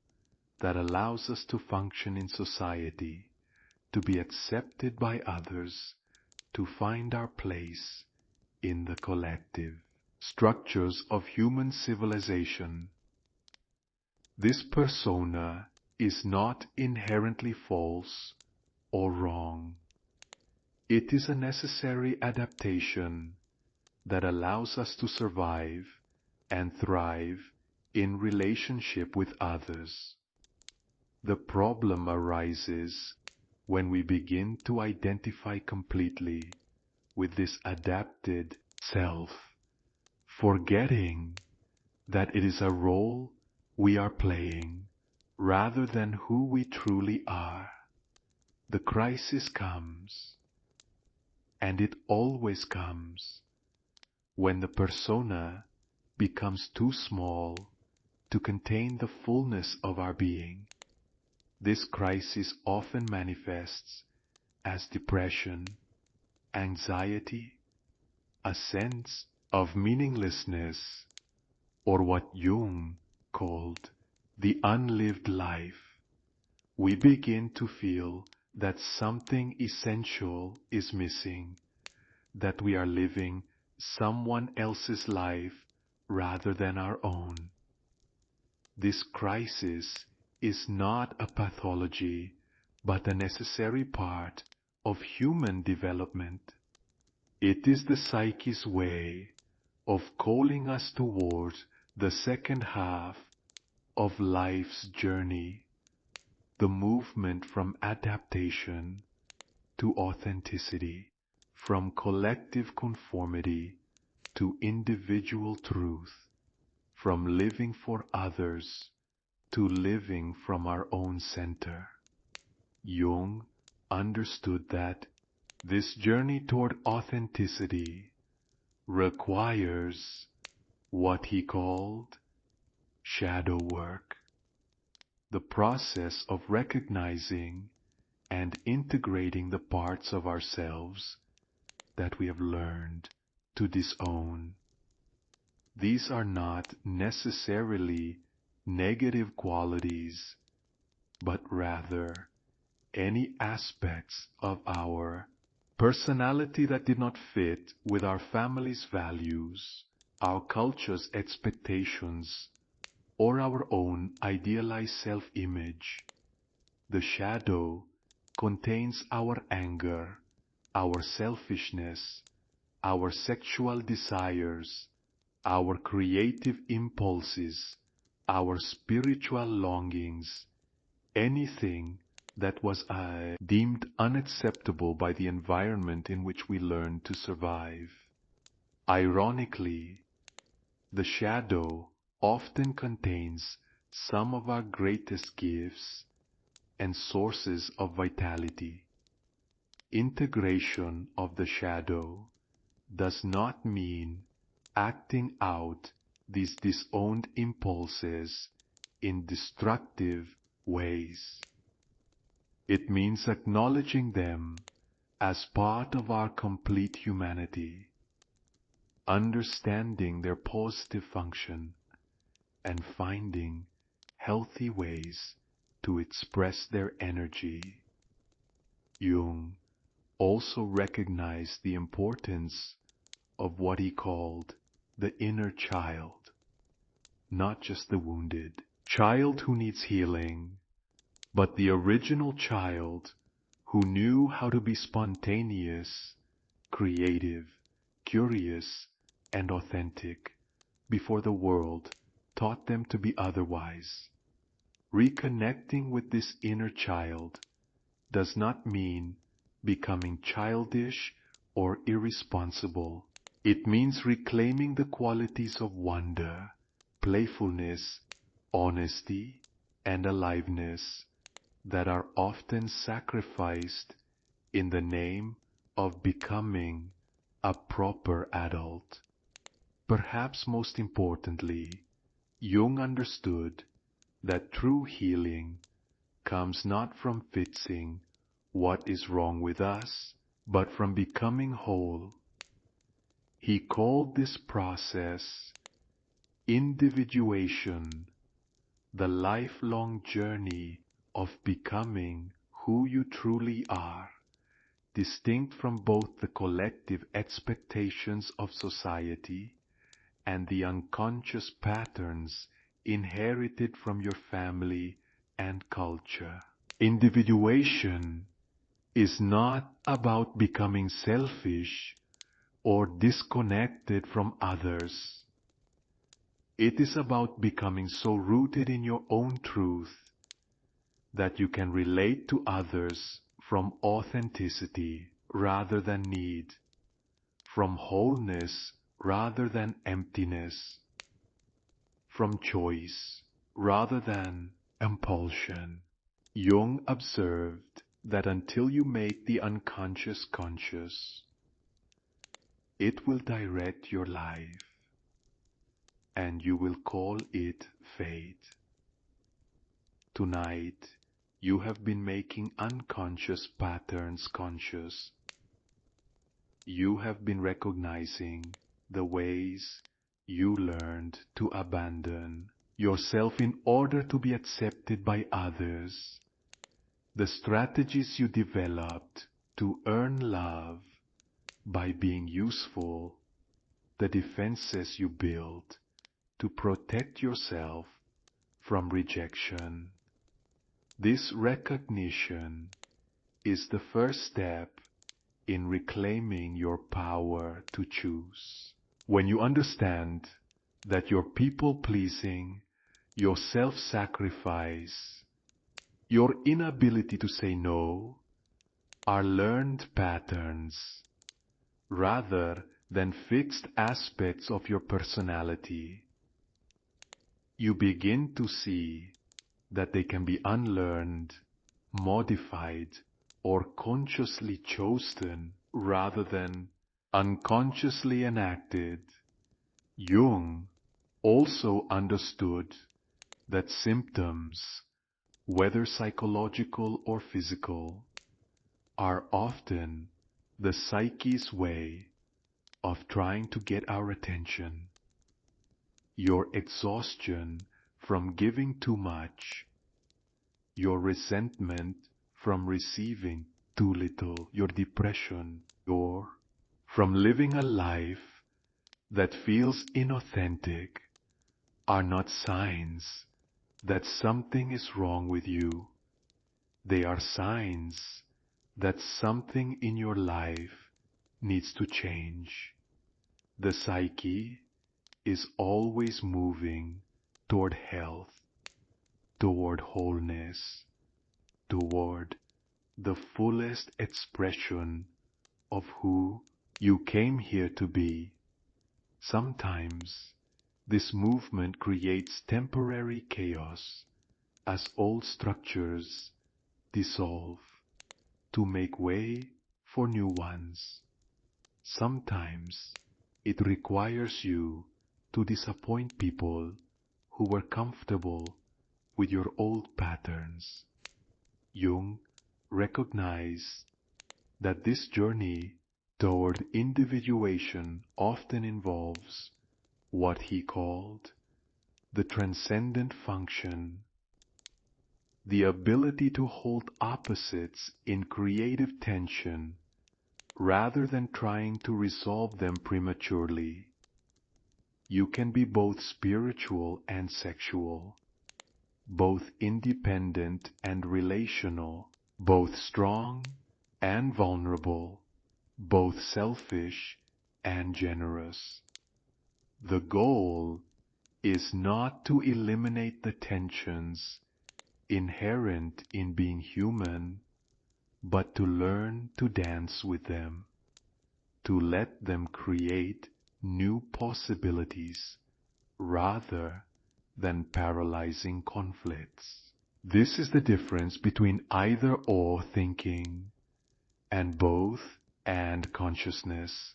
that allows us to function in society, to be accepted by others, to find our place in the collective. Structures of human civilization. This persona is not inherently false or wrong. It is a necessary adaptation that allows us to survive and thrive in relationship with others. The problem arises when we begin to identify completely with this adapted self, forgetting that it is a role we are playing rather than who we truly are. The crisis comes, and it always comes, when the persona becomes too small to contain the fullness of our being. This crisis often manifests as depression, anxiety, a sense of meaninglessness, or what Jung called the unlived life. We begin to feel that something essential is missing, that we are living someone else's life rather than our own. This crisis is not a pathology, but a necessary part of human development. It is the psyche's way of calling us towards the second half of life's journey, the movement from adaptation to authenticity, from collective conformity to individual truth, from living for others to living from our own center. Jung understood that this journey toward authenticity requires what he called shadow work, the process of recognizing and integrating the parts of ourselves that we have learned to disown. These are not necessarily negative qualities, but rather any aspects of our personality that did not fit with our family's values, our culture's expectations, or our own idealized self-image. The shadow contains our anger, our selfishness, our sexual desires, our creative impulses, our spiritual longings, anything that was deemed unacceptable by the environment in which we learned to survive. Ironically, the shadow often contains some of our greatest gifts and sources of vitality. Integration of the shadow does not mean acting out these disowned impulses in destructive ways. It means acknowledging them as part of our complete humanity, understanding their positive function, and finding healthy ways to express their energy. Jung also recognized the importance of what he called the inner child, not just the wounded child who needs healing, but the original child who knew how to be spontaneous, creative, curious, and authentic before the world taught them to be otherwise. Reconnecting with this inner child does not mean becoming childish or irresponsible. It means reclaiming the qualities of wonder, playfulness, honesty, and aliveness that are often sacrificed in the name of becoming a proper adult. Perhaps most importantly, Jung understood that true healing comes not from fixing what is wrong with us, but from becoming whole. He called this process individuation, the lifelong journey of becoming who you truly are, distinct from both the collective expectations of society and the unconscious patterns inherited from your family and culture. Individuation is not about becoming selfish or disconnected from others. It is about becoming so rooted in your own truth that you can relate to others from authenticity rather than need, from wholeness rather than emptiness, from choice rather than impulsion. Jung observed that until you make the unconscious conscious, it will direct your life, and you will call it fate. Tonight, you have been making unconscious patterns conscious. You have been recognizing the ways you learned to abandon yourself in order to be accepted by others, the strategies you developed to earn love by being useful, the defenses you built to protect yourself from rejection. This recognition is the first step in reclaiming your power to choose. When you understand that your people-pleasing, your self-sacrifice, your inability to say no are learned patterns rather than fixed aspects of your personality, you begin to see that they can be unlearned, modified, or consciously chosen rather than unconsciously enacted. Jung also understood that symptoms, whether psychological or physical, are often the psyche's way of trying to get our attention. Your exhaustion from giving too much, your resentment from receiving too little, your depression, or from living a life that feels inauthentic, are not signs that something is wrong with you. They are signs that something in your life needs to change. The psyche is always moving toward health, toward wholeness, toward the fullest expression of who you came here to be. Sometimes this movement creates temporary chaos as old structures dissolve to make way for new ones. Sometimes it requires you to disappoint people who were comfortable with your old patterns. Jung recognized that this journey toward individuation often involves what he called the transcendent function, the ability to hold opposites in creative tension rather than trying to resolve them prematurely. You can be both spiritual and sexual, both independent and relational, both strong and vulnerable, both selfish and generous. The goal is not to eliminate the tensions inherent in being human, but to learn to dance with them, to let them create new possibilities rather than paralyzing conflicts. This is the difference between either-or thinking and both and consciousness.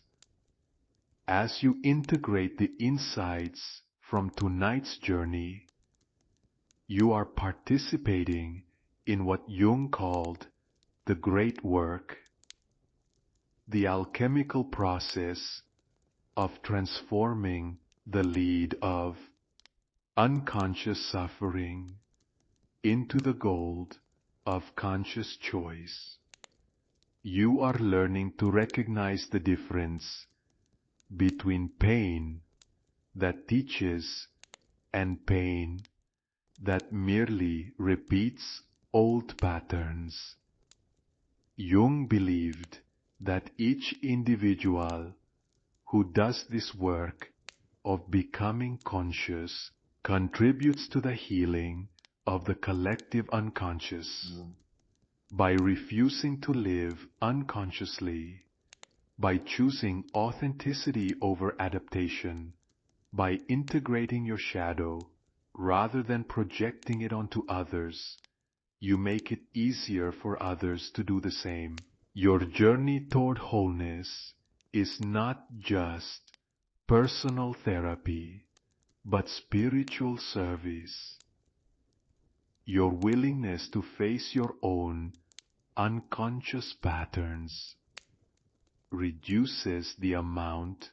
As you integrate the insights from tonight's journey, you are participating in what Jung called the great work, the alchemical process of transforming the lead of unconscious suffering into the gold of conscious choice. You are learning to recognize the difference between pain that teaches and pain that merely repeats old patterns. Jung believed that each individual who does this work of becoming conscious contributes to the healing of the collective unconscious. By refusing to live unconsciously, by choosing authenticity over adaptation, by integrating your shadow rather than projecting it onto others, you make it easier for others to do the same. Your journey toward wholeness is not just personal therapy, but spiritual service. Your willingness to face your own unconscious patterns reduces the amount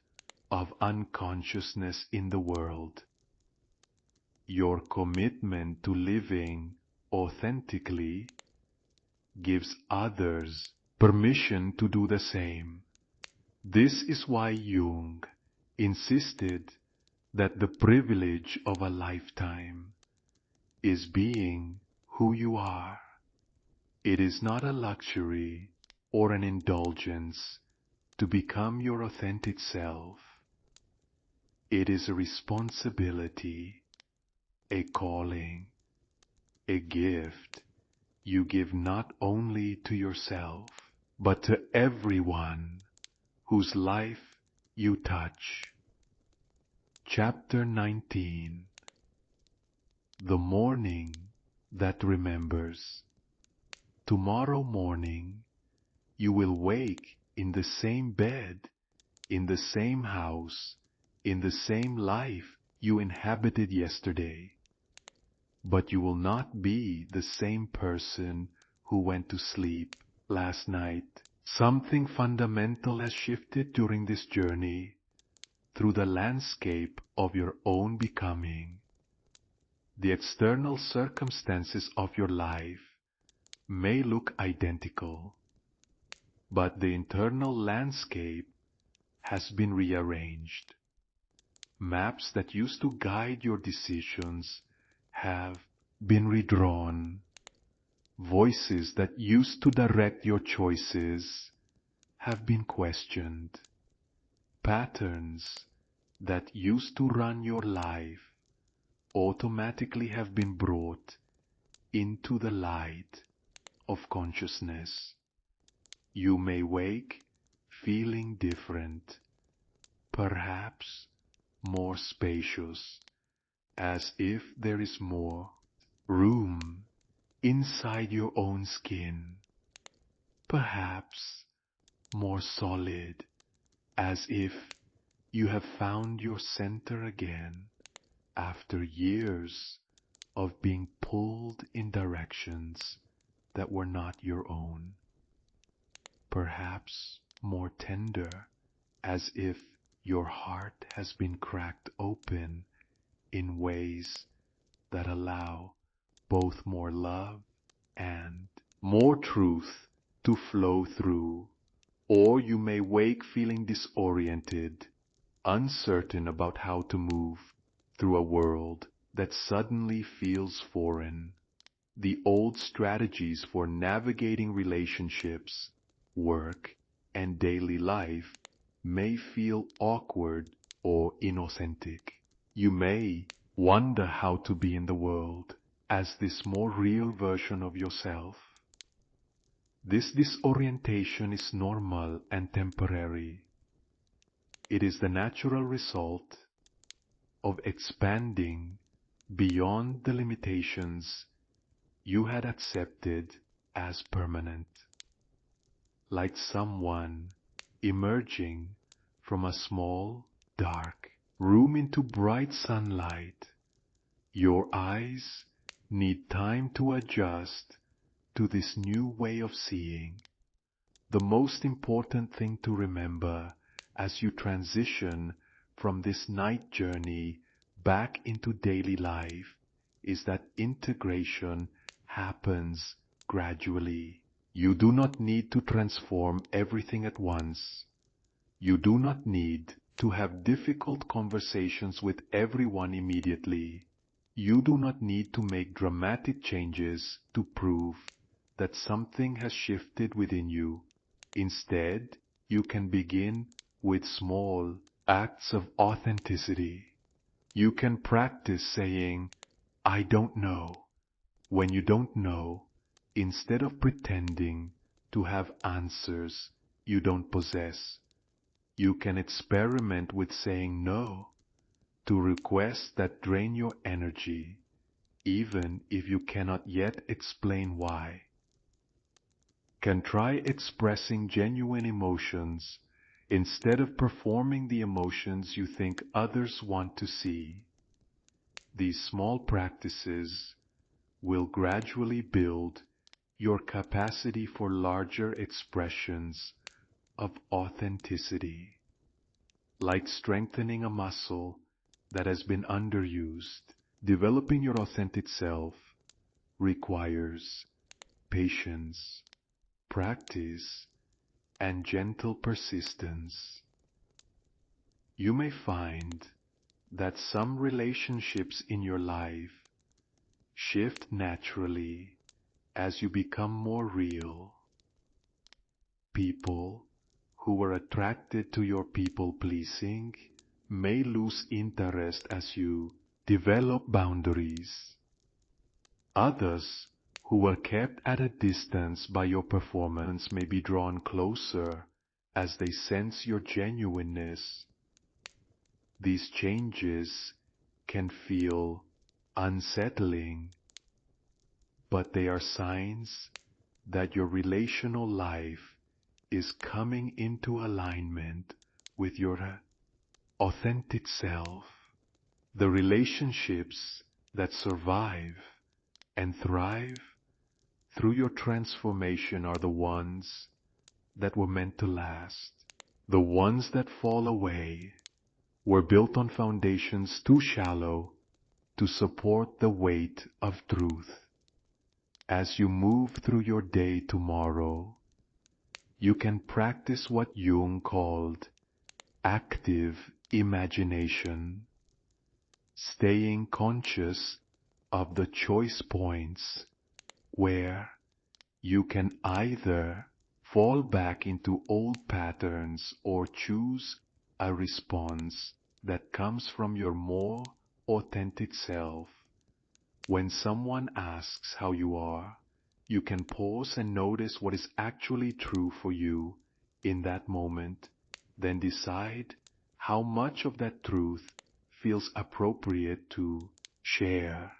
of unconsciousness in the world. Your commitment to living authentically gives others permission to do the same. This is why Jung insisted that the privilege of a lifetime is being who you are. It is not a luxury or an indulgence to become your authentic self. It is a responsibility, a calling, a gift you give not only to yourself, but to everyone whose life you touch. Chapter 19. The Morning That Remembers. Tomorrow morning, you will wake in the same bed, in the same house, in the same life you inhabited yesterday. But you will not be the same person who went to sleep last night. Something fundamental has shifted during this journey through the landscape of your own becoming. The external circumstances of your life may look identical, but the internal landscape has been rearranged. Maps that used to guide your decisions have been redrawn. Voices that used to direct your choices have been questioned. Patterns that used to run your life automatically have been brought into the light of consciousness. You may wake feeling different, perhaps more spacious, as if there is more room inside your own skin, perhaps more solid, as if you have found your center again after years of being pulled in directions that were not your own. Perhaps more tender, as if your heart has been cracked open in ways that allow both more love and more truth to flow through. Or you may wake feeling disoriented, uncertain about how to move through a world that suddenly feels foreign. The old strategies for navigating relationships, work, and daily life may feel awkward or inauthentic. You may wonder how to be in the world as this more real version of yourself. This disorientation is normal and temporary. It is the natural result of expanding beyond the limitations you had accepted as permanent. Like someone emerging from a small, dark room into bright sunlight, your eyes need time to adjust to this new way of seeing. The most important thing to remember as you transition from this night journey back into daily life is that integration happens gradually. You do not need to transform everything at once. You do not need to have difficult conversations with everyone immediately. You do not need to make dramatic changes to prove that something has shifted within you. Instead, you can begin with small acts of authenticity. You can practice saying, "I don't know," when you don't know, instead of pretending to have answers you don't possess. You can experiment with saying no to requests that drain your energy, even if you cannot yet explain why. Can try expressing genuine emotions instead of performing the emotions you think others want to see. These small practices will gradually build your capacity for larger expressions of authenticity. Like strengthening a muscle that has been underused, developing your authentic self requires patience, practice, and gentle persistence. You may find that some relationships in your life shift naturally as you become more real. People who were attracted to your people-pleasing may lose interest as you develop boundaries. Others who were kept at a distance by your performance may be drawn closer as they sense your genuineness. These changes can feel unsettling, but they are signs that your relational life is coming into alignment with your authentic self. The relationships that survive and thrive through your transformation are the ones that were meant to last. The ones that fall away were built on foundations too shallow to support the weight of truth. As you move through your day tomorrow, you can practice what Jung called active imagination, staying conscious of the choice points where You can either fall back into old patterns or choose a response that comes from your more authentic self. When someone asks how you are, you can pause and notice what is actually true for you in that moment, then decide how much of that truth feels appropriate to share.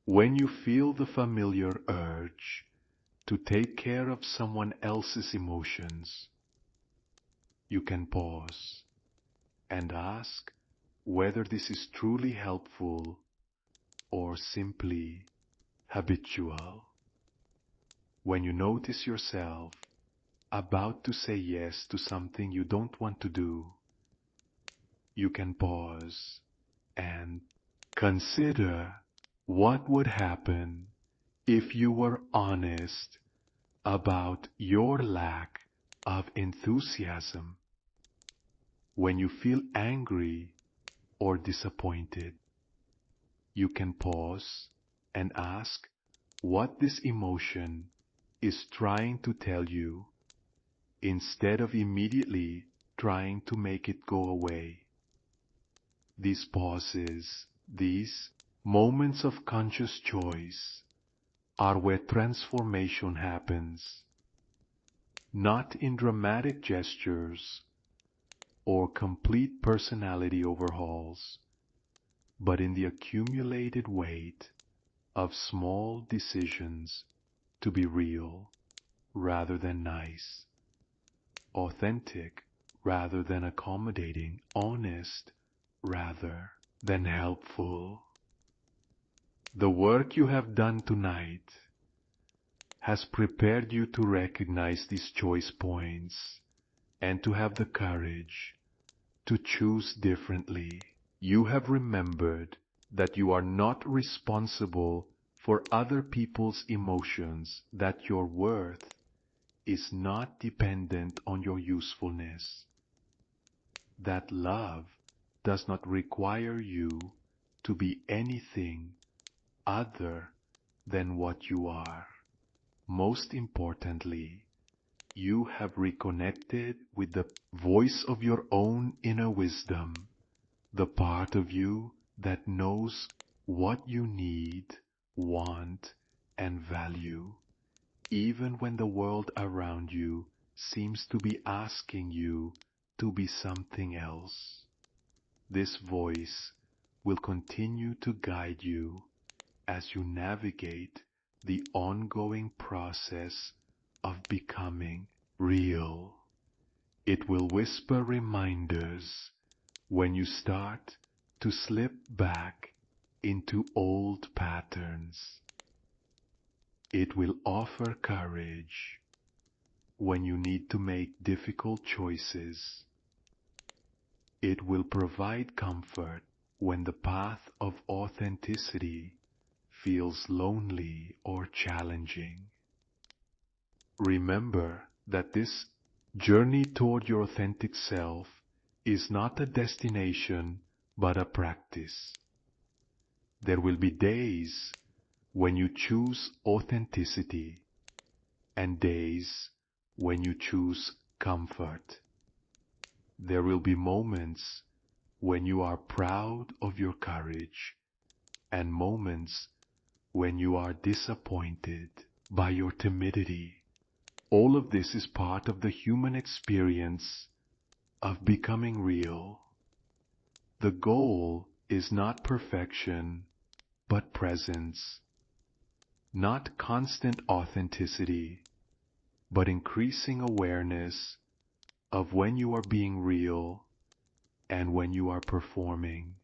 When you feel the familiar urge to take care of someone else's emotions, you can pause and ask whether this is truly helpful or simply habitual. When you notice yourself about to say yes to something you don't want to do, you can pause and consider what would happen if you were honest about your lack of enthusiasm. When you feel angry or disappointed, you can pause and ask what this emotion is trying to tell you instead of immediately trying to make it go away. These pauses, these moments of conscious choice, are where transformation happens, not in dramatic gestures or complete personality overhauls, but in the accumulated weight of small decisions to be real rather than nice, authentic rather than accommodating, honest rather than helpful. The work you have done tonight has prepared you to recognize these choice points and to have the courage to choose differently. You have remembered that you are not responsible for other people's emotions, that your worth is not dependent on your usefulness, that love does not require you to be anything other than what you are. Most importantly, you have reconnected with the voice of your own inner wisdom, the part of you that knows what you need, want, and value, even when the world around you seems to be asking you to be something else. This voice will continue to guide you as you navigate the ongoing process of becoming real. It will whisper reminders when you start to slip back into old patterns. It will offer courage when you need to make difficult choices. It will provide comfort when the path of authenticity feels lonely or challenging. Remember that this journey toward your authentic self is not a destination but a practice. There will be days when you choose authenticity and days when you choose comfort. There will be moments when you are proud of your courage and moments when you are disappointed by your timidity. All of this is part of the human experience of becoming real. The goal is not perfection, but presence. Not constant authenticity, but increasing awareness of when you are being real and when you are performing.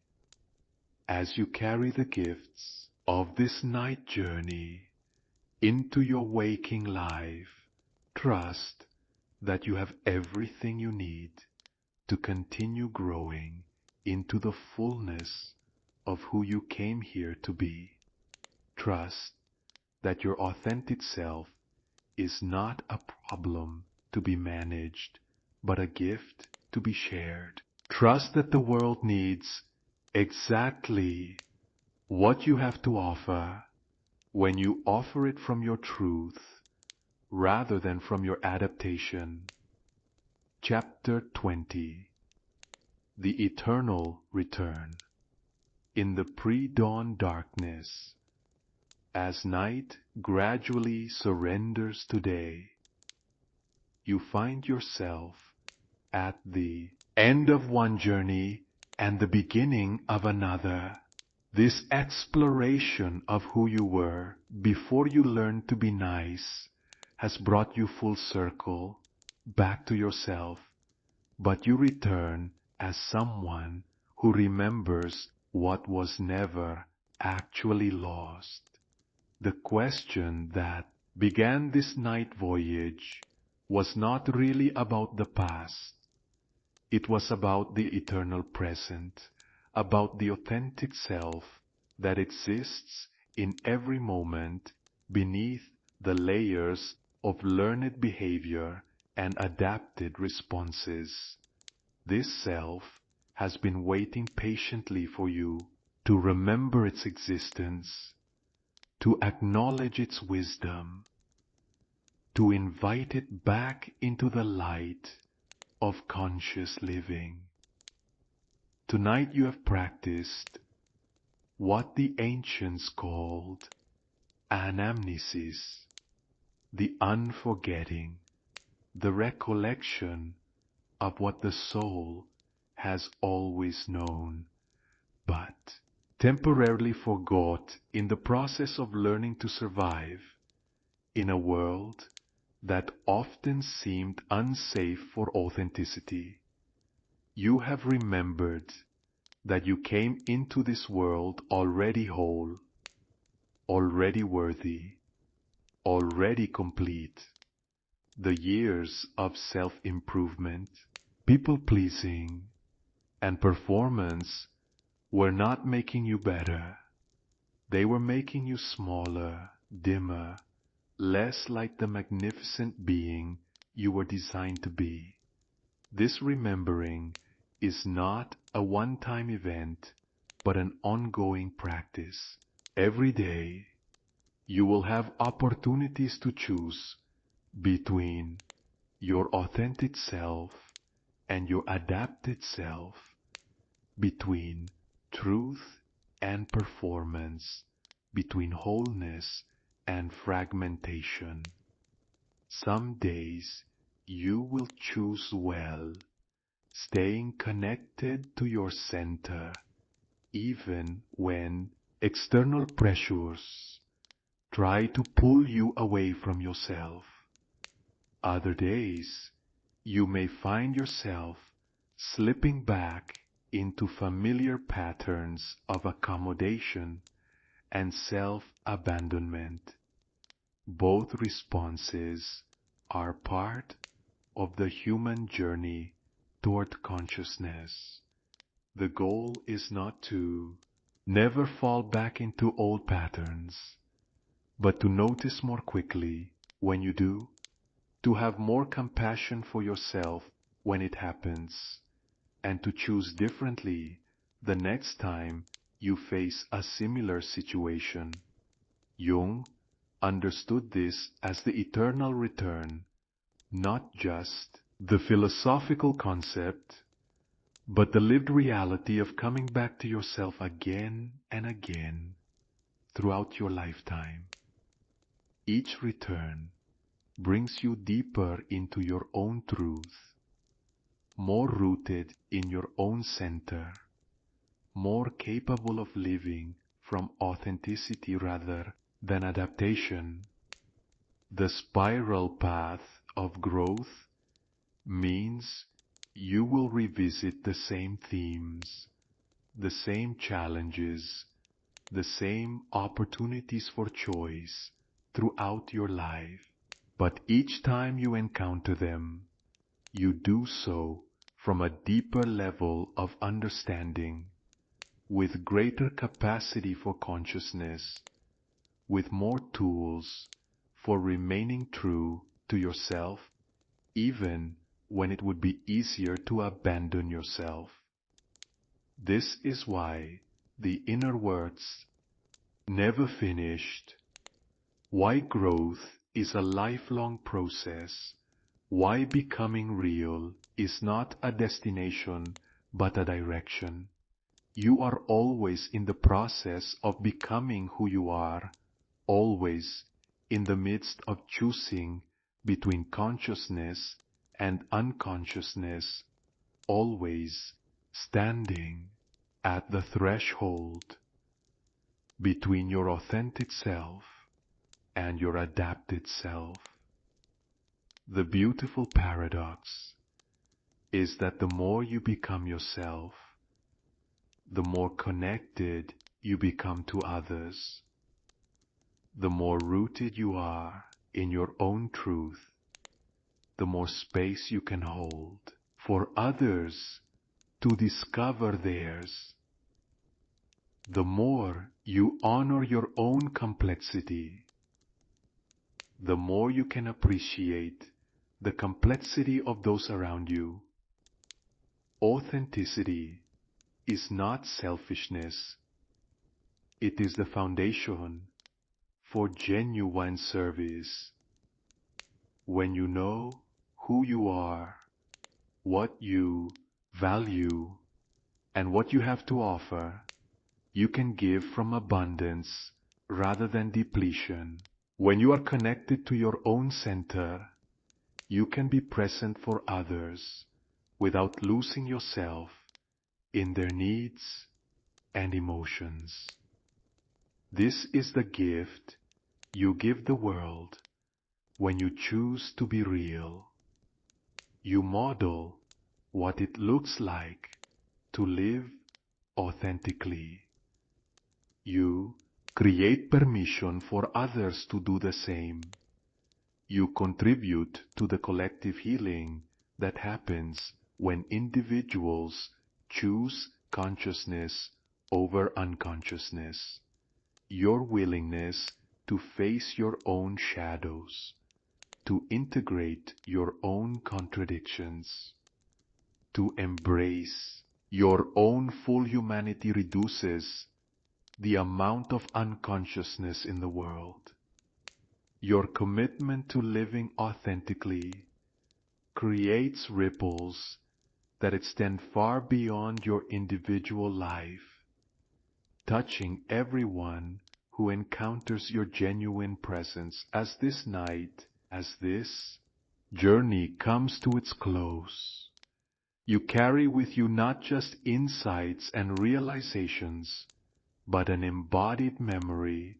As you carry the gifts of this night journey into your waking life, trust that you have everything you need to continue growing into the fullness of who you came here to be. Trust that your authentic self is not a problem to be managed, but a gift to be shared. Trust that the world needs exactly what you have to offer, when you offer it from your truth rather than from your adaptation. Chapter 20. The Eternal Return. In the pre-dawn darkness, as night gradually surrenders to day, you find yourself at the end of one journey and the beginning of another. This exploration of who you were before you learned to be nice has brought you full circle back to yourself, but you return as someone who remembers what was never actually lost. The question that began this night voyage was not really about the past. It was about the eternal present, about the authentic self that exists in every moment beneath the layers of learned behavior and adapted responses. This self has been waiting patiently for you to remember its existence, to acknowledge its wisdom, to invite it back into the light of conscious living. Tonight you have practiced what the ancients called anamnesis, the unforgetting, the recollection of what the soul has always known, but temporarily forgot in the process of learning to survive in a world that often seemed unsafe for authenticity. You have remembered that you came into this world already whole, already worthy, already complete. The years of self-improvement, people-pleasing, and performance were not making you better. They were making you smaller, dimmer, less like the magnificent being you were designed to be. This remembering is not a one-time event, but an ongoing practice. Every day, you will have opportunities to choose between your authentic self and your adapted self, between truth and performance, between wholeness and fragmentation. Some days you will choose well, staying connected to your center, even when external pressures try to pull you away from yourself. Other days, you may find yourself slipping back into familiar patterns of accommodation and self-abandonment. Both responses are part of the human journey toward consciousness. The goal is not to never fall back into old patterns, but to notice more quickly when you do, to have more compassion for yourself when it happens, and to choose differently the next time you face a similar situation. Jung understood this as the eternal return, not just the philosophical concept, but the lived reality of coming back to yourself again and again throughout your lifetime. Each return brings you deeper into your own truth, more rooted in your own center, more capable of living from authenticity rather than adaptation. The spiral path of growth means you will revisit the same themes, the same challenges, the same opportunities for choice throughout your life. But each time you encounter them, you do so from a deeper level of understanding, with greater capacity for consciousness, with more tools for remaining true to yourself, even when it would be easier to abandon yourself. This is why the inner words, "never finished," Why growth is a lifelong process. Why becoming real is not a destination but a direction. You are always in the process of becoming who you are, always in the midst of choosing between consciousness and unconsciousness, always standing at the threshold between your authentic self and your adapted self. The beautiful paradox is that the more you become yourself, the more connected you become to others. The more rooted you are in your own truth, the more space you can hold for others to discover theirs. The more you honor your own complexity, the more you can appreciate the complexity of those around you. Authenticity is not selfishness. It is the foundation for genuine service. When you know who you are, what you value, and what you have to offer, you can give from abundance rather than depletion. When you are connected to your own center, you can be present for others without losing yourself in their needs and emotions. This is the gift you give the world when you choose to be real. You model what it looks like to live authentically. You create permission for others to do the same. You contribute to the collective healing that happens when individuals choose consciousness over unconsciousness. Your willingness to face your own shadows, to integrate your own contradictions, to embrace your own full humanity reduces the amount of unconsciousness in the world. Your commitment to living authentically creates ripples that extend far beyond your individual life, touching everyone who encounters your genuine presence. As this night, as this journey comes to its close, you carry with you not just insights and realizations, but an embodied memory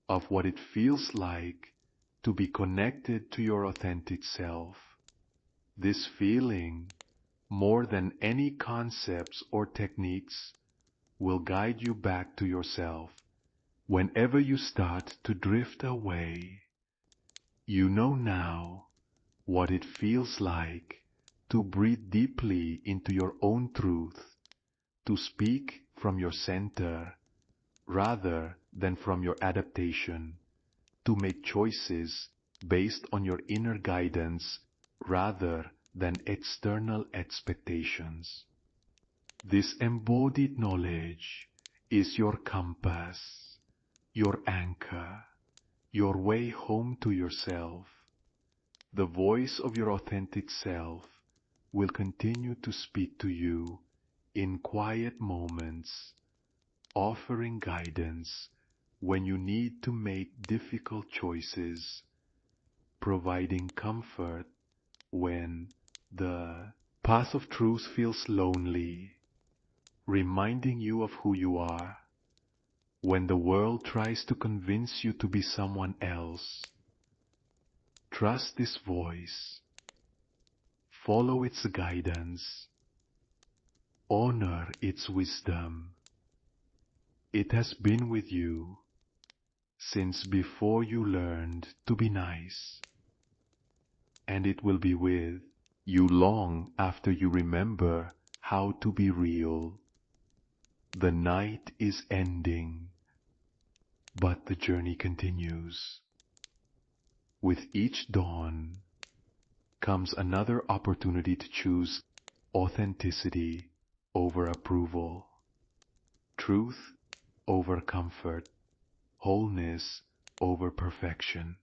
of what it feels like to be connected to your authentic self. This feeling, more than any concepts or techniques, will guide you back to yourself. Whenever you start to drift away, you know now what it feels like to breathe deeply into your own truth, to speak from your center rather than from your adaptation, to make choices based on your inner guidance rather than external expectations. This embodied knowledge is your compass, your anchor, your way home to yourself. The voice of your authentic self will continue to speak to you in quiet moments, offering guidance when you need to make difficult choices, providing comfort when the path of truth feels lonely, reminding you of who you are when the world tries to convince you to be someone else. Trust this voice, follow its guidance, honor its wisdom. It has been with you since before you learned to be nice, and it will be with you long after you remember how to be real. The night is ending, but the journey continues. With each dawn comes another opportunity to choose authenticity over approval, truth over comfort, wholeness over perfection.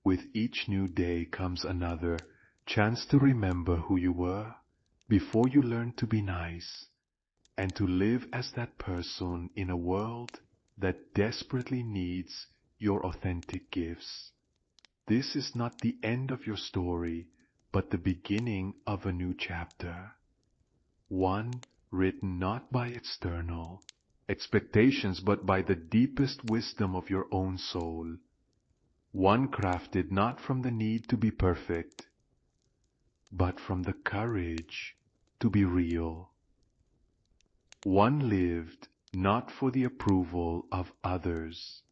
With each new day comes another chance to remember who you were before you learned to be nice, and to live as that person in a world that desperately needs your authentic gifts. This is not the end of your story, but the beginning of a new chapter. One written not by external expectations, but by the deepest wisdom of your own soul. One crafted not from the need to be perfect, but from the courage to be real. One lived not for the approval of others,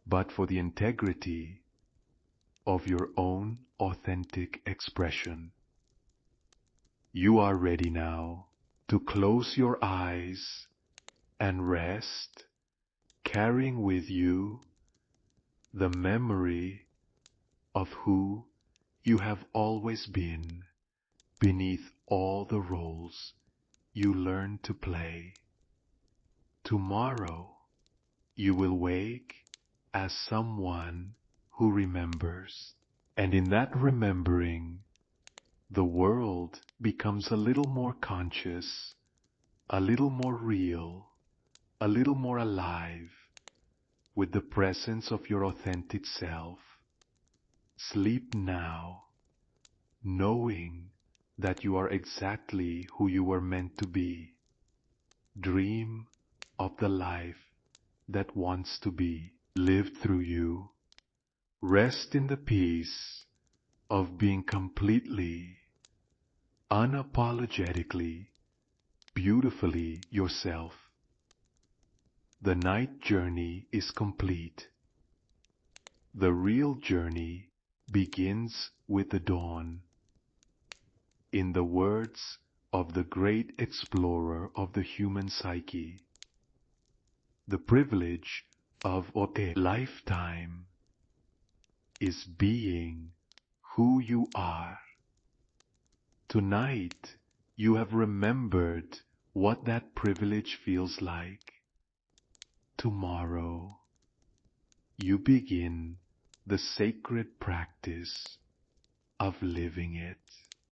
but for the integrity of your own authentic expression. You are ready now to close your eyes and rest, carrying with you the memory of who you have always been beneath all the roles you learn to play. Tomorrow you will wake as someone who remembers, and in that remembering, the world becomes a little more conscious, a little more real, a little more alive with the presence of your authentic self. Sleep now, knowing that you are exactly who you were meant to be. Dream of the life that wants to be lived through you. Rest in the peace of being completely, unapologetically, beautifully yourself. The night journey is complete. The real journey begins with the dawn. In the words of the great explorer of the human psyche, the privilege of a lifetime is being who you are. Tonight, you have remembered what that privilege feels like. Tomorrow, you begin the sacred practice of living it.